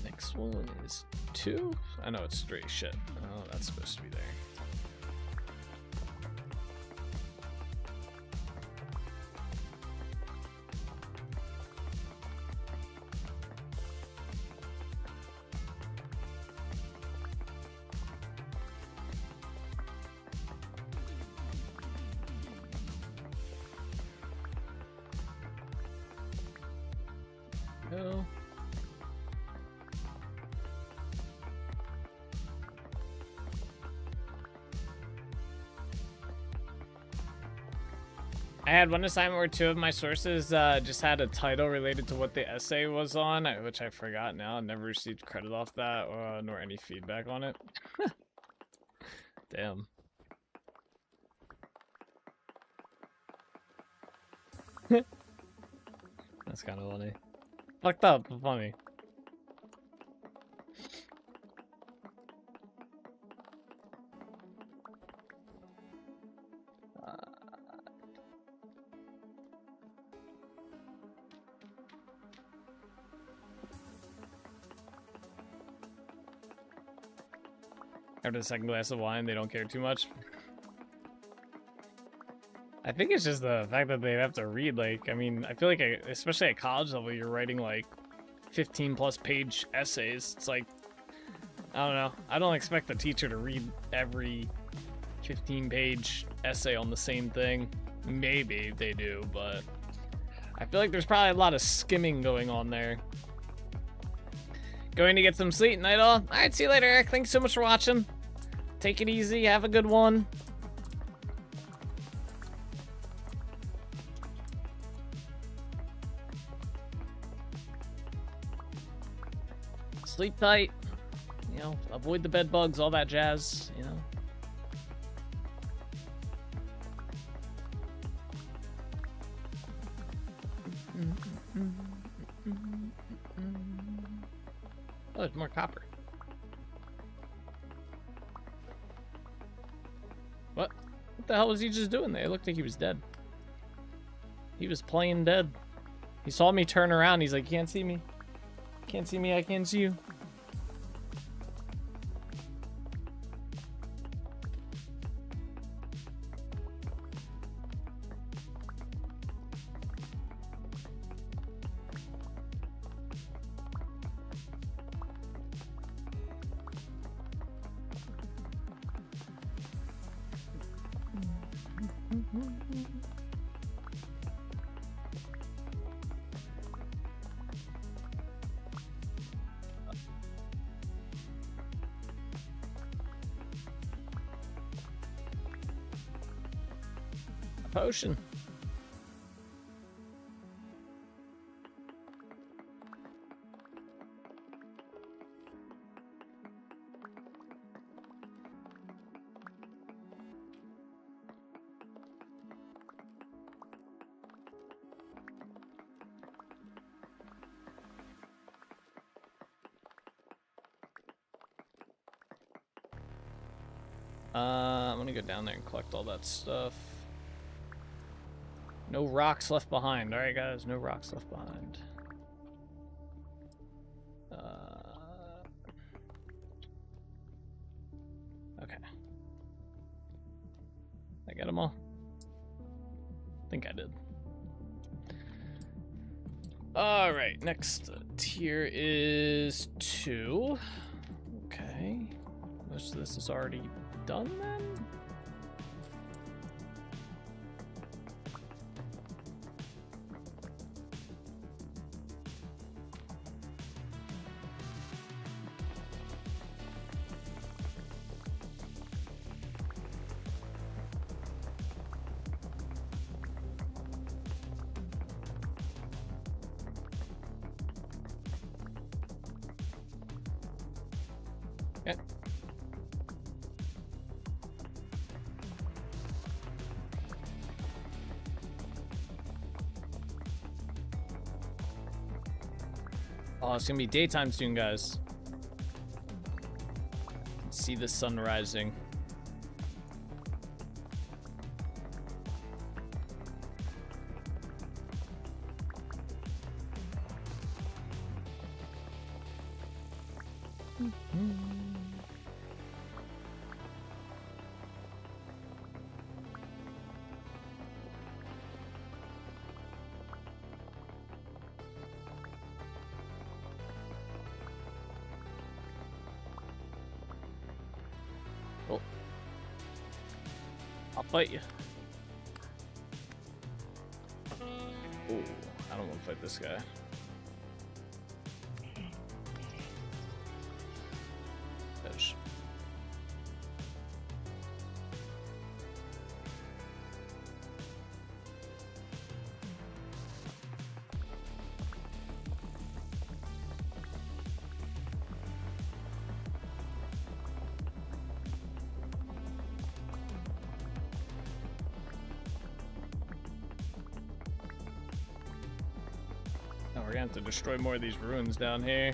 next one is 2. I know it's 3. Shit. Oh, that's supposed to be there. No. I had one assignment where 2 of my sources just had a title related to what the essay was on, which I forgot now. I never received credit off that, nor any feedback on it. Damn. That's kind of funny. Fucked up, but funny. After the second glass of wine, they don't care too much. I think it's just the fact that they have to read, like, I mean, I feel like, especially at college level, you're writing, like, 15+ page essays. It's like, I don't know. I don't expect the teacher to read every 15-page essay on the same thing. Maybe they do, but I feel like there's probably a lot of skimming going on there. Going to get some sleep, night all. Alright, see you later, Eric. Thanks so much for watching. Take it easy. Have a good one. Sleep tight. You know, avoid the bed bugs, all that jazz, you know. Oh, there's more copper. What? What the hell was he just doing there? It looked like he was dead. He was playing dead. He saw me turn around. He's like, you can't see me. Can't see me, I can't see you. Potion. I'm gonna go down there and collect all that stuff. No rocks left behind. All right, guys, no rocks left behind. Okay. I got them all. I think I did. All right, next tier is 2. Okay. Most of this is already done then? Okay. Oh, it's gonna be daytime soon, guys. See the sun rising. Oh. I'll fight you. Oh, I don't want to fight this guy. Edge. we're gonna have to destroy more of these ruins down here.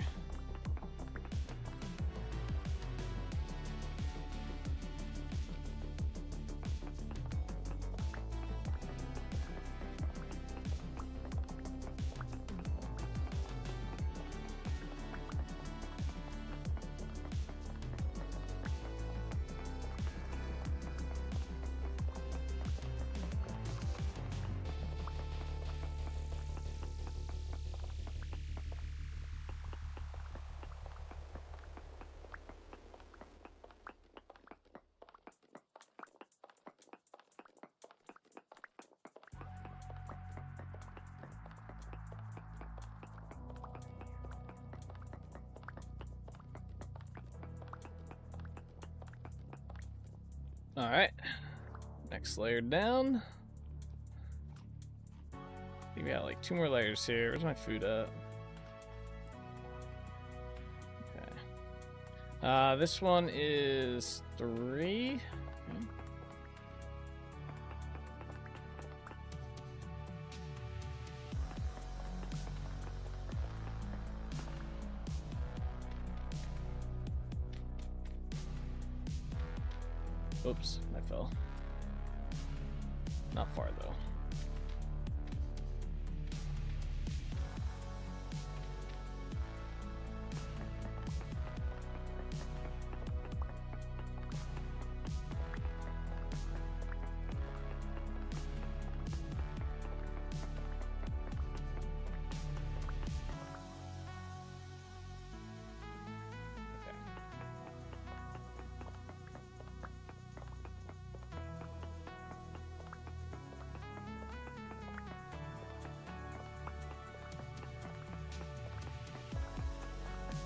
Alright. Next layer down. I think we got like 2 more layers here. Where's my food at? Okay. This one is 3. Okay. Oops, I fell. Not far though.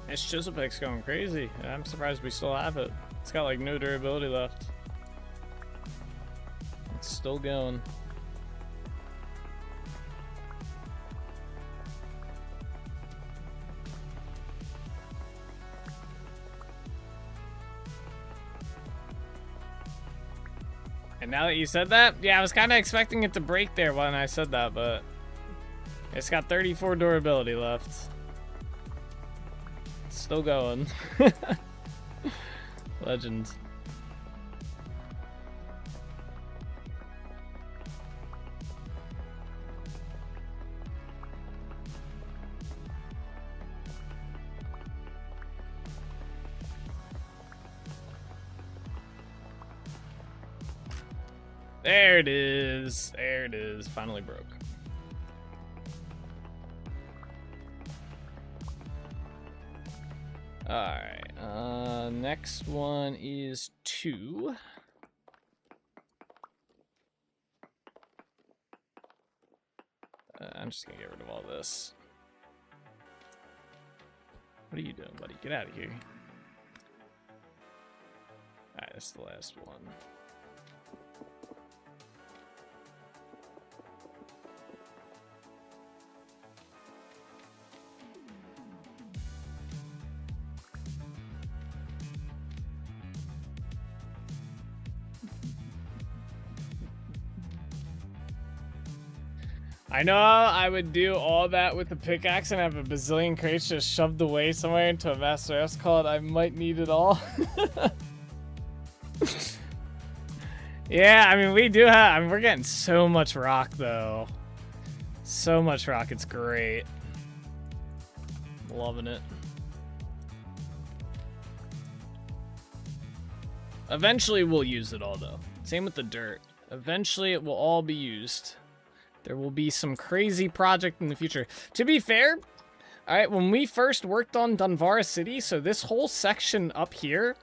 This Chisel-Pick's going crazy. I'm surprised we still have it. It's got like no durability left. It's still going. And now that you said that, yeah, I was kind of expecting it to break there when I said that, but it's got 34 durability left. Still going. Legend. There it is. There it is. Finally broke. Alright, next one is 2. I'm just gonna get rid of all this. What are you doing, buddy? Get out of here. Alright, that's the last one. I know I would do all that with a pickaxe and have a bazillion crates just shoved away somewhere into a Master S called I might need it all. Yeah, I mean, we do have, I mean, we're getting so much rock though. So much rock, it's great. Loving it. Eventually we'll use it all though. Same with the dirt. Eventually it will all be used. There will be some crazy project in the future. To be fair, all right, when we first worked on Dunvara City, so this whole section up here,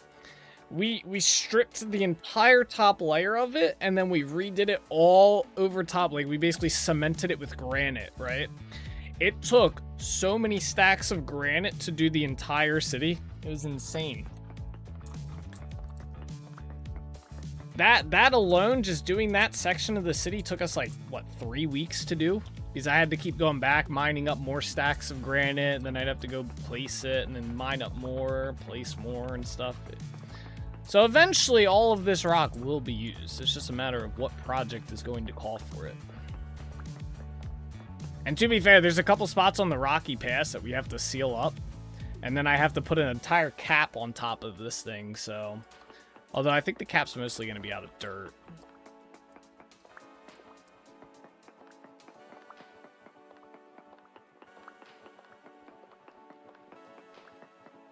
we stripped the entire top layer of it, and then we redid it all over top. Like, we basically cemented it with granite, right? It took so many stacks of granite to do the entire city. It was insane. That alone, just doing that section of the city took us like, what, 3 weeks to do? Because I had to keep going back, mining up more stacks of granite, and then I'd have to go place it, and then mine up more, place more, and stuff. So eventually, all of this rock will be used. It's just a matter of what project is going to call for it. And to be fair, there's a couple spots on the rocky pass that we have to seal up. And then I have to put an entire cap on top of this thing, so... Although I think the cap's mostly going to be out of dirt.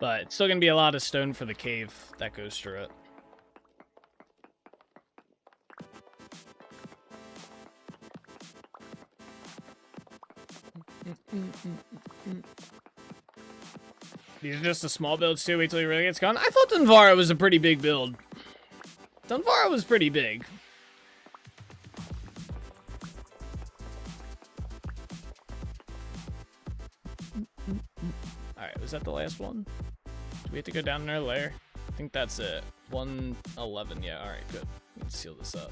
But it's still going to be a lot of stone for the cave that goes through it. These are just the small builds too. Wait till he really gets gone. I thought Dunvara was a pretty big build. Dunvara was pretty big. Alright, was that the last one? Do we have to go down in our lair? I think that's it. 111. Yeah, alright, good. Let's seal this up.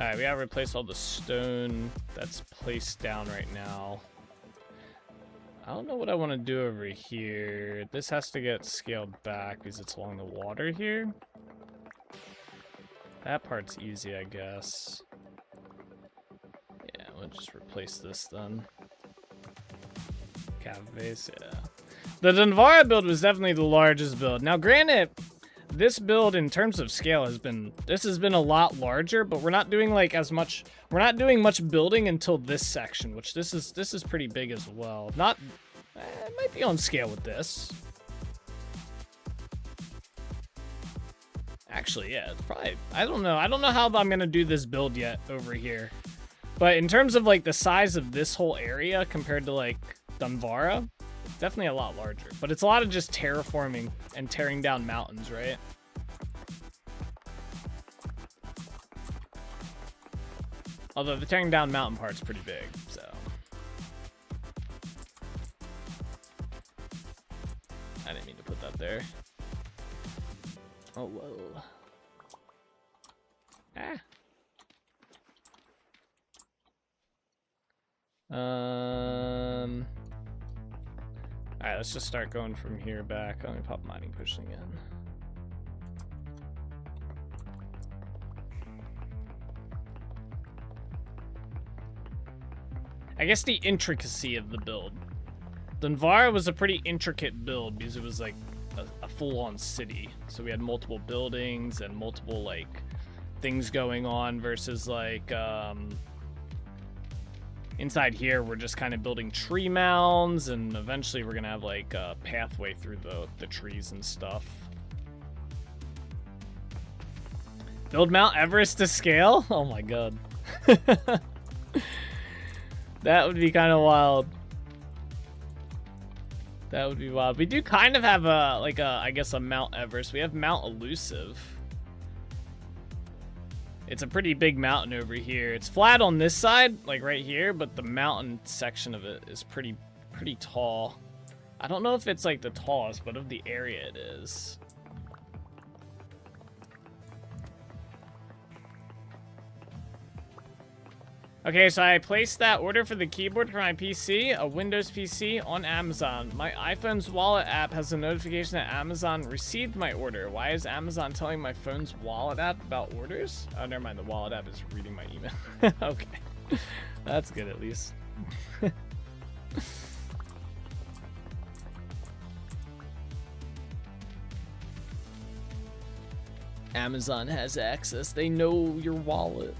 Alright, we gotta replace all the stone that's placed down right now. I don't know what I want to do over here. This has to get scaled back because it's along the water here. That part's easy, I guess. Yeah, we'll just replace this then. Caves, yeah. The Dunvara build was definitely the largest build. Now, granted, this build in terms of scale has been a lot larger, but we're not doing like as much. We're not doing much building until this section, which this is pretty big as well. Not, it might be on scale with this. Actually, yeah, it's probably. I don't know how I'm gonna do this build yet over here, but in terms of like the size of this whole area compared to like Dunvara, it's definitely a lot larger. But it's a lot of just terraforming and tearing down mountains, right? Although the tearing down mountain part's pretty big, so. I didn't mean to put that there. Oh, whoa. Ah. Alright, let's just start going from here back. Let me pop mining pushing in. I guess the intricacy of the build. Dunvara was a pretty intricate build because it was like a full-on city. So we had multiple buildings and multiple like things going on versus like inside here we're just kind of building tree mounds, and eventually we're gonna have like a pathway through the trees and stuff. Build Mount Everest to scale? Oh my god. That would be kind of wild. That would be wild. We do kind of have I guess a Mount Everest. We have Mount Elusive. It's a pretty big mountain over here. It's flat on this side, like right here, but the mountain section of it is pretty tall. I don't know if it's like the tallest, but of the area it is. Okay, so I placed that order for the keyboard for my PC, a Windows PC, on Amazon. My iPhone's wallet app has a notification that Amazon received my order. Why is Amazon telling my phone's wallet app about orders? Oh, never mind. The wallet app is reading my email. Okay. That's good, at least. Amazon has access. They know your wallet.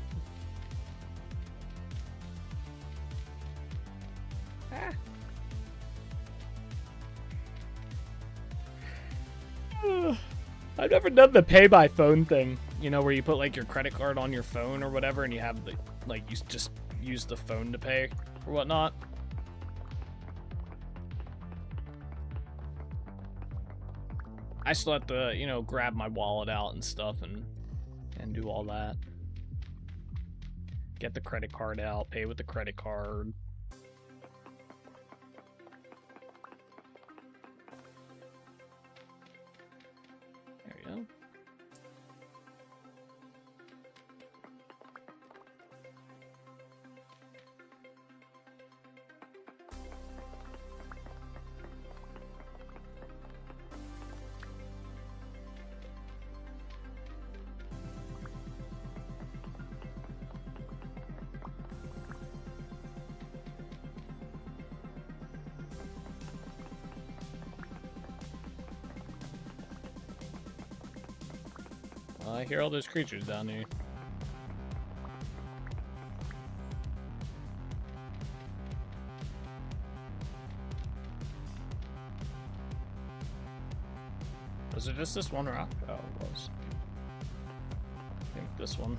I've never done the pay by phone thing, you know, where you put like your credit card on your phone or whatever, and you have the like you just use the phone to pay or whatnot. I still have to, you know, grab my wallet out and stuff and do all that. Get the credit card out, pay with the credit card. There we go. I hear all those creatures down here. Was it just this one rock? Oh, it was. I think this one.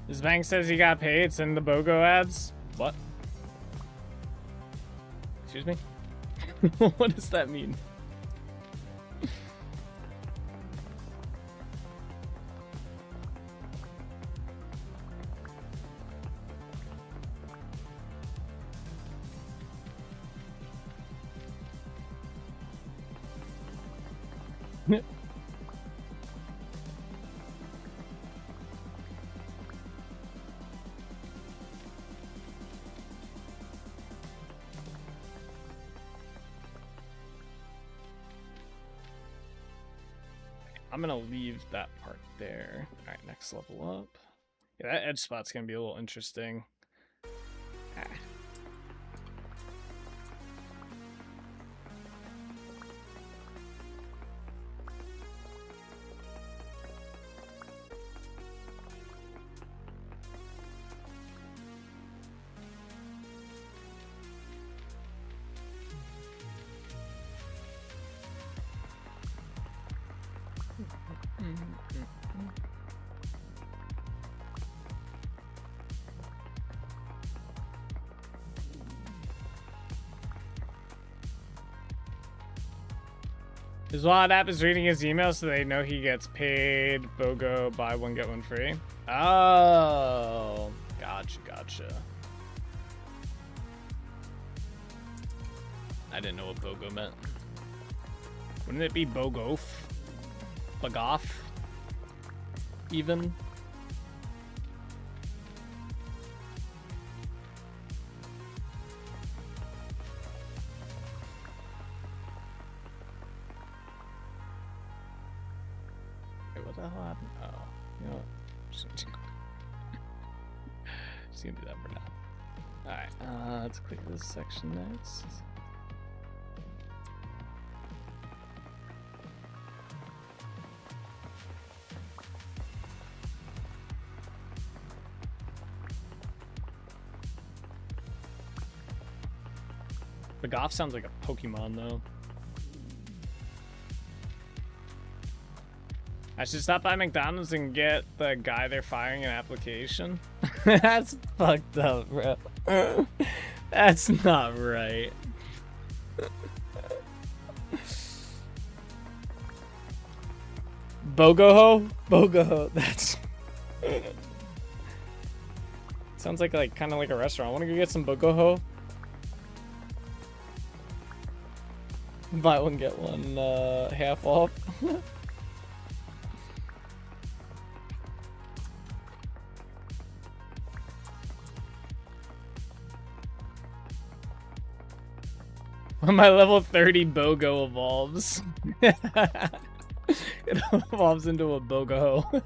This bank says he got paid. It's in the BOGO ads. What? Excuse me? What does that mean? I'm gonna leave that part there. All right, next level up. Yeah, that edge spot's gonna be a little interesting. Ah. His wallet app is reading his email so they know he gets paid. BOGO, buy one, get one free. Oh, gotcha. I didn't know what BOGO meant. Wouldn't it be BOGOF? BOGOF? Even? What the hell happened? Oh, you know what? Just gonna do that for now. Alright, let's click this section next. The Goff sounds like a Pokemon though. I should stop by McDonald's and get the guy they're firing an application. That's fucked up, bro. That's not right. Bogoho? Bogoho. That's... Sounds like kind of like a restaurant. Want to go get some Bogoho? Buy one, get one half off. When my level 30 Bogo evolves. It evolves into a Bogo.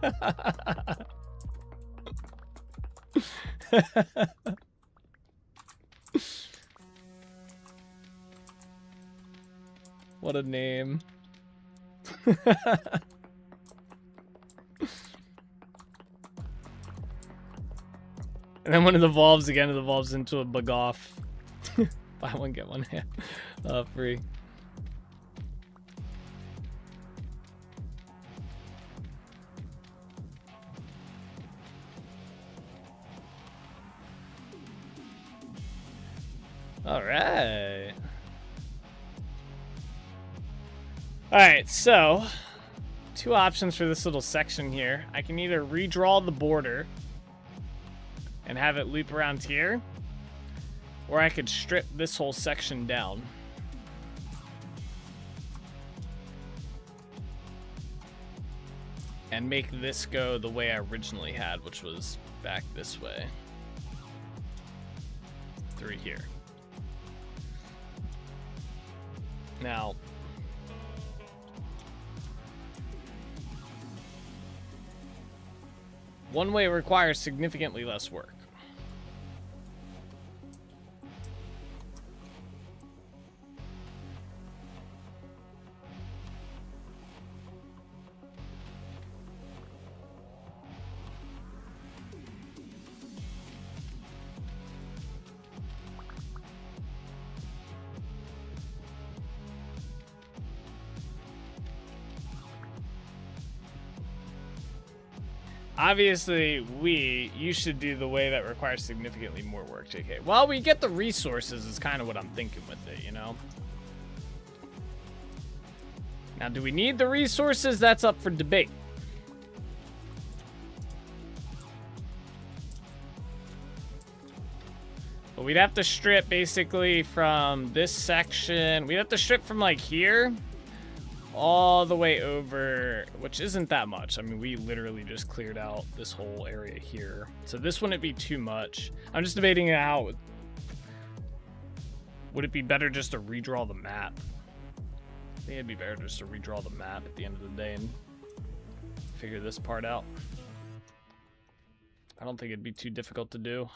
What a name. And then when it evolves again, it evolves into a Bogoff. Buy one, get one free. All right. All right, so 2 options for this little section here. I can either redraw the border and have it loop around here, or I could strip this whole section down. And make this go the way I originally had, which was back this way. Through here. Now, one way requires significantly less work. Obviously, you should do the way that requires significantly more work, JK. Well, we get the resources is kind of what I'm thinking with it, you know? Now, do we need the resources? That's up for debate. But we'd have to strip basically from this section. We'd have to strip from like here all the way over, which isn't that much. I mean, we literally just cleared out this whole area here. So this wouldn't be too much. I'm just debating out. Would it be better just to redraw the map? I think it'd be better just to redraw the map at the end of the day and figure this part out. I don't think it'd be too difficult to do.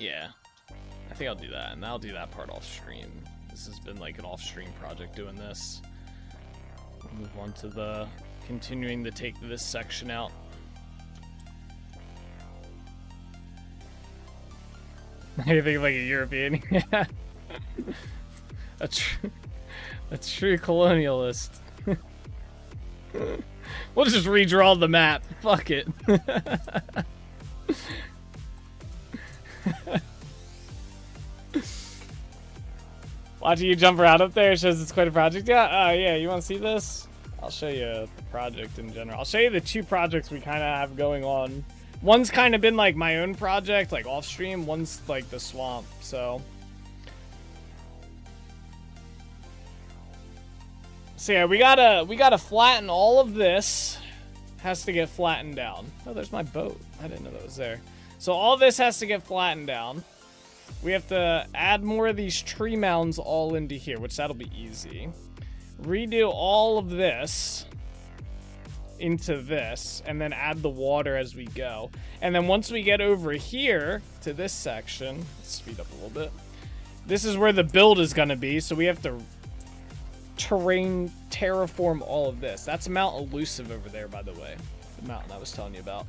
Yeah, I think I'll do that, and I'll do that part off stream. This has been like an off stream project doing this. We'll move on to the continuing to take this section out. You think like a European? Yeah. a true colonialist. We'll just redraw the map. Fuck it. Watching you jump around up there shows it's quite a project. Yeah, yeah, you want to see this? I'll show you the project in general. I'll show you the 2 projects we kind of have going on. One's kind of been like my own project, like off stream. One's like the swamp, so. So yeah, we gotta flatten all of this. Has to get flattened down. Oh, there's my boat. I didn't know that was there. So all this has to get flattened down. We have to add more of these tree mounds all into here, which that'll be easy. Redo all of this into this, and then add the water as we go. And then once we get over here to this section, let's speed up a little bit. This is where the build is gonna be, so we have to terraform all of this. That's Mount Elusive over there, by the way. The mountain I was telling you about.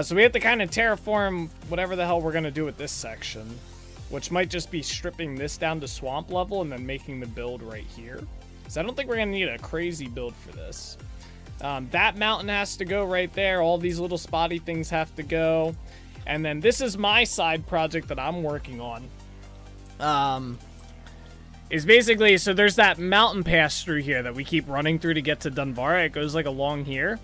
So we have to kind of terraform whatever the hell we're gonna do with this section, which might just be stripping this down to swamp level and then making the build right here. So I don't think we're gonna need a crazy build for this. That mountain has to go right there. All these little spotty things have to go. And then this is my side project that I'm working on. Is basically, so there's that mountain pass through here that we keep running through to get to Dunvara. It goes like along here.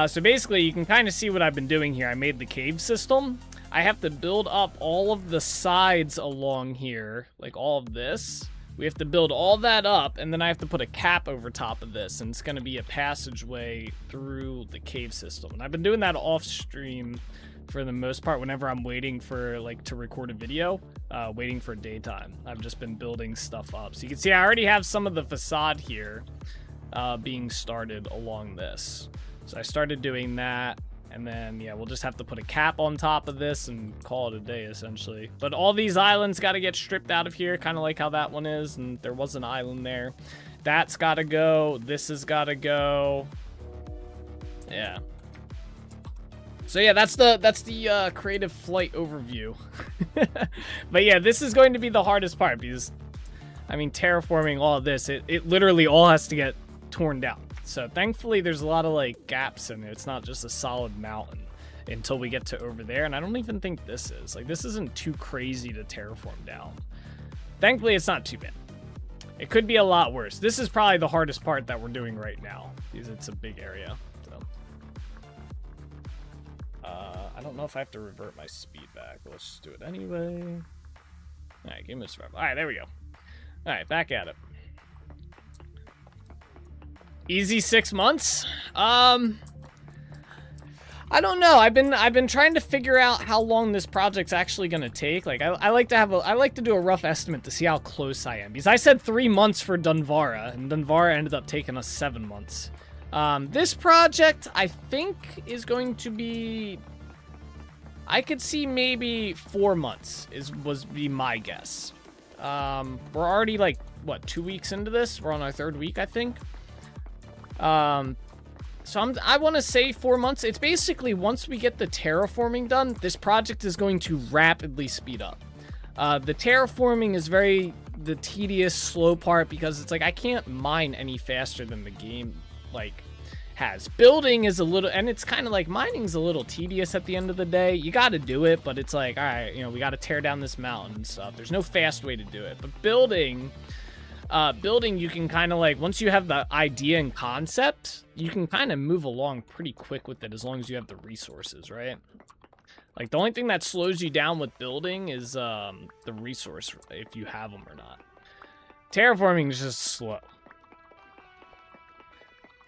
So basically, you can kind of see what I've been doing here. I made the cave system. I have to build up all of the sides along here, like all of this. We have to build all that up, and then I have to put a cap over top of this, and it's going to be a passageway through the cave system. And I've been doing that off stream for the most part whenever I'm waiting for, like, to record a video, waiting for daytime. I've just been building stuff up. So you can see I already have some of the facade here being started along this. So I started doing that. And then, yeah, we'll just have to put a cap on top of this and call it a day, essentially. But all these islands got to get stripped out of here, kind of like how that one is. And there was an island there. That's got to go. This has got to go. Yeah. So, yeah, that's the creative flight overview. But, yeah, this is going to be the hardest part because, I mean, terraforming all of this, it literally all has to get torn down. So thankfully there's a lot of like gaps in it. It's not just a solid mountain until we get to over there. And I don't even think this is. Like, this isn't too crazy to terraform down. Thankfully it's not too bad. It could be a lot worse. This is probably the hardest part that we're doing right now, because it's a big area. So. I don't know if I have to revert my speed back. Let's just do it anyway. All right, game is survival. All right, there we go. All right, back at it. Easy 6 months. I don't know. I've been trying to figure out how long this project's actually gonna take. Like, I like to do a rough estimate to see how close I am, because I said 3 months for Dunvara, and Dunvara ended up taking us 7 months. This project I think is going to be. I could see maybe 4 months would be my guess. We're already like what, 2 weeks into this? We're on our 3rd week, I think. So I want to say 4 months. It's basically once we get the terraforming done, this project is going to rapidly speed up. The terraforming is the tedious, slow part, because it's like I can't mine any faster than the game like has. Building is a little, and it's kind of like mining's a little tedious at the end of the day. You got to do it, but it's like, all right, you know, we got to tear down this mountain and stuff. There's no fast way to do it. But building, you can kind of like, once you have the idea and concept, you can kind of move along pretty quick with it as long as you have the resources, right? Like, the only thing that slows you down with building is the resource, if you have them or not. Terraforming is just slow.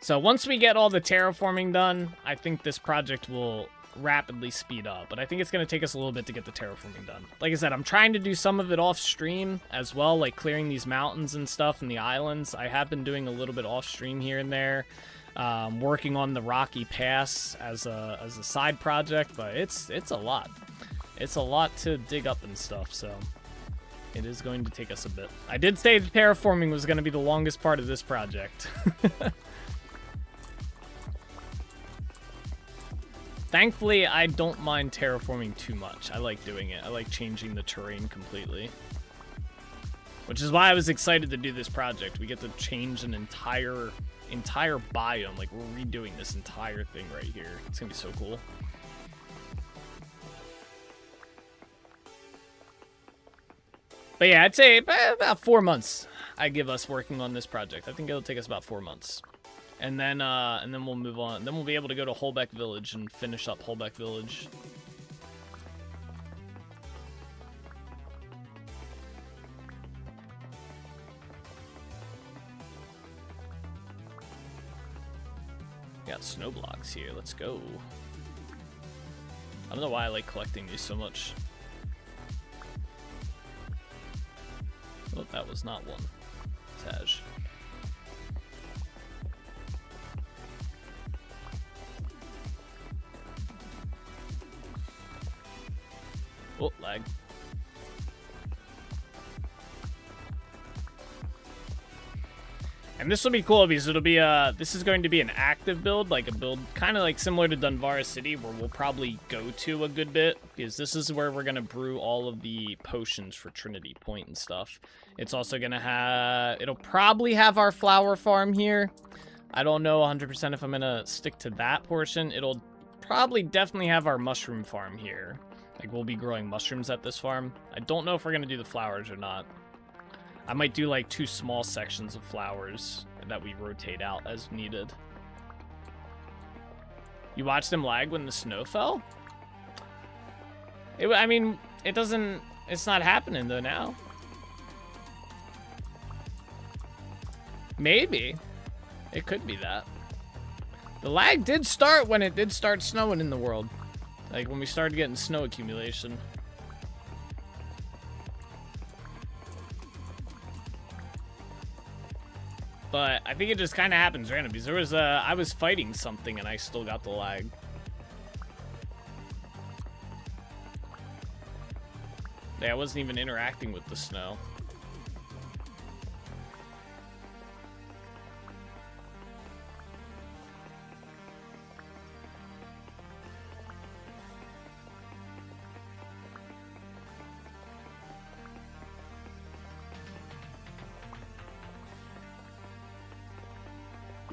So once we get all the terraforming done, I think this project will rapidly speed up. But I think it's going to take us a little bit to get the terraforming done. Like I said, I'm trying to do some of it off stream as well, like clearing these mountains and stuff and the islands. I have been doing a little bit off stream here and there, working on the Rocky Pass as a side project, but it's a lot. It's a lot to dig up and stuff, so it is going to take us a bit. I did say the terraforming was going to be the longest part of this project. Thankfully, I don't mind terraforming too much. I like doing it. I like changing the terrain completely. Which is why I was excited to do this project. We get to change an entire biome. Like, we're redoing this entire thing right here. It's gonna be so cool. But yeah, I'd say about 4 months I give us working on this project. I think it'll take us about 4 months. And then we'll move on. Then we'll be able to go to Holbeck Village and finish up Holbeck Village. Got snow blocks here. Let's go. I don't know why I like collecting these so much. Oh, that was not one. Taj. Oh, lag. And this will be cool because it'll be this is going to be an active build, like a build kind of like similar to Dunvara City, where we'll probably go to a good bit, because this is where we're gonna brew all of the potions for Trinity Point and stuff. It's also gonna have, it'll probably have our flower farm here. I don't know 100% if I'm gonna stick to that portion. It'll probably definitely have our mushroom farm here. Like, we'll be growing mushrooms at this farm. I don't know if we're gonna do the flowers or not. I might do like 2 small sections of flowers that we rotate out as needed. You watched them lag when the snow fell? I mean, it doesn't, it's not happening though now. Maybe. It could be that. The lag did start when it did start snowing in the world. Like, when we started getting snow accumulation. But I think it just kind of happens random, because there was I was fighting something and I still got the lag. Yeah, I wasn't even interacting with the snow.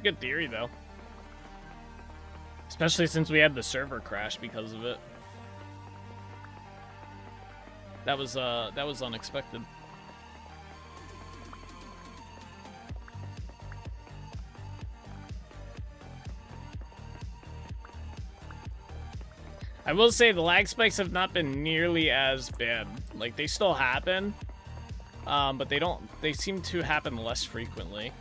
Good theory, though. Especially since we had the server crash because of it. That was unexpected. I will say the lag spikes have not been nearly as bad. Like, they still happen, but they seem to happen less frequently.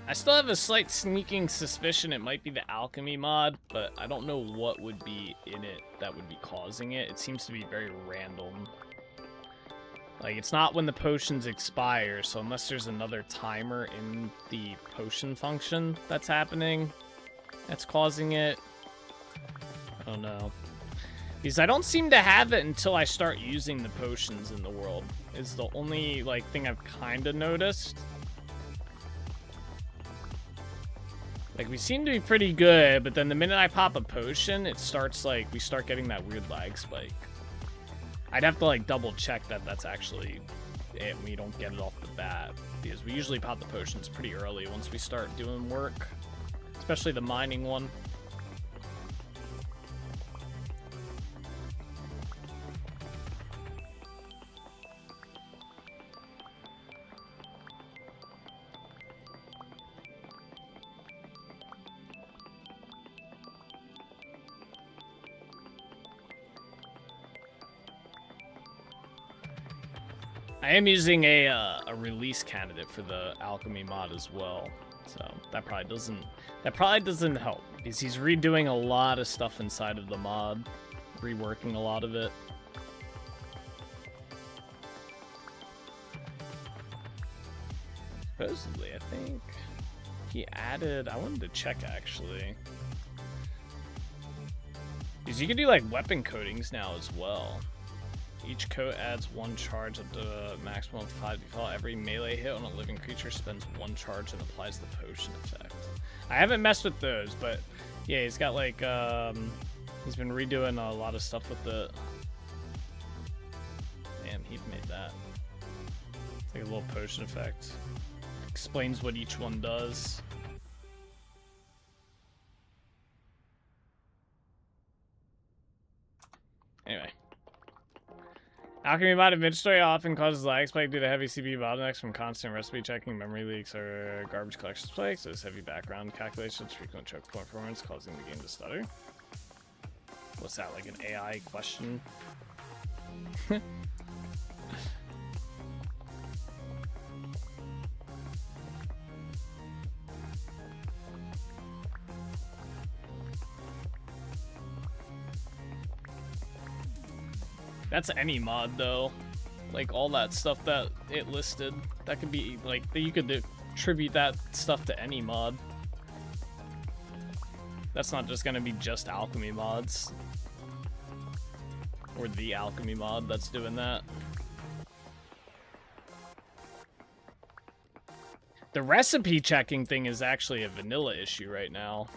I still have a slight sneaking suspicion it might be the alchemy mod, but I don't know what would be in it that would be causing it. It seems to be very random. Like, it's not when the potions expire, so unless there's another timer in the potion function that's happening, that's causing it. I don't know. Because I don't seem to have it until I start using the potions in the world. Is the only, like, thing I've kind of noticed. Like, we seem to be pretty good, but then the minute I pop a potion, it starts, like, we start getting that weird lag spike. I'd have to, like, double check that that's actually it and we don't get it off the bat. Because we usually pop the potions pretty early once we start doing work. Especially the mining one. I am using a release candidate for the alchemy mod as well, so that probably doesn't help because he's redoing a lot of stuff inside of the mod, reworking a lot of it. Supposedly, I think he added. I wanted to check actually, because you can do like weapon coatings now as well. Each coat adds 1 charge up to a maximum of 5 default. Every melee hit on a living creature spends 1 charge and applies the potion effect. I haven't messed with those, but yeah, he's got like, he's been redoing a lot of stuff with the... Damn, he made that. It's like a little potion effect. Explains what each one does. Anyway. Alchemy mod inventory often causes lag spike due to heavy CPU bottlenecks from constant recipe checking, memory leaks, or garbage collection spikes. There's heavy background calculations, frequent choke point performance, causing the game to stutter. What's that, like an AI question? That's any mod though. Like all that stuff that it listed, that could be like, you could attribute that stuff to any mod. That's not just gonna be just alchemy mods. Or the alchemy mod that's doing that. The recipe checking thing is actually a vanilla issue right now.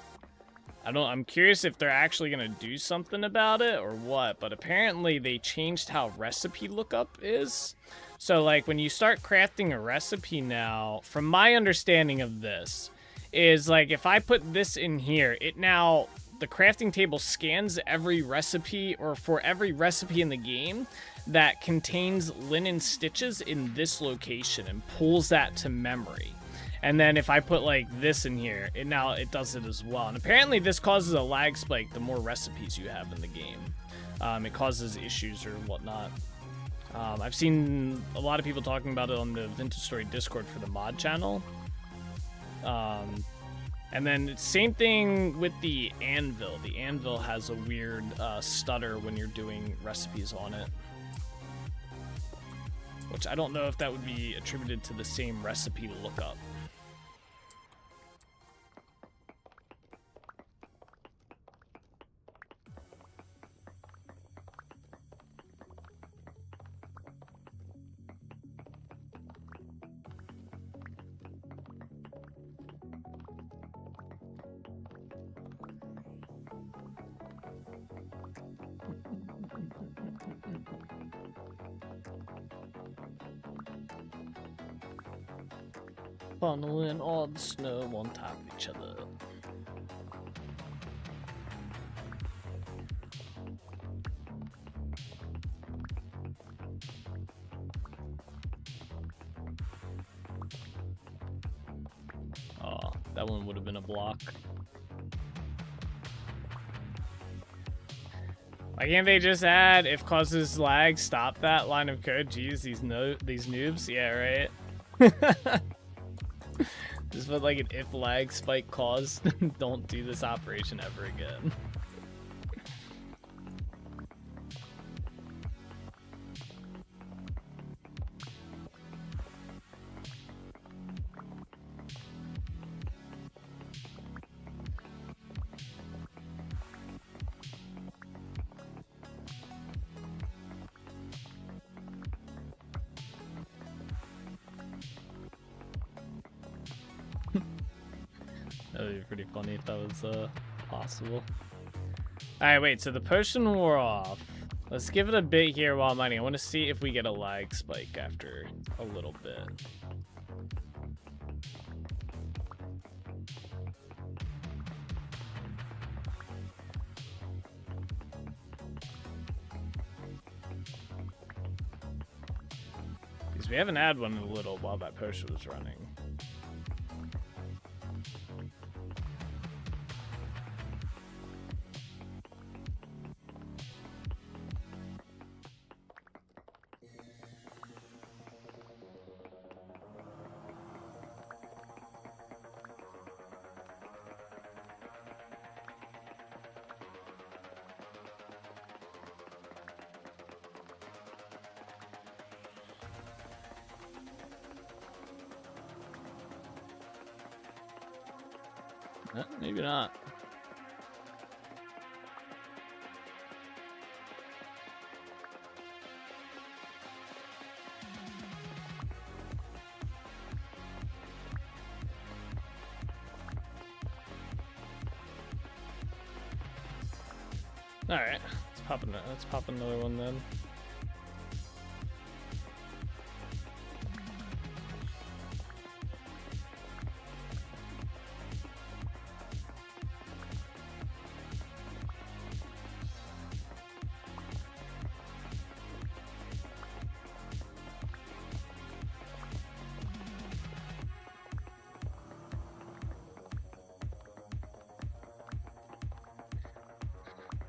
I'm curious if they're actually gonna do something about it or what, but apparently they changed how recipe lookup is. So like when you start crafting a recipe now, from my understanding of this, is like if I put this in here, it now, the crafting table scans every recipe, or for every recipe in the game that contains linen stitches in this location and pulls that to memory. And then if I put like this in here, it does it as well. And apparently this causes a lag spike the more recipes you have in the game. It causes issues or whatnot. I've seen a lot of people talking about it on the Vintage Story Discord for the mod channel. And then same thing with the anvil. The anvil has a weird stutter when you're doing recipes on it. Which I don't know if that would be attributed to the same recipe lookup. funneling all the snow on top of each other. Oh, that one would have been a block. Why can't they just add if causes lag, stop that line of code? Jeez, these noobs. Yeah, right. Just put like an if lag spike cause. Don't do this operation ever again. That would be pretty funny if that was possible. Alright, wait, so the potion wore off. Let's give it a bit here while mining. I want to see if we get a lag spike after a little bit. Because we haven't had one in a little while that potion was running. Maybe not. All right, let's pop another one then.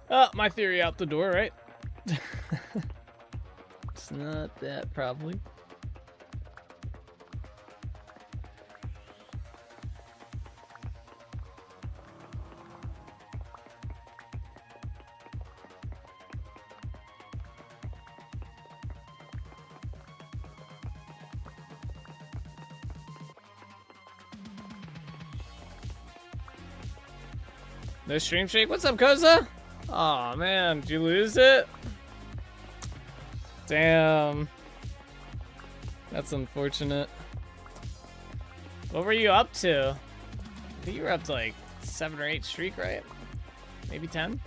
Oh, my theory out the door, right? It's not that, probably. No stream shake? What's up, Koza? Aw, man, did you lose it? Damn. That's unfortunate. What were you up to? I think you were up to like 7 or 8 streak, right? Maybe 10?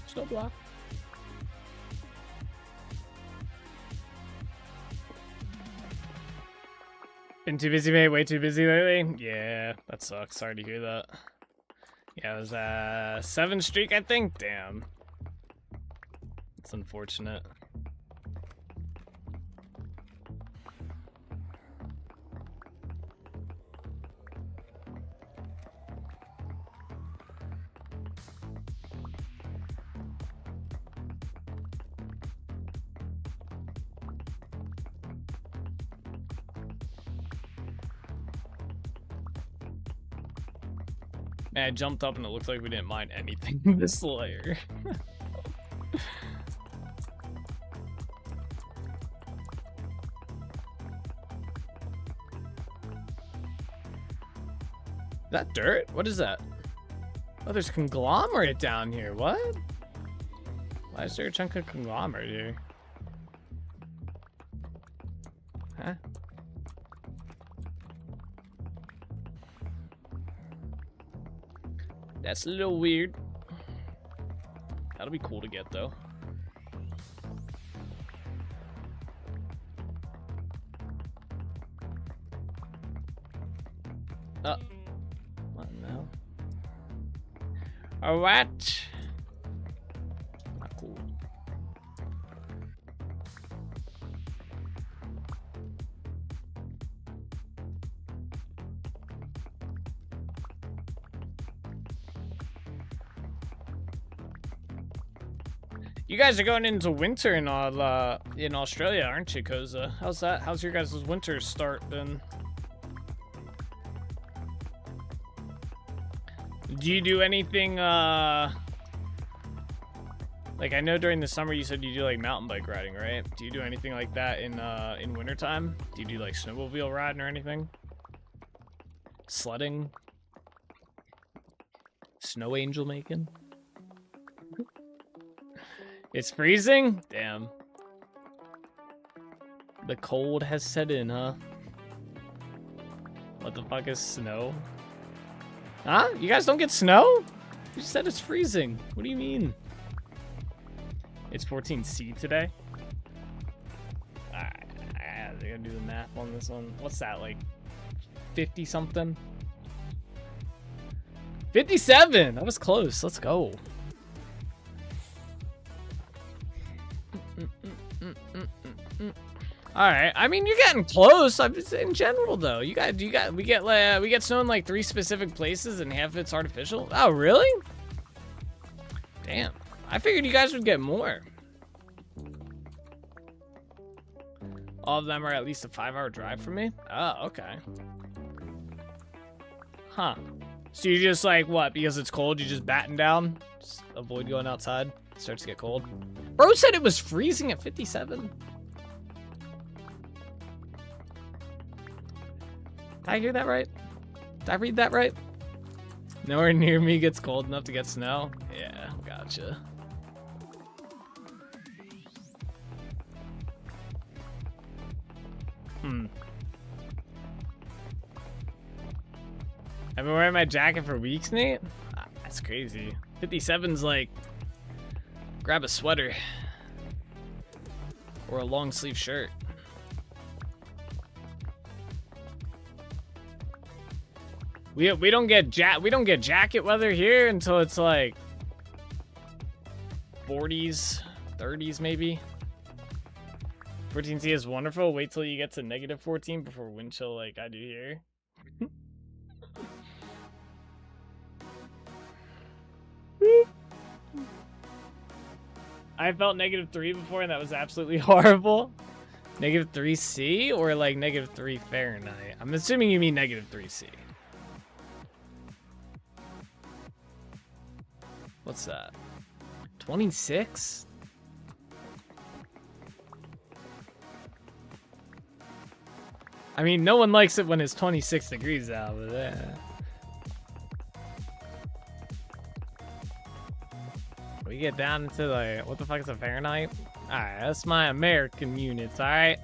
Still block. Been too busy, mate. Way too busy lately. Yeah, that sucks. Sorry to hear that. Yeah, it was 7 streak, I think. Damn. It's unfortunate. Man, I jumped up and it looks like we didn't mine anything in this layer. Is that dirt? What is that? Oh, there's conglomerate down here. What? Why is there a chunk of conglomerate here? Huh? That's a little weird. That'll be cool to get though. What now? Alright. Not cool. You guys are going into winter in Australia, aren't you, Koza? How's that? How's your guys' winter start been? Do you do anything, like, I know during the summer you said you do, like, mountain bike riding, right? Do you do anything like that in wintertime? Do you do, like, snowmobile riding or anything? Sledding? Snow angel making? It's freezing? Damn. The cold has set in, huh? What the fuck is snow? Huh? You guys don't get snow? You said it's freezing. What do you mean? It's 14C today? Alright, I gotta do the math on this one. What's that, like 50 something? 57! That was close. Let's go. All right. I mean, you're getting close. In general, though, we get snow in like 3 specific places, and half of it's artificial. Oh, really? Damn. I figured you guys would get more. All of them are at least a 5-hour drive from me. Oh, okay. Huh. So you just like what? Because it's cold, you just batten down, just avoid going outside. It starts to get cold. Bro said it was freezing at 57. Did I hear that right? Did I read that right? Nowhere near me gets cold enough to get snow. Yeah, gotcha. I've been wearing my jacket for weeks, Nate. That's crazy. 57's like, grab a sweater or a long sleeve shirt. We don't get jacket weather here until it's like 40s, 30s maybe. 14C is wonderful. Wait till you get to -14 before wind chill like I do here. I felt -3 before and that was absolutely horrible. -3C or like -3 Fahrenheit? I'm assuming you mean -3C. What's that? 26? I mean, no one likes it when it's 26 degrees out, but yeah. We get down into like, what the fuck is a Fahrenheit? Alright, that's my American units, alright?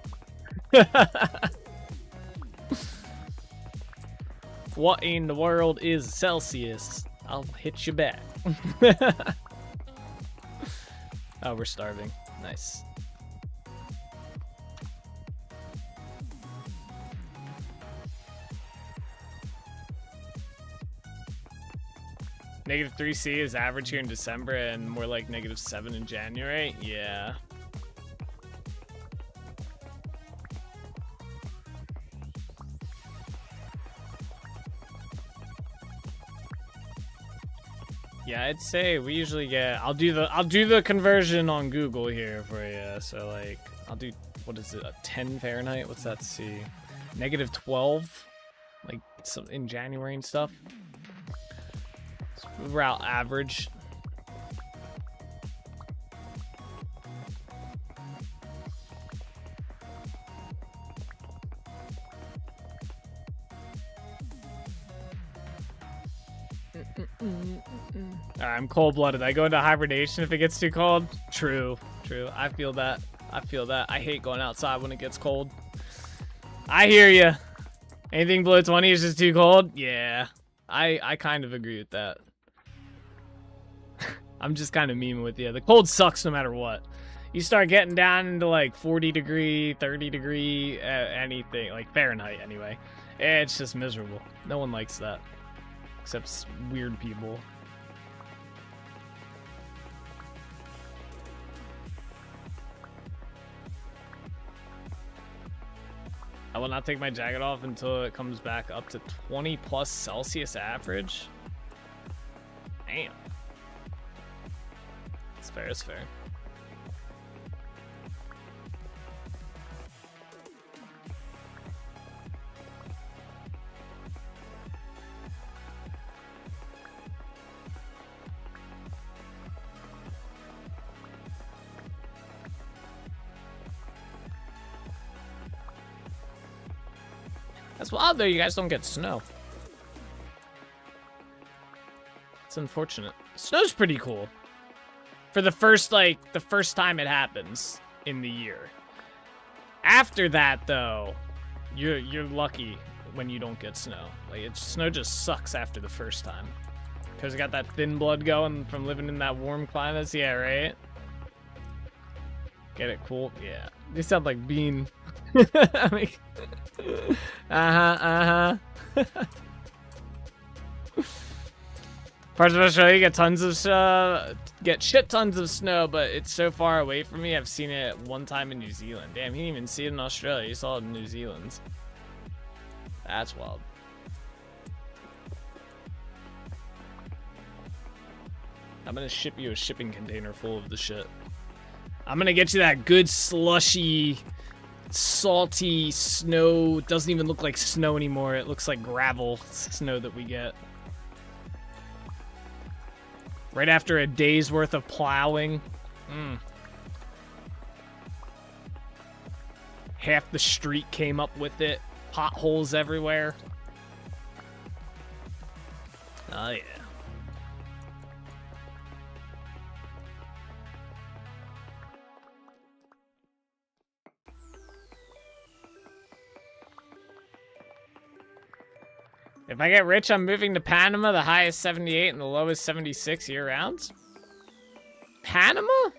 What in the world is Celsius? I'll hit you back. Oh, we're starving. Nice. -3C is average here in December and more like -7 in January. Yeah. Yeah, I'd say we usually get. I'll do the conversion on Google here for you. So like, I'll do, what is it? A 10 Fahrenheit? What's that? See, -12, like some in January and stuff. We're out average. I'm cold-blooded. I go into hibernation if it gets too cold. True. I feel that. I hate going outside when it gets cold. I hear you. Anything below 20 is just too cold? Yeah. I kind of agree with that. I'm just kind of memeing with you. The cold sucks no matter what. You start getting down into like 40 degree, 30 degree, anything, like Fahrenheit anyway. It's just miserable. No one likes that. Except weird people. I will not take my jacket off until it comes back up to 20 plus Celsius average. Damn. It's fair, it's fair. That's wild though, you guys don't get snow. It's unfortunate. Snow's pretty cool. For the first, the first time it happens in the year. After that though, you're lucky when you don't get snow. Like, snow just sucks after the first time. Cause it got that thin blood going from living in that warm climates, yeah, right? Get it cool? Yeah. You sound like Bean. I mean, Parts of Australia get tons of get shit tons of snow, but it's so far away from me. I've seen it one time in New Zealand. Damn, he didn't even see it in Australia. He saw it in New Zealand. That's wild. I'm gonna ship you a shipping container full of the shit. I'm gonna get you that good slushy, salty snow. It doesn't even look like snow anymore. It looks like gravel snow that we get. Right after a day's worth of plowing. Half the street came up with it. Potholes everywhere. Oh, yeah. If I get rich, I'm moving to Panama. The high is 78 and the low is 76 year-round. Panama?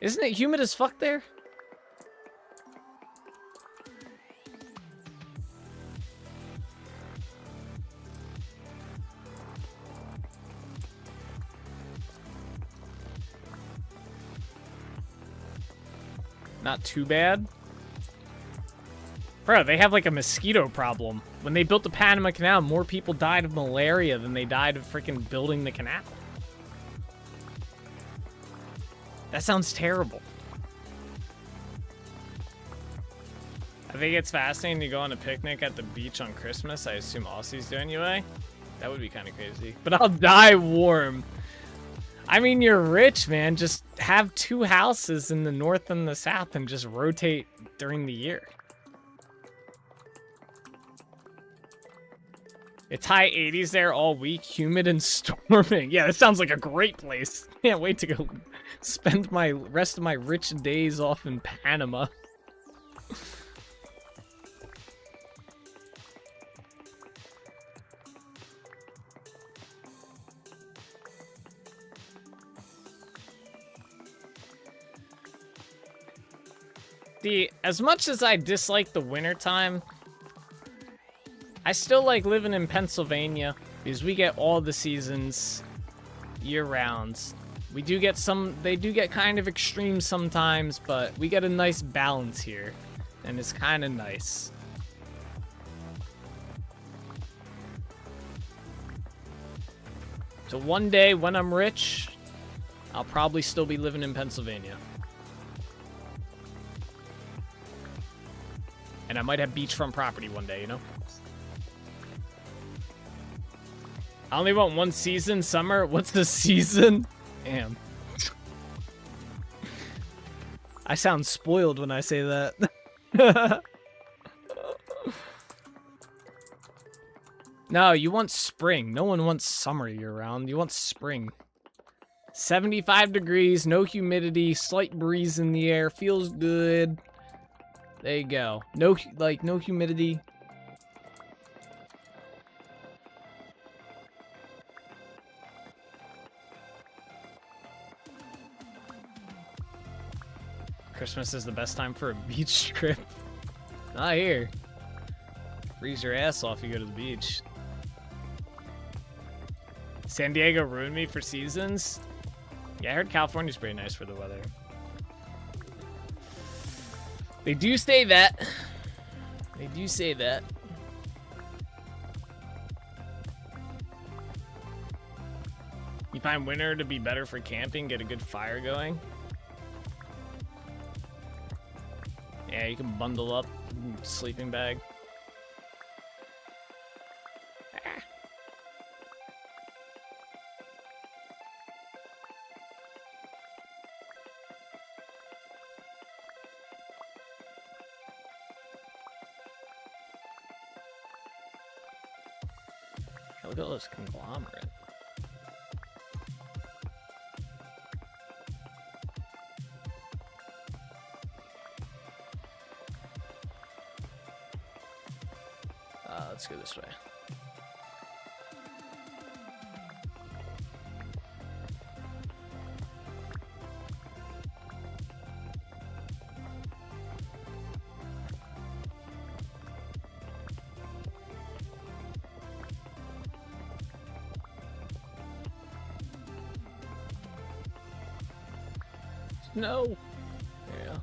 Isn't it humid as fuck there? Not too bad. Bro, they have like a mosquito problem. When they built the Panama Canal, more people died of malaria than they died of freaking building the canal. That sounds terrible. I think it's fascinating to go on a picnic at the beach on Christmas. I assume Aussies do anyway. That would be kind of crazy. But I'll die warm. I mean, you're rich, man. Just have 2 houses in the north and the south and just rotate during the year. It's high 80s there all week, humid and storming. Yeah, that sounds like a great place. Can't wait to go spend my rest of my rich days off in Panama. See, as much as I dislike the wintertime, I still like living in Pennsylvania because we get all the seasons year round. We do get some, they do get kind of extreme sometimes, but we get a nice balance here and it's kind of nice. So one day when I'm rich, I'll probably still be living in Pennsylvania. And I might have beachfront property one day, you know? I only want one season, summer. What's the season? Damn. I sound spoiled when I say that. No, you want spring. No one wants summer year-round. You want spring. 75 degrees, no humidity, slight breeze in the air. Feels good. There you go. No humidity. Christmas is the best time for a beach trip. Not here. Freeze your ass off, you go to the beach. San Diego ruined me for seasons. Yeah, I heard California's pretty nice for the weather. They do say that. They do say that. You find winter to be better for camping, get a good fire going. Yeah, you can bundle up, sleeping bag. Look at this conglomerate. Let's go this way. Snow. There you go.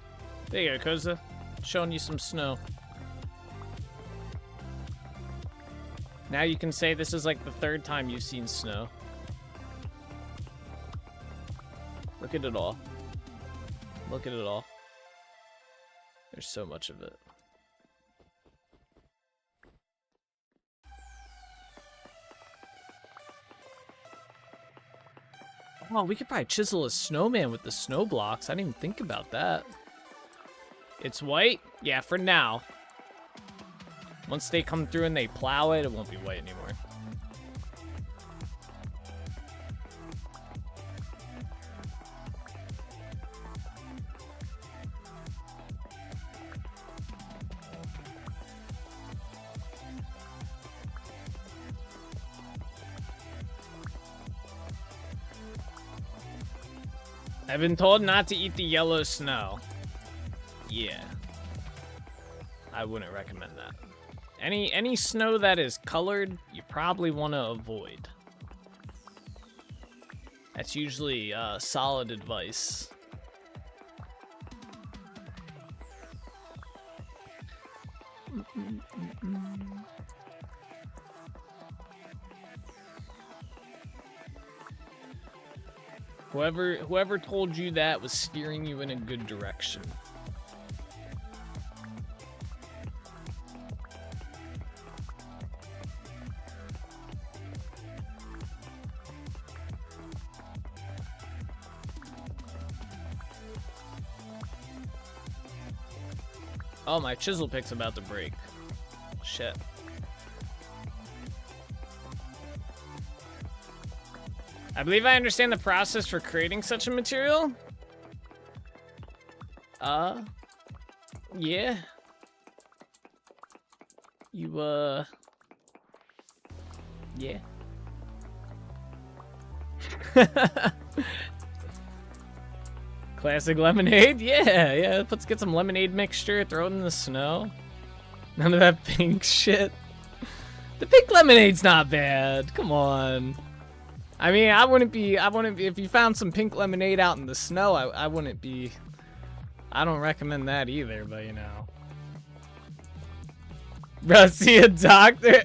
There you go, Koza. Showing you some snow. Now you can say this is like the 3rd time you've seen snow. Look at it all. Look at it all. There's so much of it. Oh, we could probably chisel a snowman with the snow blocks. I didn't even think about that. It's white? Yeah, for now. Once they come through and they plow it, it won't be white anymore. I've been told not to eat the yellow snow. Yeah. I wouldn't recommend that. Any snow that is colored, you probably want to avoid. That's usually solid advice. Whoever told you that was steering you in a good direction. Oh, my chisel pick's about to break. Shit. I believe I understand the process for creating such a material. Yeah. You, yeah. Classic lemonade? Yeah. Let's get some lemonade mixture, throw it in the snow. None of that pink shit. The pink lemonade's not bad. Come on. I mean, I wouldn't be, if you found some pink lemonade out in the snow, I wouldn't be, I don't recommend that either, but you know. Bro, see a doctor?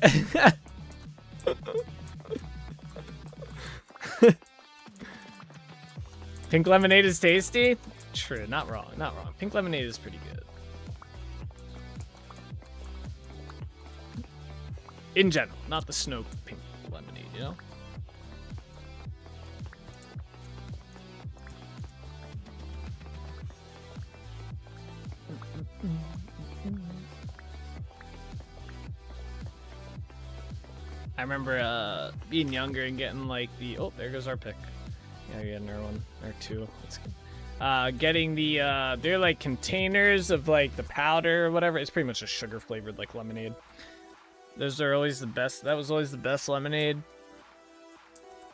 Pink lemonade is tasty? True, not wrong. Pink lemonade is pretty good. In general, not the snow pink lemonade, you know? I remember being younger and getting like the, oh, there goes our pick. Yeah, we had another one or two. That's good. Getting the they're like containers of like the powder or whatever. It's pretty much a sugar flavored like lemonade. Those are always the best. That was always the best lemonade.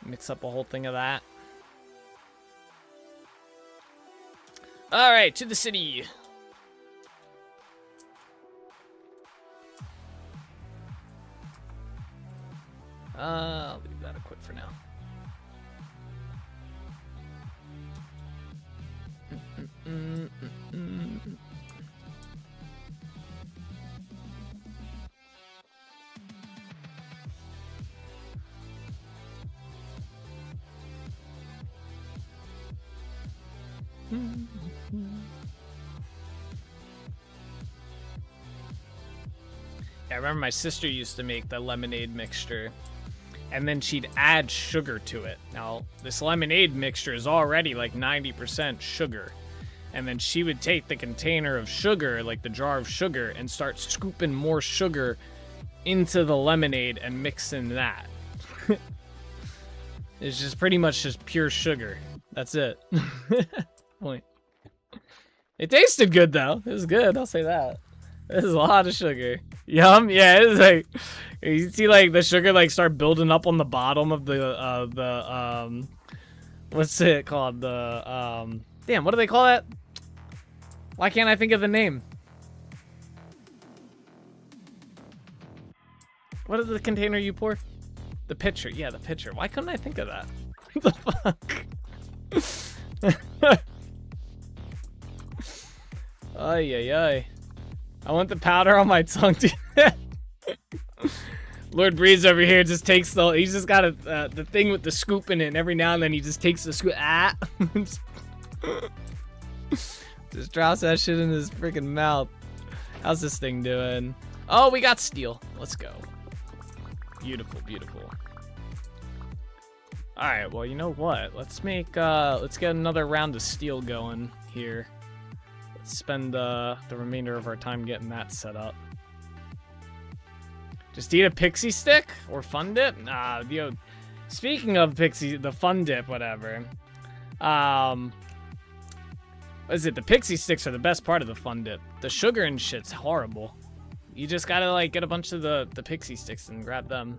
Mix up a whole thing of that. All right, to the city. I'll leave that equipped for now. Yeah, I remember my sister used to make the lemonade mixture, and then she'd add sugar to it. Now, this lemonade mixture is already like 90% sugar, and then she would take the container of sugar, like the jar of sugar, and start scooping more sugar into the lemonade and mixing that. It's just pretty much just pure sugar. That's it. Point. It tasted good though. It was good, I'll say that. There's a lot of sugar. Yum. Yeah, it's like you see like the sugar like start building up on the bottom of the what's it called? The damn, what do they call that? Why can't I think of the name? What is the container you pour? The pitcher. Yeah, the pitcher. Why couldn't I think of that? What the fuck? Ay, ay, ay. I want the powder on my tongue, dude. Lord Breeze over here just takes the... He's just got the thing with the scoop in it, and every now and then he just takes the scoop... Ah! Just drops that shit in his freaking mouth. How's this thing doing? Oh, we got steel. Let's go. Beautiful, beautiful. Alright, well, you know what? Let's make... let's get another round of steel going here. Spend the remainder of our time getting that set up. Just eat a pixie stick or fun dip? Nah, yo. Speaking of pixie, the fun dip, whatever. What is it? The pixie sticks are the best part of the fun dip. The sugar and shit's horrible. You just gotta like get a bunch of the pixie sticks and grab them.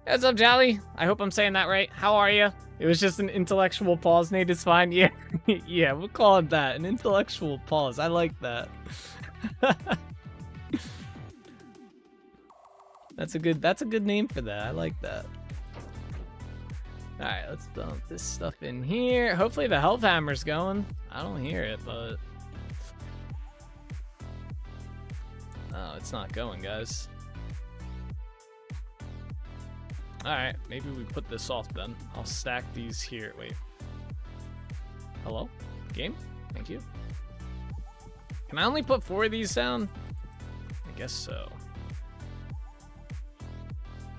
Hey, what's up, Jolly? I hope I'm saying that right. How are you? It was just an intellectual pause, Nate. It's fine. Yeah, yeah, we'll call it that. An intellectual pause. I like that. That's a good name for that. I like that. All right, let's dump this stuff in here. Hopefully the health hammer's going. I don't hear it, but oh, it's not going, guys. Alright, maybe we put this off then. I'll stack these here. Wait. Hello? Game? Thank you. Can I only put 4 of these down? I guess so.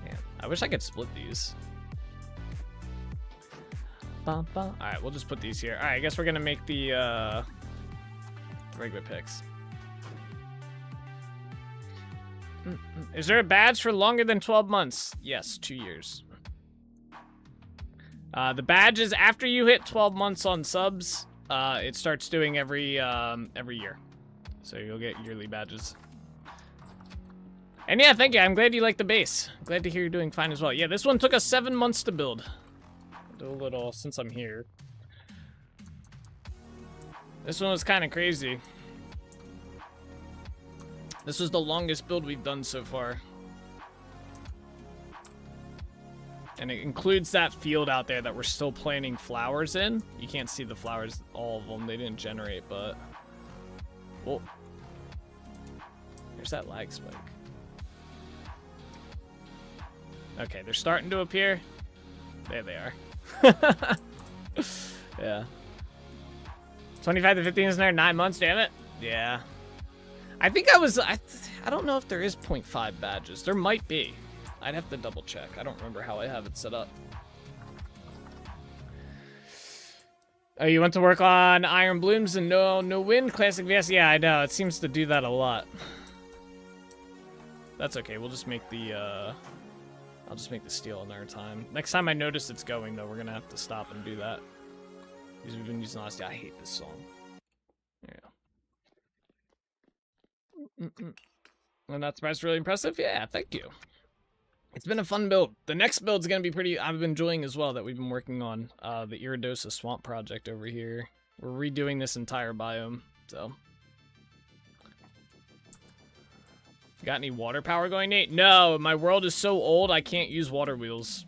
Man, I wish I could split these. Alright, we'll just put these here. Alright, I guess we're gonna make the regular picks. Is there a badge for longer than 12 months? Yes, 2 years. The badge is after you hit 12 months on subs, it starts doing every year. So you'll get yearly badges. And yeah, thank you. I'm glad you like the base. Glad to hear you're doing fine as well. Yeah, this one took us 7 months to build. I'll do a little since I'm here. This one was kind of crazy. This was the longest build we've done so far. And it includes that field out there that we're still planting flowers in. You can't see the flowers, all of them. They didn't generate, but... Whoa. There's that lag spike. Okay, they're starting to appear. There they are. Yeah. 25 to 15 is there 9 months, damn it. Yeah. I think I don't know if there is 0.5 badges. There might be. I'd have to double check. I don't remember how I have it set up. Oh, you went to work on Iron Blooms and no wind? Classic VS? Yeah, I know. It seems to do that a lot. That's okay. We'll just make the, I'll just make the steel another time. Next time I notice it's going, though, we're gonna have to stop and do that. Because we've been using last. I hate this song. Yeah. And that's really impressive. Yeah, thank you. It's been a fun build. The next build's gonna be pretty. I've been enjoying as well that we've been working on the Iridosa Swamp project over here. We're redoing this entire biome, so Got any water power going, Nate? No, my world is so old I can't use water wheels.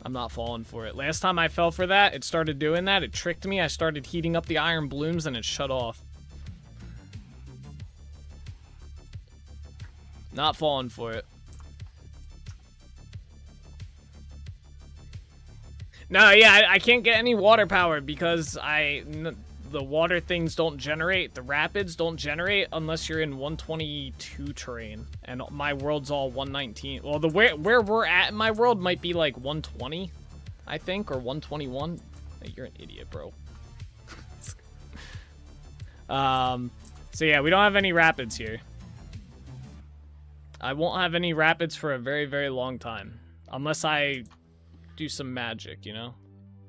I'm not falling for it. Last time I fell for that, it started doing that. It tricked me. I started heating up the iron blooms and it shut off. Not falling for it. No, yeah, I can't get any water power because the water things don't generate. The rapids don't generate unless you're in 122 terrain. And my world's all 119. Well, where we're at in my world might be like 120, I think, or 121. Hey, you're an idiot, bro. So yeah, we don't have any rapids here. I won't have any rapids for a very, very long time. Unless I do some magic, you know?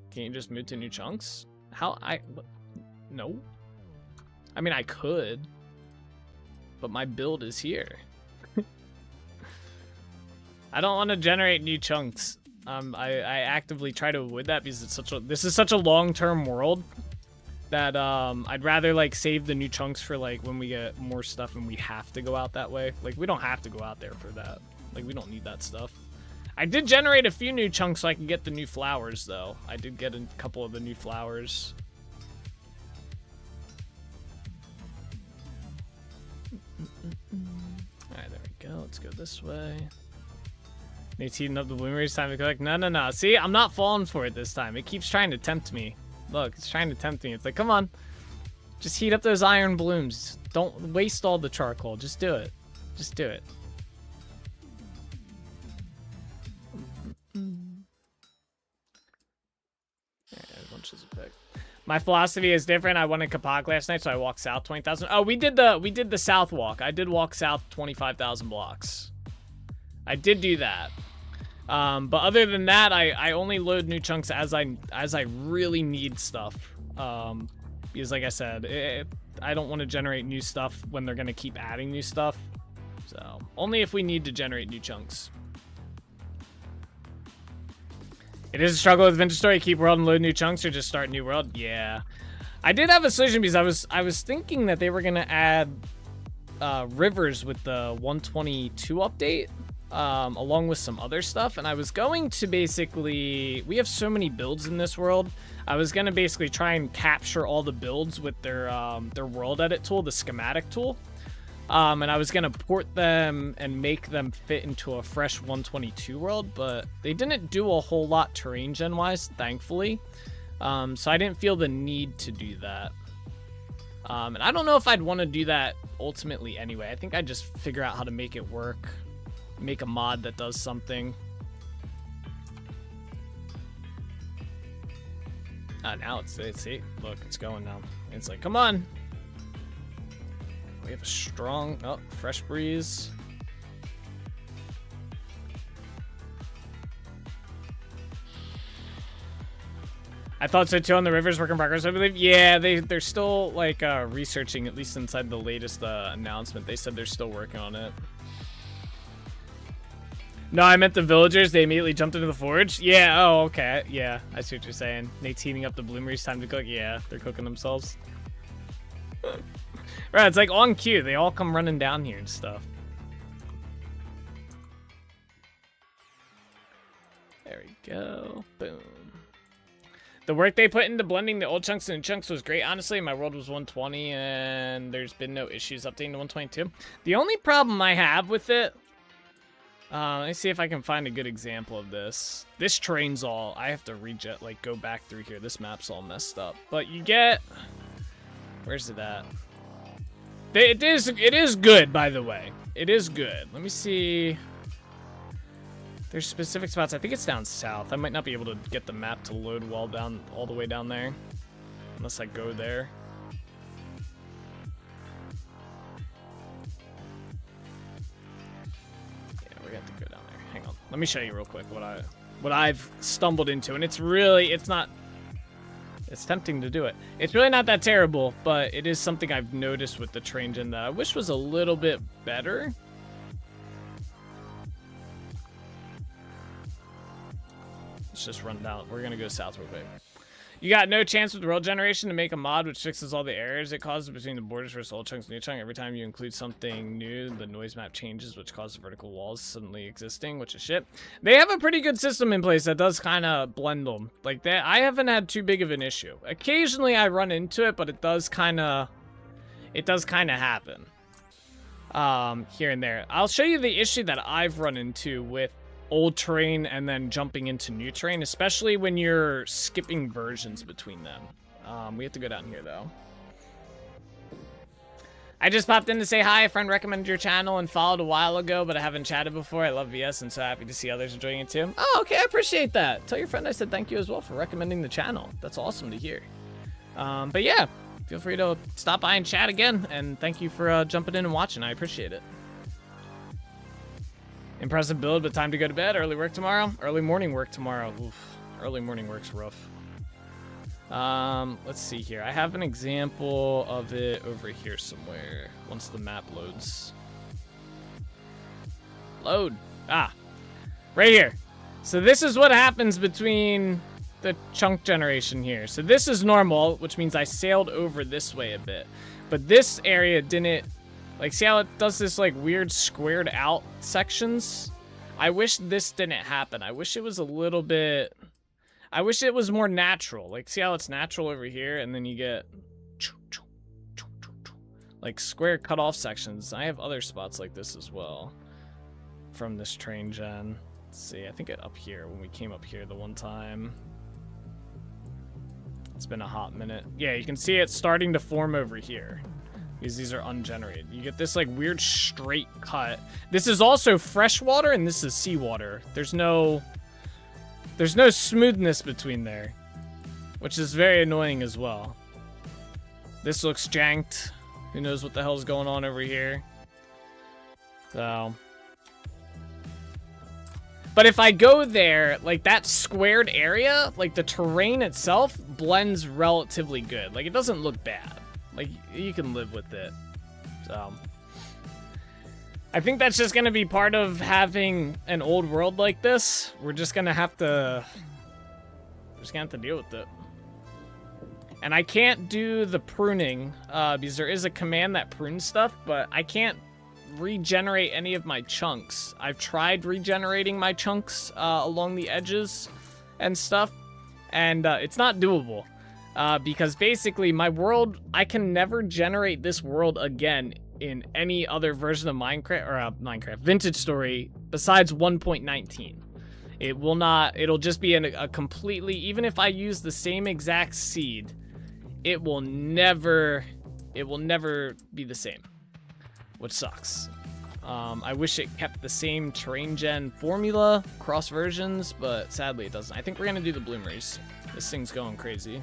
Can't you just move to new chunks? No. I mean, I could. But my build is here. I don't want to generate new chunks. I actively try to avoid that because this is such a long-term world that I'd rather like save the new chunks for like when we get more stuff and we have to go out that way. Like we don't have to go out there for that. Like we don't need that stuff. I did generate a few new chunks so I can get the new flowers though. I did get a couple of the new flowers. Alright, there we go. Let's go this way. Needs heating up the bloomeries. Time to collect. No. See, I'm not falling for it this time. It keeps trying to tempt me. Look, it's trying to tempt me. It's like, come on. Just heat up those iron blooms. Don't waste all the charcoal. Just do it. Just do it. Bunches of pick. My philosophy is different. I went in Kapok last night, so I walked south 20,000. Oh, we did the south walk. I did walk south 25,000 blocks. I did do that. But other than that, I only load new chunks as I really need stuff. Because like I said, I don't want to generate new stuff when they're gonna keep adding new stuff. So only if we need to generate new chunks. It is a struggle with Vintage Story. Keep world and load new chunks or just start new world. Yeah, I did have a solution because I was thinking that they were gonna add rivers with the 122 update. Along with some other stuff, and I was going to basically, we have so many builds in this world, I was gonna basically try and capture all the builds with their world edit tool, the schematic tool, and I was gonna port them and make them fit into a fresh 122 world, but they didn't do a whole lot terrain gen wise, thankfully, so I didn't feel the need to do that. And I don't know if I'd want to do that ultimately anyway. I think I'd just figure out how to make it work. Make a mod that does something. Now it's see, look, it's going now. It's like, come on. We have a strong, fresh breeze. I thought so too on the rivers work in progress, I believe. Yeah, they're still like researching, at least inside the latest announcement. They said they're still working on it. No, I meant the villagers. They immediately jumped into the forge. Yeah, oh, okay. Yeah, I see what you're saying. Nate's heating up the bloomeries. Time to cook. Yeah, they're cooking themselves. Right, it's like on cue. They all come running down here and stuff. There we go. Boom. The work they put into blending the old chunks and new chunks was great. Honestly, my world was 120, and there's been no issues updating to 122. The only problem I have with it... let me see if I can find a good example of this. This terrain's all... I have to like, go back through here. This map's all messed up. But you get... Where's it at? It is good, by the way. It is good. Let me see... There's specific spots. I think it's down south. I might not be able to get the map to load well down... all the way down there. Unless I go there. We have to go down there. Hang on. Let me show you real quick what I've stumbled into, and it's tempting to do it. It's really not that terrible, but it is something I've noticed with the terrain gen that I wish was a little bit better. Let's just run down. We're gonna go south real quick. You got no chance with world generation to make a mod which fixes all the errors it causes between the borders versus old chunks and new chunk. Every time you include something new, the noise map changes, which causes vertical walls suddenly existing, which is shit. They have a pretty good system in place that does kind of blend them. Like that, I haven't had too big of an issue. Occasionally I run into it, but it does kind of happen. Here and there. I'll show you the issue that I've run into with old terrain and then jumping into new terrain, especially when you're skipping versions between them. We have to go down here though. I just popped in to say hi. A friend recommended your channel and followed a while ago, but I haven't chatted before. I love VS and so happy to see others enjoying it too. Oh, okay, I appreciate that. Tell your friend I said thank you as well for recommending the channel. That's awesome to hear. But yeah, feel free to stop by and chat again, and thank you for jumping in and watching. I appreciate it. Impressive build, but time to go to bed. Early work tomorrow. Early morning work tomorrow. Oof. Early morning work's rough. Let's see here. I have an example of it over here somewhere. Once the map loads. Load. Ah. Right here. So this is what happens between the chunk generation here. So this is normal, which means I sailed over this way a bit. But this area didn't... Like, see how it does this, like, weird squared out sections? I wish this didn't happen. I wish it was a little bit... I wish it was more natural. Like, see how it's natural over here? And then you get... like, square cut-off sections. I have other spots like this as well. From this train gen. Let's see, I think up here, when we came up here the one time. It's been a hot minute. Yeah, you can see it starting to form over here. Because these are ungenerated. You get this like weird straight cut. This is also freshwater and this is seawater. There's no smoothness between there, which is very annoying as well. This looks janked. Who knows what the hell's going on over here? So, but if I go there, like that squared area, like the terrain itself blends relatively good. Like it doesn't look bad. Like, you can live with it. So, I think that's just going to be part of having an old world like this. We're just going to have to... deal with it. And I can't do the pruning, because there is a command that prunes stuff, but I can't regenerate any of my chunks. I've tried regenerating my chunks along the edges and stuff, and it's not doable. Because basically my world, I can never generate this world again in any other version of Minecraft, or Vintage Story besides 1.19. It will not, it'll just be a completely, even if I use the same exact seed, it will never be the same, which sucks. I wish it kept the same terrain gen formula, cross versions, but sadly it doesn't. I think we're gonna do the bloomers. This thing's going crazy.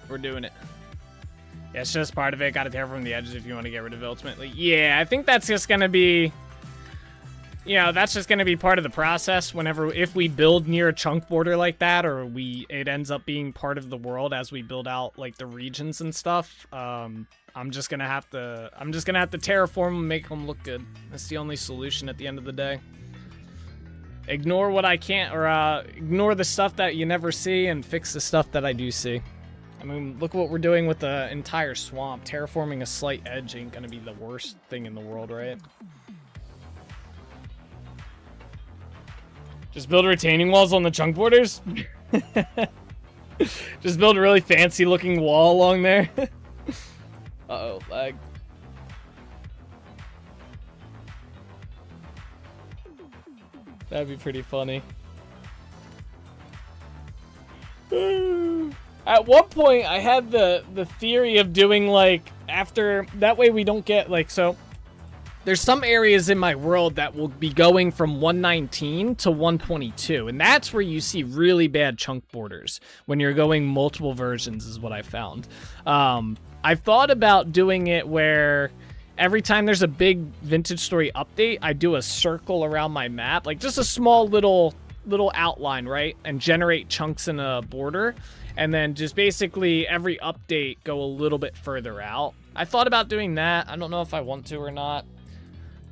We're doing it. Yeah, it's just part of it. Gotta tear from the edges if you want to get rid of it ultimately. Yeah, I think that's just gonna be... You know, that's just gonna be part of the process if we build near a chunk border like that, or it ends up being part of the world as we build out, like, the regions and stuff. I'm just gonna have to terraform and make them look good. That's the only solution at the end of the day. Ignore what I can't, or ignore the stuff that you never see and fix the stuff that I do see. I mean, look what we're doing with the entire swamp. Terraforming a slight edge ain't gonna be the worst thing in the world, right? Just build retaining walls on the chunk borders? Just build a really fancy looking wall along there. Uh-oh, lag. That'd be pretty funny. At one point, I had the theory of doing, like, after... That way we don't get, like, so... There's some areas in my world that will be going from 119 to 122, and that's where you see really bad chunk borders, when you're going multiple versions, is what I found. I've thought about doing it where every time there's a big Vintage Story update, I do a circle around my map, like just a small little little outline, right? And generate chunks in a border. And then just basically every update go a little bit further out. I thought about doing that. I don't know if I want to or not.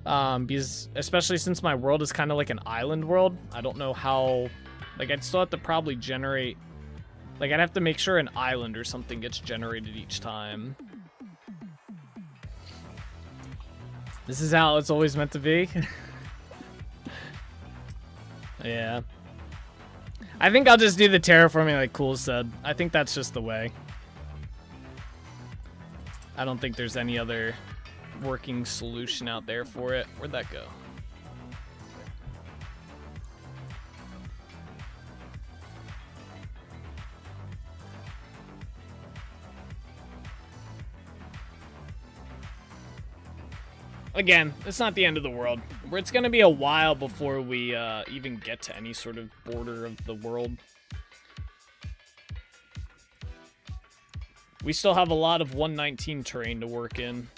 Because especially since my world is kind of like an island world, I don't know how, like I'd still have to probably generate, like I'd have to make sure an island or something gets generated each time. This is how it's always meant to be. Yeah. I think I'll just do the terraforming like Cool said. I think that's just the way. I don't think there's any other working solution out there for it. Where'd that go? Again, it's not the end of the world. It's going to be a while before we even get to any sort of border of the world. We still have a lot of 119 terrain to work in.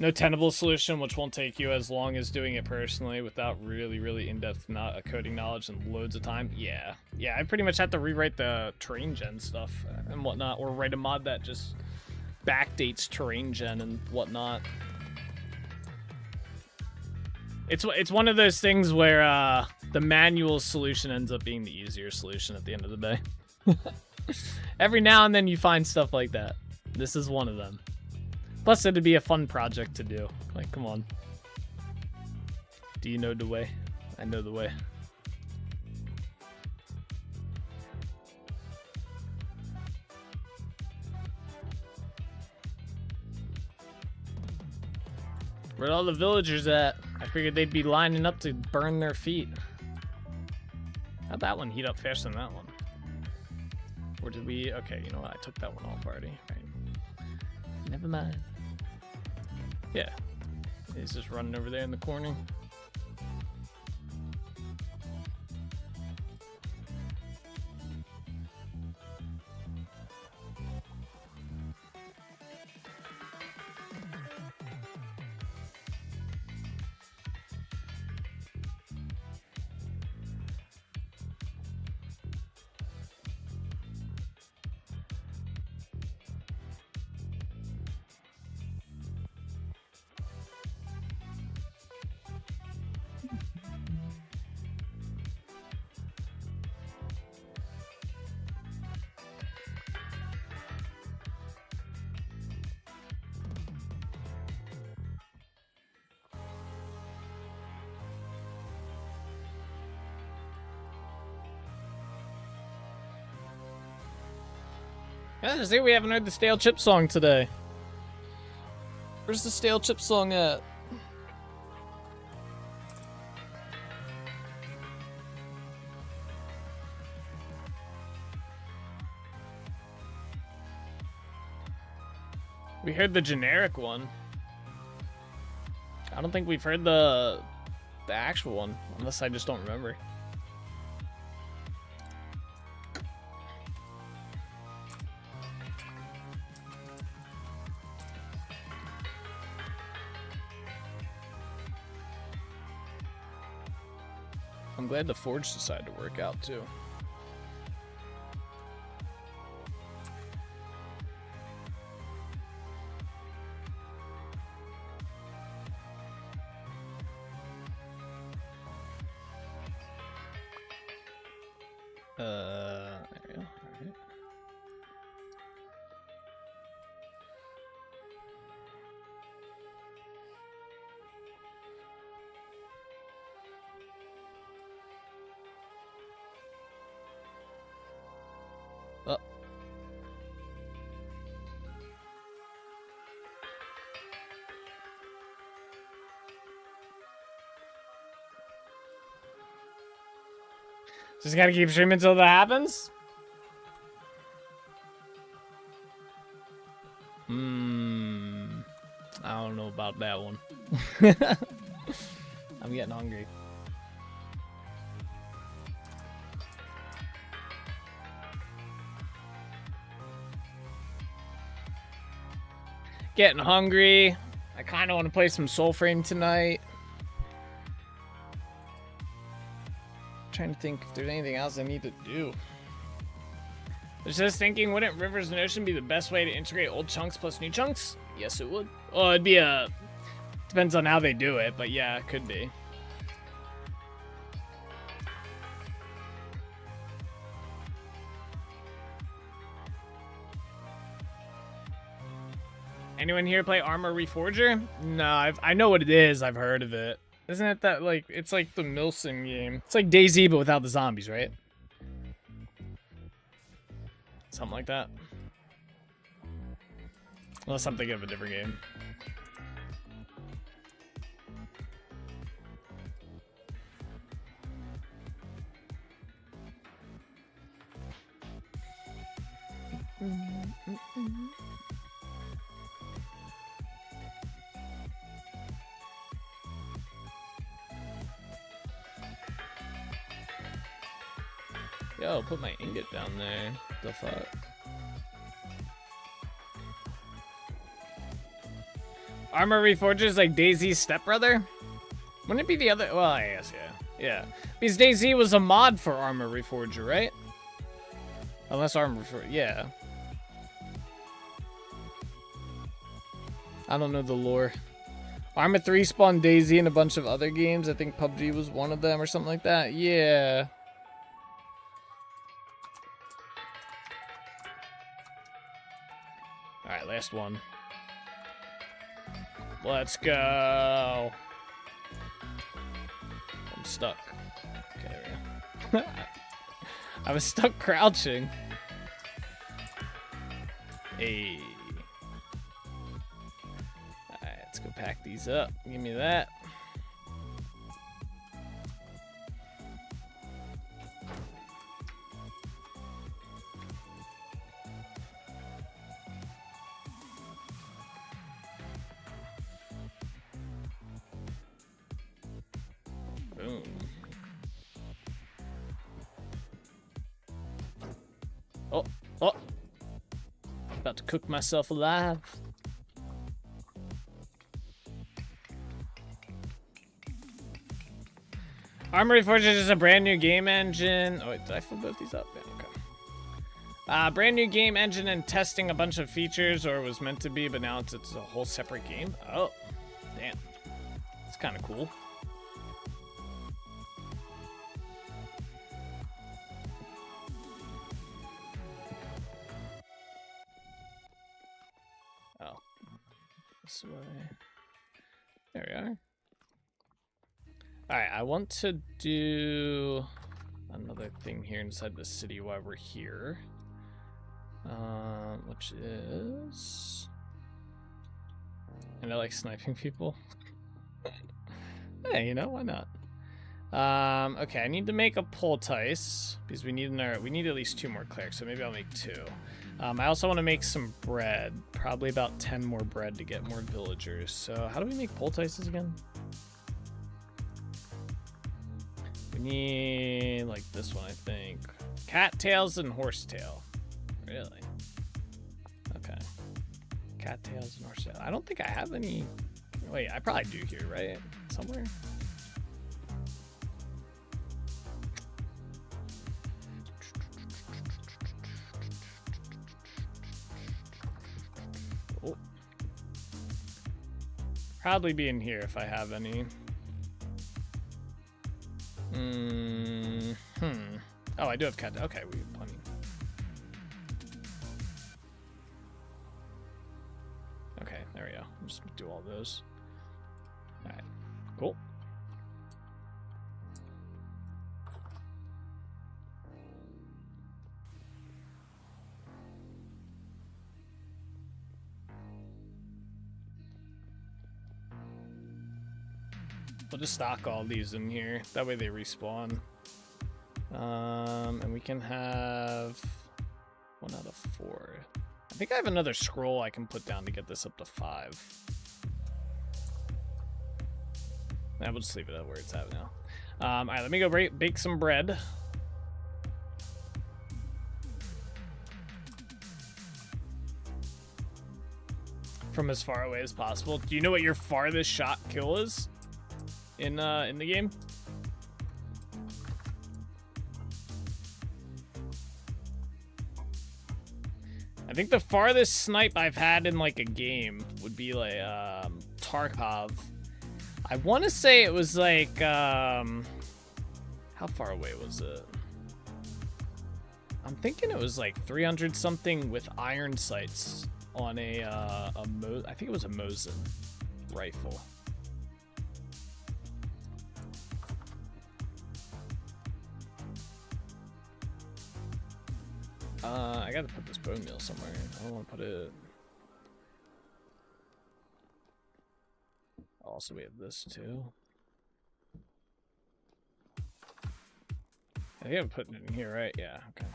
No tenable solution, which won't take you as long as doing it personally without really in-depth coding knowledge and loads of time. Yeah, I pretty much have to rewrite the terrain gen stuff and whatnot, or write a mod that just backdates terrain gen and whatnot. It's one of those things where the manual solution ends up being the easier solution at the end of the day. Every now and then you find stuff like that. This is one of them. Plus, it'd be a fun project to do. Like, come on. Do you know the way? I know the way. Where'd all the villagers at? I figured they'd be lining up to burn their feet. How'd that one heat up faster than that one? Or did we? Okay, you know what? I took that one off already. Right. Never mind. Yeah. He's just running over there in the corner. Yeah, see, we haven't heard the Stale Chip song today. Where's the Stale Chip song at? We heard the generic one. I don't think we've heard the actual one, unless I just don't remember. I'm glad the Forge decided to work out too. There we go. All right. Oh. Just gotta keep streaming until that happens? I don't know about that one. I'm getting hungry. Getting hungry. I kind of want to play some Soul Frame tonight. Trying to think if there's anything else I need to do. I was just thinking, wouldn't Rivers and Ocean be the best way to integrate old chunks plus new chunks? Yes, it would. Well, it'd be a... Depends on how they do it, but yeah, it could be. Anyone here play Armor Reforger? No, I know what it is. I've heard of it. Isn't it that, like, it's like the Milsim game. It's like DayZ, but without the zombies, right? Something like that. Unless I'm thinking of a different game. Yo, put my ingot down there. The fuck? Armor Reforger is like DayZ's stepbrother? Wouldn't it be the other? Well, I guess, yeah. Yeah. Because DayZ was a mod for Armor Reforger, right? Unless Armor Reforger, yeah. I don't know the lore. Arma 3 spawned DayZ and a bunch of other games. I think PUBG was one of them or something like that. Yeah. Alright, last one. Let's go. I'm stuck. Okay, there we go. I was stuck crouching. Hey. Alright, let's go pack these up. Give me that. Boom. Oh, oh. About to cook myself alive. Armory Forge is a brand new game engine. Oh wait, did I fill both these up? Yeah, okay. Brand new game engine and testing a bunch of features, or it was meant to be, but now it's a whole separate game. Oh, damn. It's kind of cool. Oh, this way. There we are. Alright, I want to do another thing here inside the city while we're here. Which is... And I like sniping people. Hey, you know, why not? Okay, I need to make a poultice because we need at least 2 more clerics, so maybe I'll make 2. I also want to make some bread, probably about 10 more bread to get more villagers. So how do we make poultices again? We need like this one, I think. Cattails and horsetail. Really? Okay. Cattails and horsetail. I don't think I have any. Wait, I probably do here, right? Somewhere. Oh. Probably be in here if I have any. Oh, I do have cat. Okay, we have plenty. Okay, there we go. I'll just do all those. All right, cool. We'll just stock all these in here. That way they respawn. And we can have 1 out of 4. I think I have another scroll I can put down to get this up to 5. Nah, we'll just leave it at where it's at now. All right, let me go bake some bread. from as far away as possible. Do you know what your farthest shot kill is in the game? I think the farthest snipe I've had in like a game would be like Tarkov. I want to say it was like how far away was it? I'm thinking it was like 300 something with iron sights on I think it was a Mosin rifle. I gotta put this bone meal somewhere. I don't want to put it. Also, we have this too. I think I'm putting it in here, right? Yeah, okay.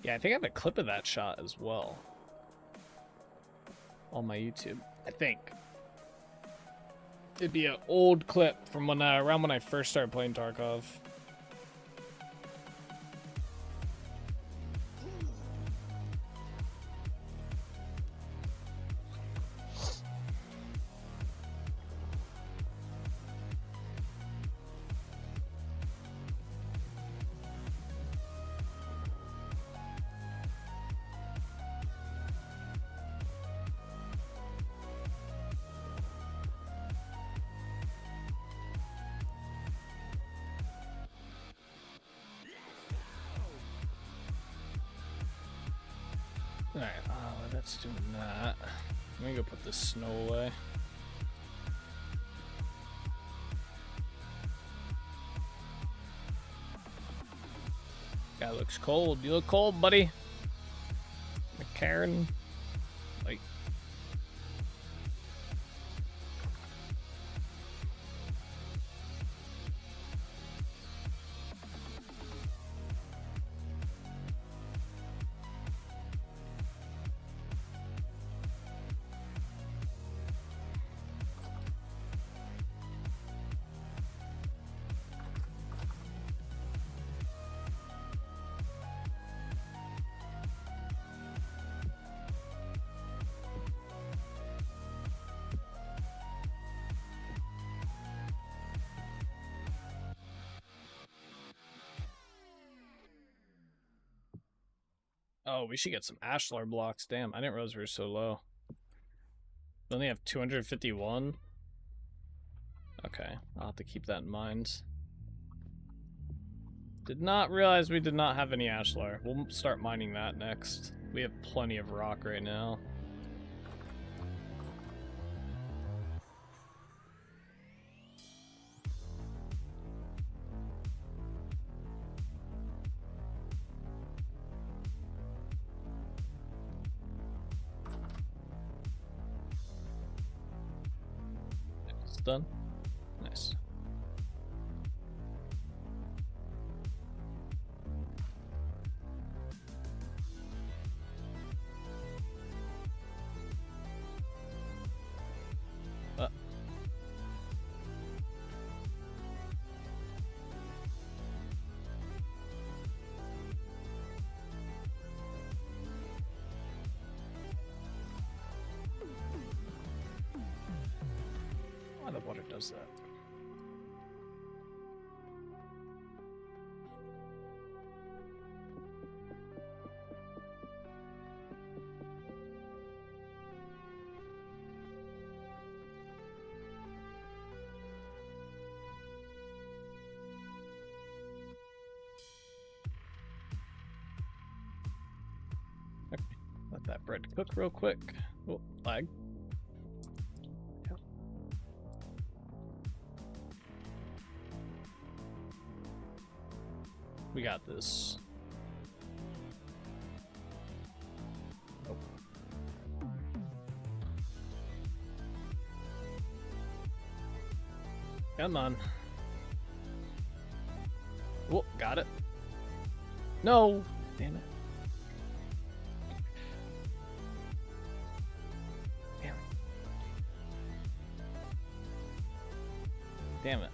Yeah, I think I have a clip of that shot as well on my YouTube. I think it'd be an old clip from when around when I first started playing Tarkov. Alright, that's doing that. Let me go put this snow away. Guy looks cold. You look cold, buddy. Karen. Like. Oh, we should get some ashlar blocks. Damn, I didn't realize we were so low. We only have 251. Okay, I'll have to keep that in mind. Did not realize we did not have any ashlar. We'll start mining that next. We have plenty of rock right now. Done. Nice. Why the water does that? Okay, let that bread cook real quick. Oh, lag. We got this. Oh. Come on. Oh, got it. No! Damn it. Damn it. Damn it.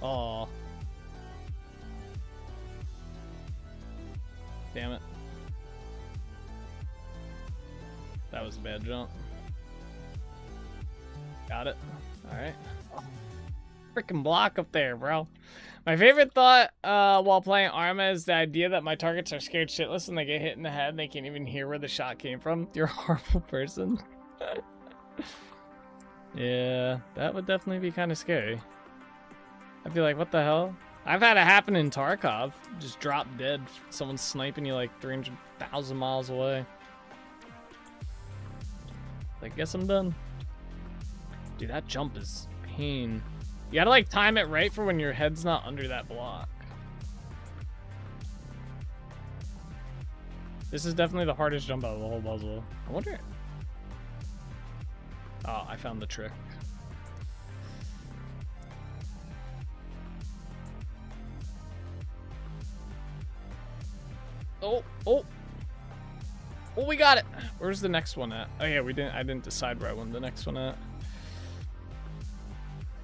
Oh. Damn it. That was a bad jump. Got it. Alright. Freaking block up there, bro. My favorite thought while playing Arma is the idea that my targets are scared shitless when they get hit in the head and they can't even hear where the shot came from. You're a horrible person. Yeah, that would definitely be kind of scary. I'd be like, what the hell? I've had it happen in Tarkov. Just drop dead. Someone's sniping you like 300,000 miles away. I guess I'm done. Dude, that jump is pain. You gotta like time it right for when your head's not under that block. This is definitely the hardest jump out of the whole puzzle. I wonder. Oh, I found the trick. Oh, we got it. Where's the next one at? Oh yeah, I didn't decide where I wanted the next one at.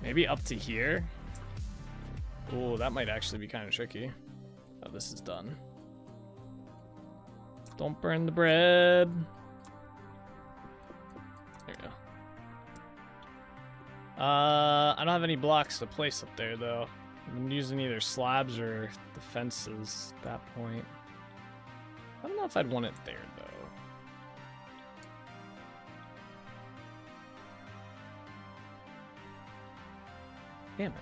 Maybe up to here. Oh, that might actually be kind of tricky. Oh, this is done. Don't burn the bread. There you go. I don't have any blocks to place up there though. I'm using either slabs or the fences at that point. I don't know if I'd want it there though. Damn it.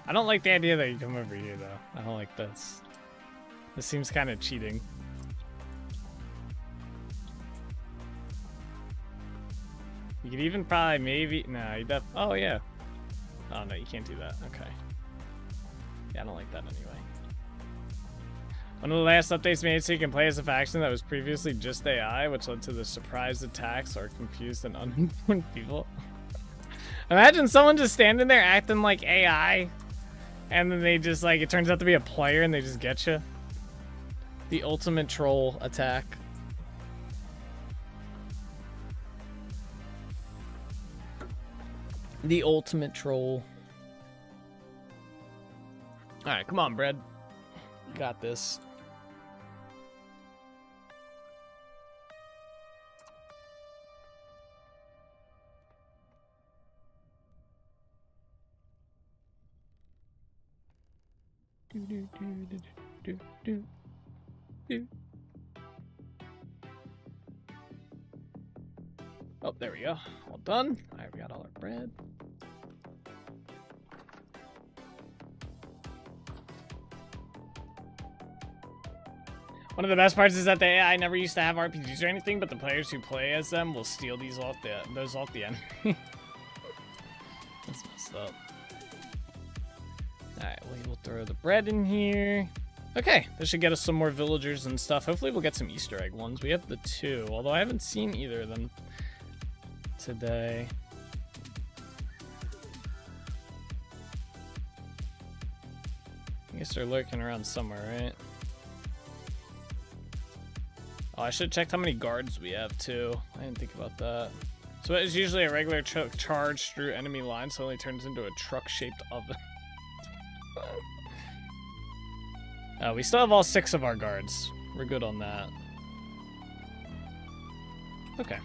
I don't like the idea that you come over here though. I don't like this. This seems kind of cheating. You could even probably maybe, nah, you oh yeah. Oh no, you can't do that, okay. Yeah, I don't like that anyway. One of the last updates made so you can play as a faction that was previously just AI, which led to the surprise attacks or confused and uninformed people. Imagine someone just standing there acting like AI, and then they just like, it turns out to be a player and they just get you. The ultimate troll attack. The ultimate troll. Alright, come on, Bread. Got this. Oh, there we go. All done. Alright, we got all our bread. One of the best parts is that the AI never used to have RPGs or anything, but the players who play as them will steal these off those off the enemy. That's messed up. Alright, we'll throw the bread in here. Okay, this should get us some more villagers and stuff. Hopefully we'll get some Easter egg ones. We have the 2, although I haven't seen either of them today. I guess they're lurking around somewhere, right? Oh, I should have checked how many guards we have too. I didn't think about that. So it's usually a regular charge through enemy lines, so it only turns into a truck-shaped oven. We still have all 6 of our guards. We're good on that. Okay.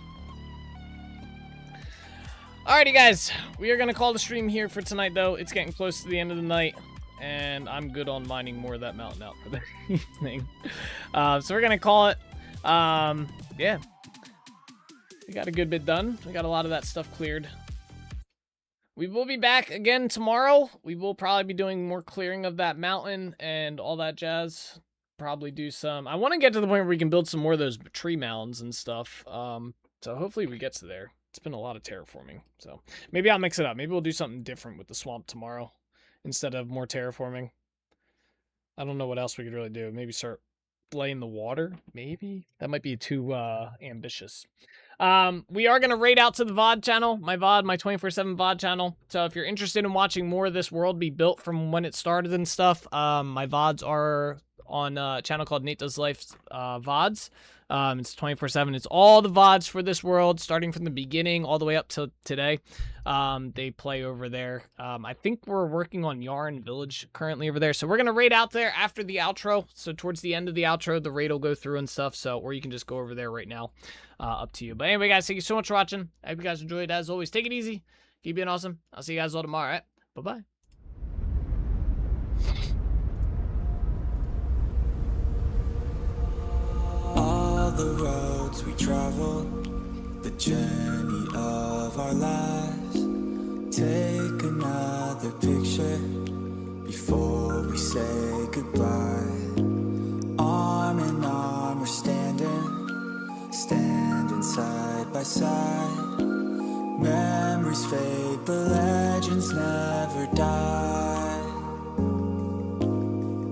Alrighty, guys. We are going to call the stream here for tonight, though. It's getting close to the end of the night, and I'm good on mining more of that mountain out for the evening. So we're going to call it. Yeah. We got a good bit done. We got a lot of that stuff cleared. We will be back again tomorrow. We will probably be doing more clearing of that mountain and all that jazz. Probably do some. I want to get to the point where we can build some more of those tree mounds and stuff. So hopefully we get to there. It's been a lot of terraforming. So maybe I'll mix it up. Maybe we'll do something different with the swamp tomorrow instead of more terraforming. I don't know what else we could really do. Maybe start laying the water. Maybe that might be too ambitious. We are going to raid out to the VOD channel, my VOD, my 24/7 VOD channel. So if you're interested in watching more of this world be built from when it started and stuff, my VODs are on a channel called Nate Does Life VODs. It's 24/7. It's all the VODs for this world, starting from the beginning all the way up to today. They play over there. I think we're working on Yarn Village currently over there. So we're going to raid out there after the outro. So towards the end of the outro, the raid will go through and stuff. So, or you can just go over there right now. Up to you. But anyway, guys, thank you so much for watching. I hope you guys enjoyed. As always, take it easy. Keep being awesome. I'll see you guys all tomorrow. All right? Bye-bye. All the roads we travel, the journey of our lives. Take another picture before we say goodbye. Arm in arm we're standing side by side. Memories fade, but legends never die.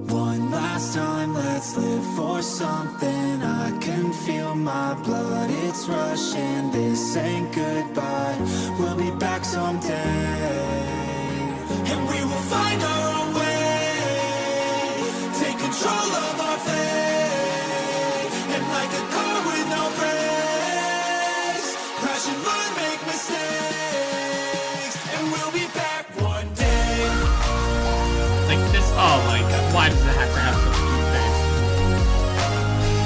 One last time, let's live for something. I can feel my blood, it's rushing. This ain't goodbye, we'll be back someday. And we will find our own way. Take control of our fate. And like a car with no brakes, crash and learn, make mistakes. And we'll be back one day. Like this, oh my god, why does it have to have such a cute face?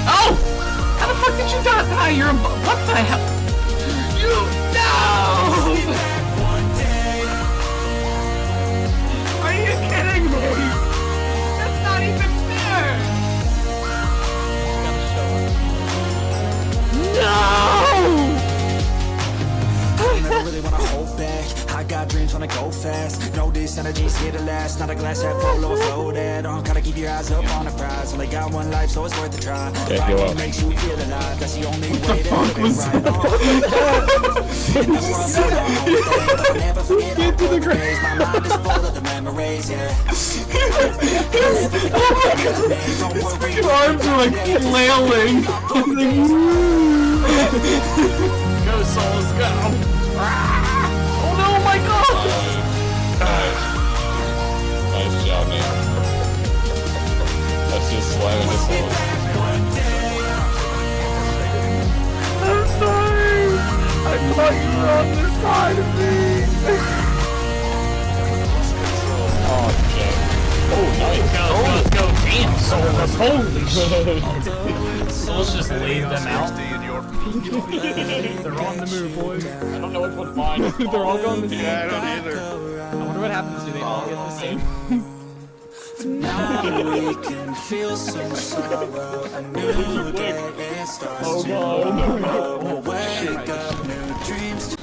Oh! How the fuck did you die? You're a, what the hell? You, no! Are you kidding me? That's not even fair! No! I never really wanna hold back. I got dreams, wanna go fast. Know this energy's here to last. Not a glass half full, overflow that. Gotta keep your eyes up on the prize. Only got one life, so it's worth a try. Fighting makes you feel alive. That's the only way to live it right. I'll never forget all the days. My mind is full of the memories, yeah. Your arms are like flailing. Go, souls, go! Oh no, my god! Nice job, man. That's just slamming this one. I'm sorry! I thought you were on this side of me! Oh, Jay. Oh, nice. Let's go. Damn, souls. Holy shit. Souls just laid them out. They're on the move, boys. I don't know which one's mine. They're all going the same. Yeah, I don't either. I wonder what happens. Do they all get the same? Now we can feel some sorrow. A new day, it starts tomorrow. Wake up, new dreams.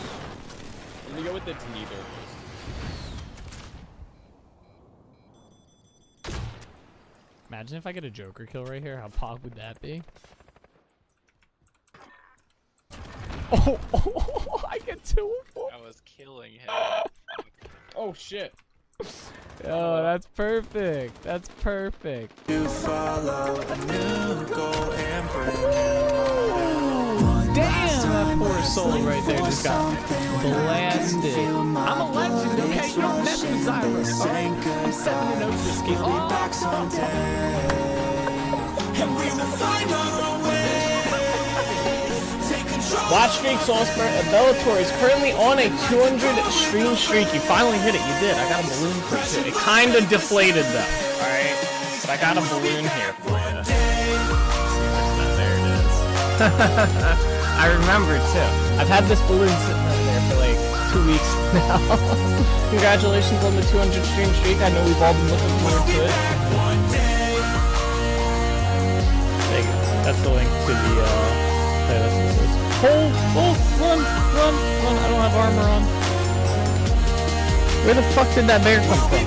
Let me go with the neither. Imagine if I get a Joker kill right here. How pog would that be? Oh, I get 2 of 4. I was killing him. Oh shit. Oh, that's perfect. That's perfect. To follow a new goal and bring Damn, that poor soul right there just got blasted. I'm a legend, okay? You don't mess with Cyrus, alright? I'm 7-0 this game. back someday. And we will find our own way. Take control. Watch Streak Soulspur Bellator is currently on a 200 stream streak. You finally hit it. You did. I got a balloon for it. It kind of deflated though. Alright? But I got a balloon here for you. There it is. I remember too. I've had this balloon sitting over there for like 2 weeks now. Congratulations on the 200 stream streak. I know we've all been looking forward to it. There you go. That's the link to the playlist. Hold, run. I don't have armor on. Where the fuck did that bear come from?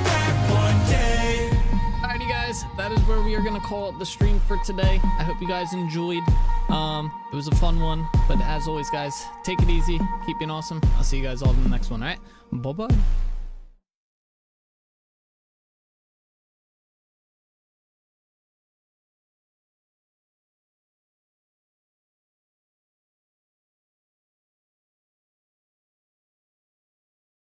Alrighty guys, that is where we are gonna call it the stream for today. I hope you guys enjoyed. It was a fun one, but as always guys, take it easy, keep being awesome. I'll see you guys all in the next one, alright? Bye-bye.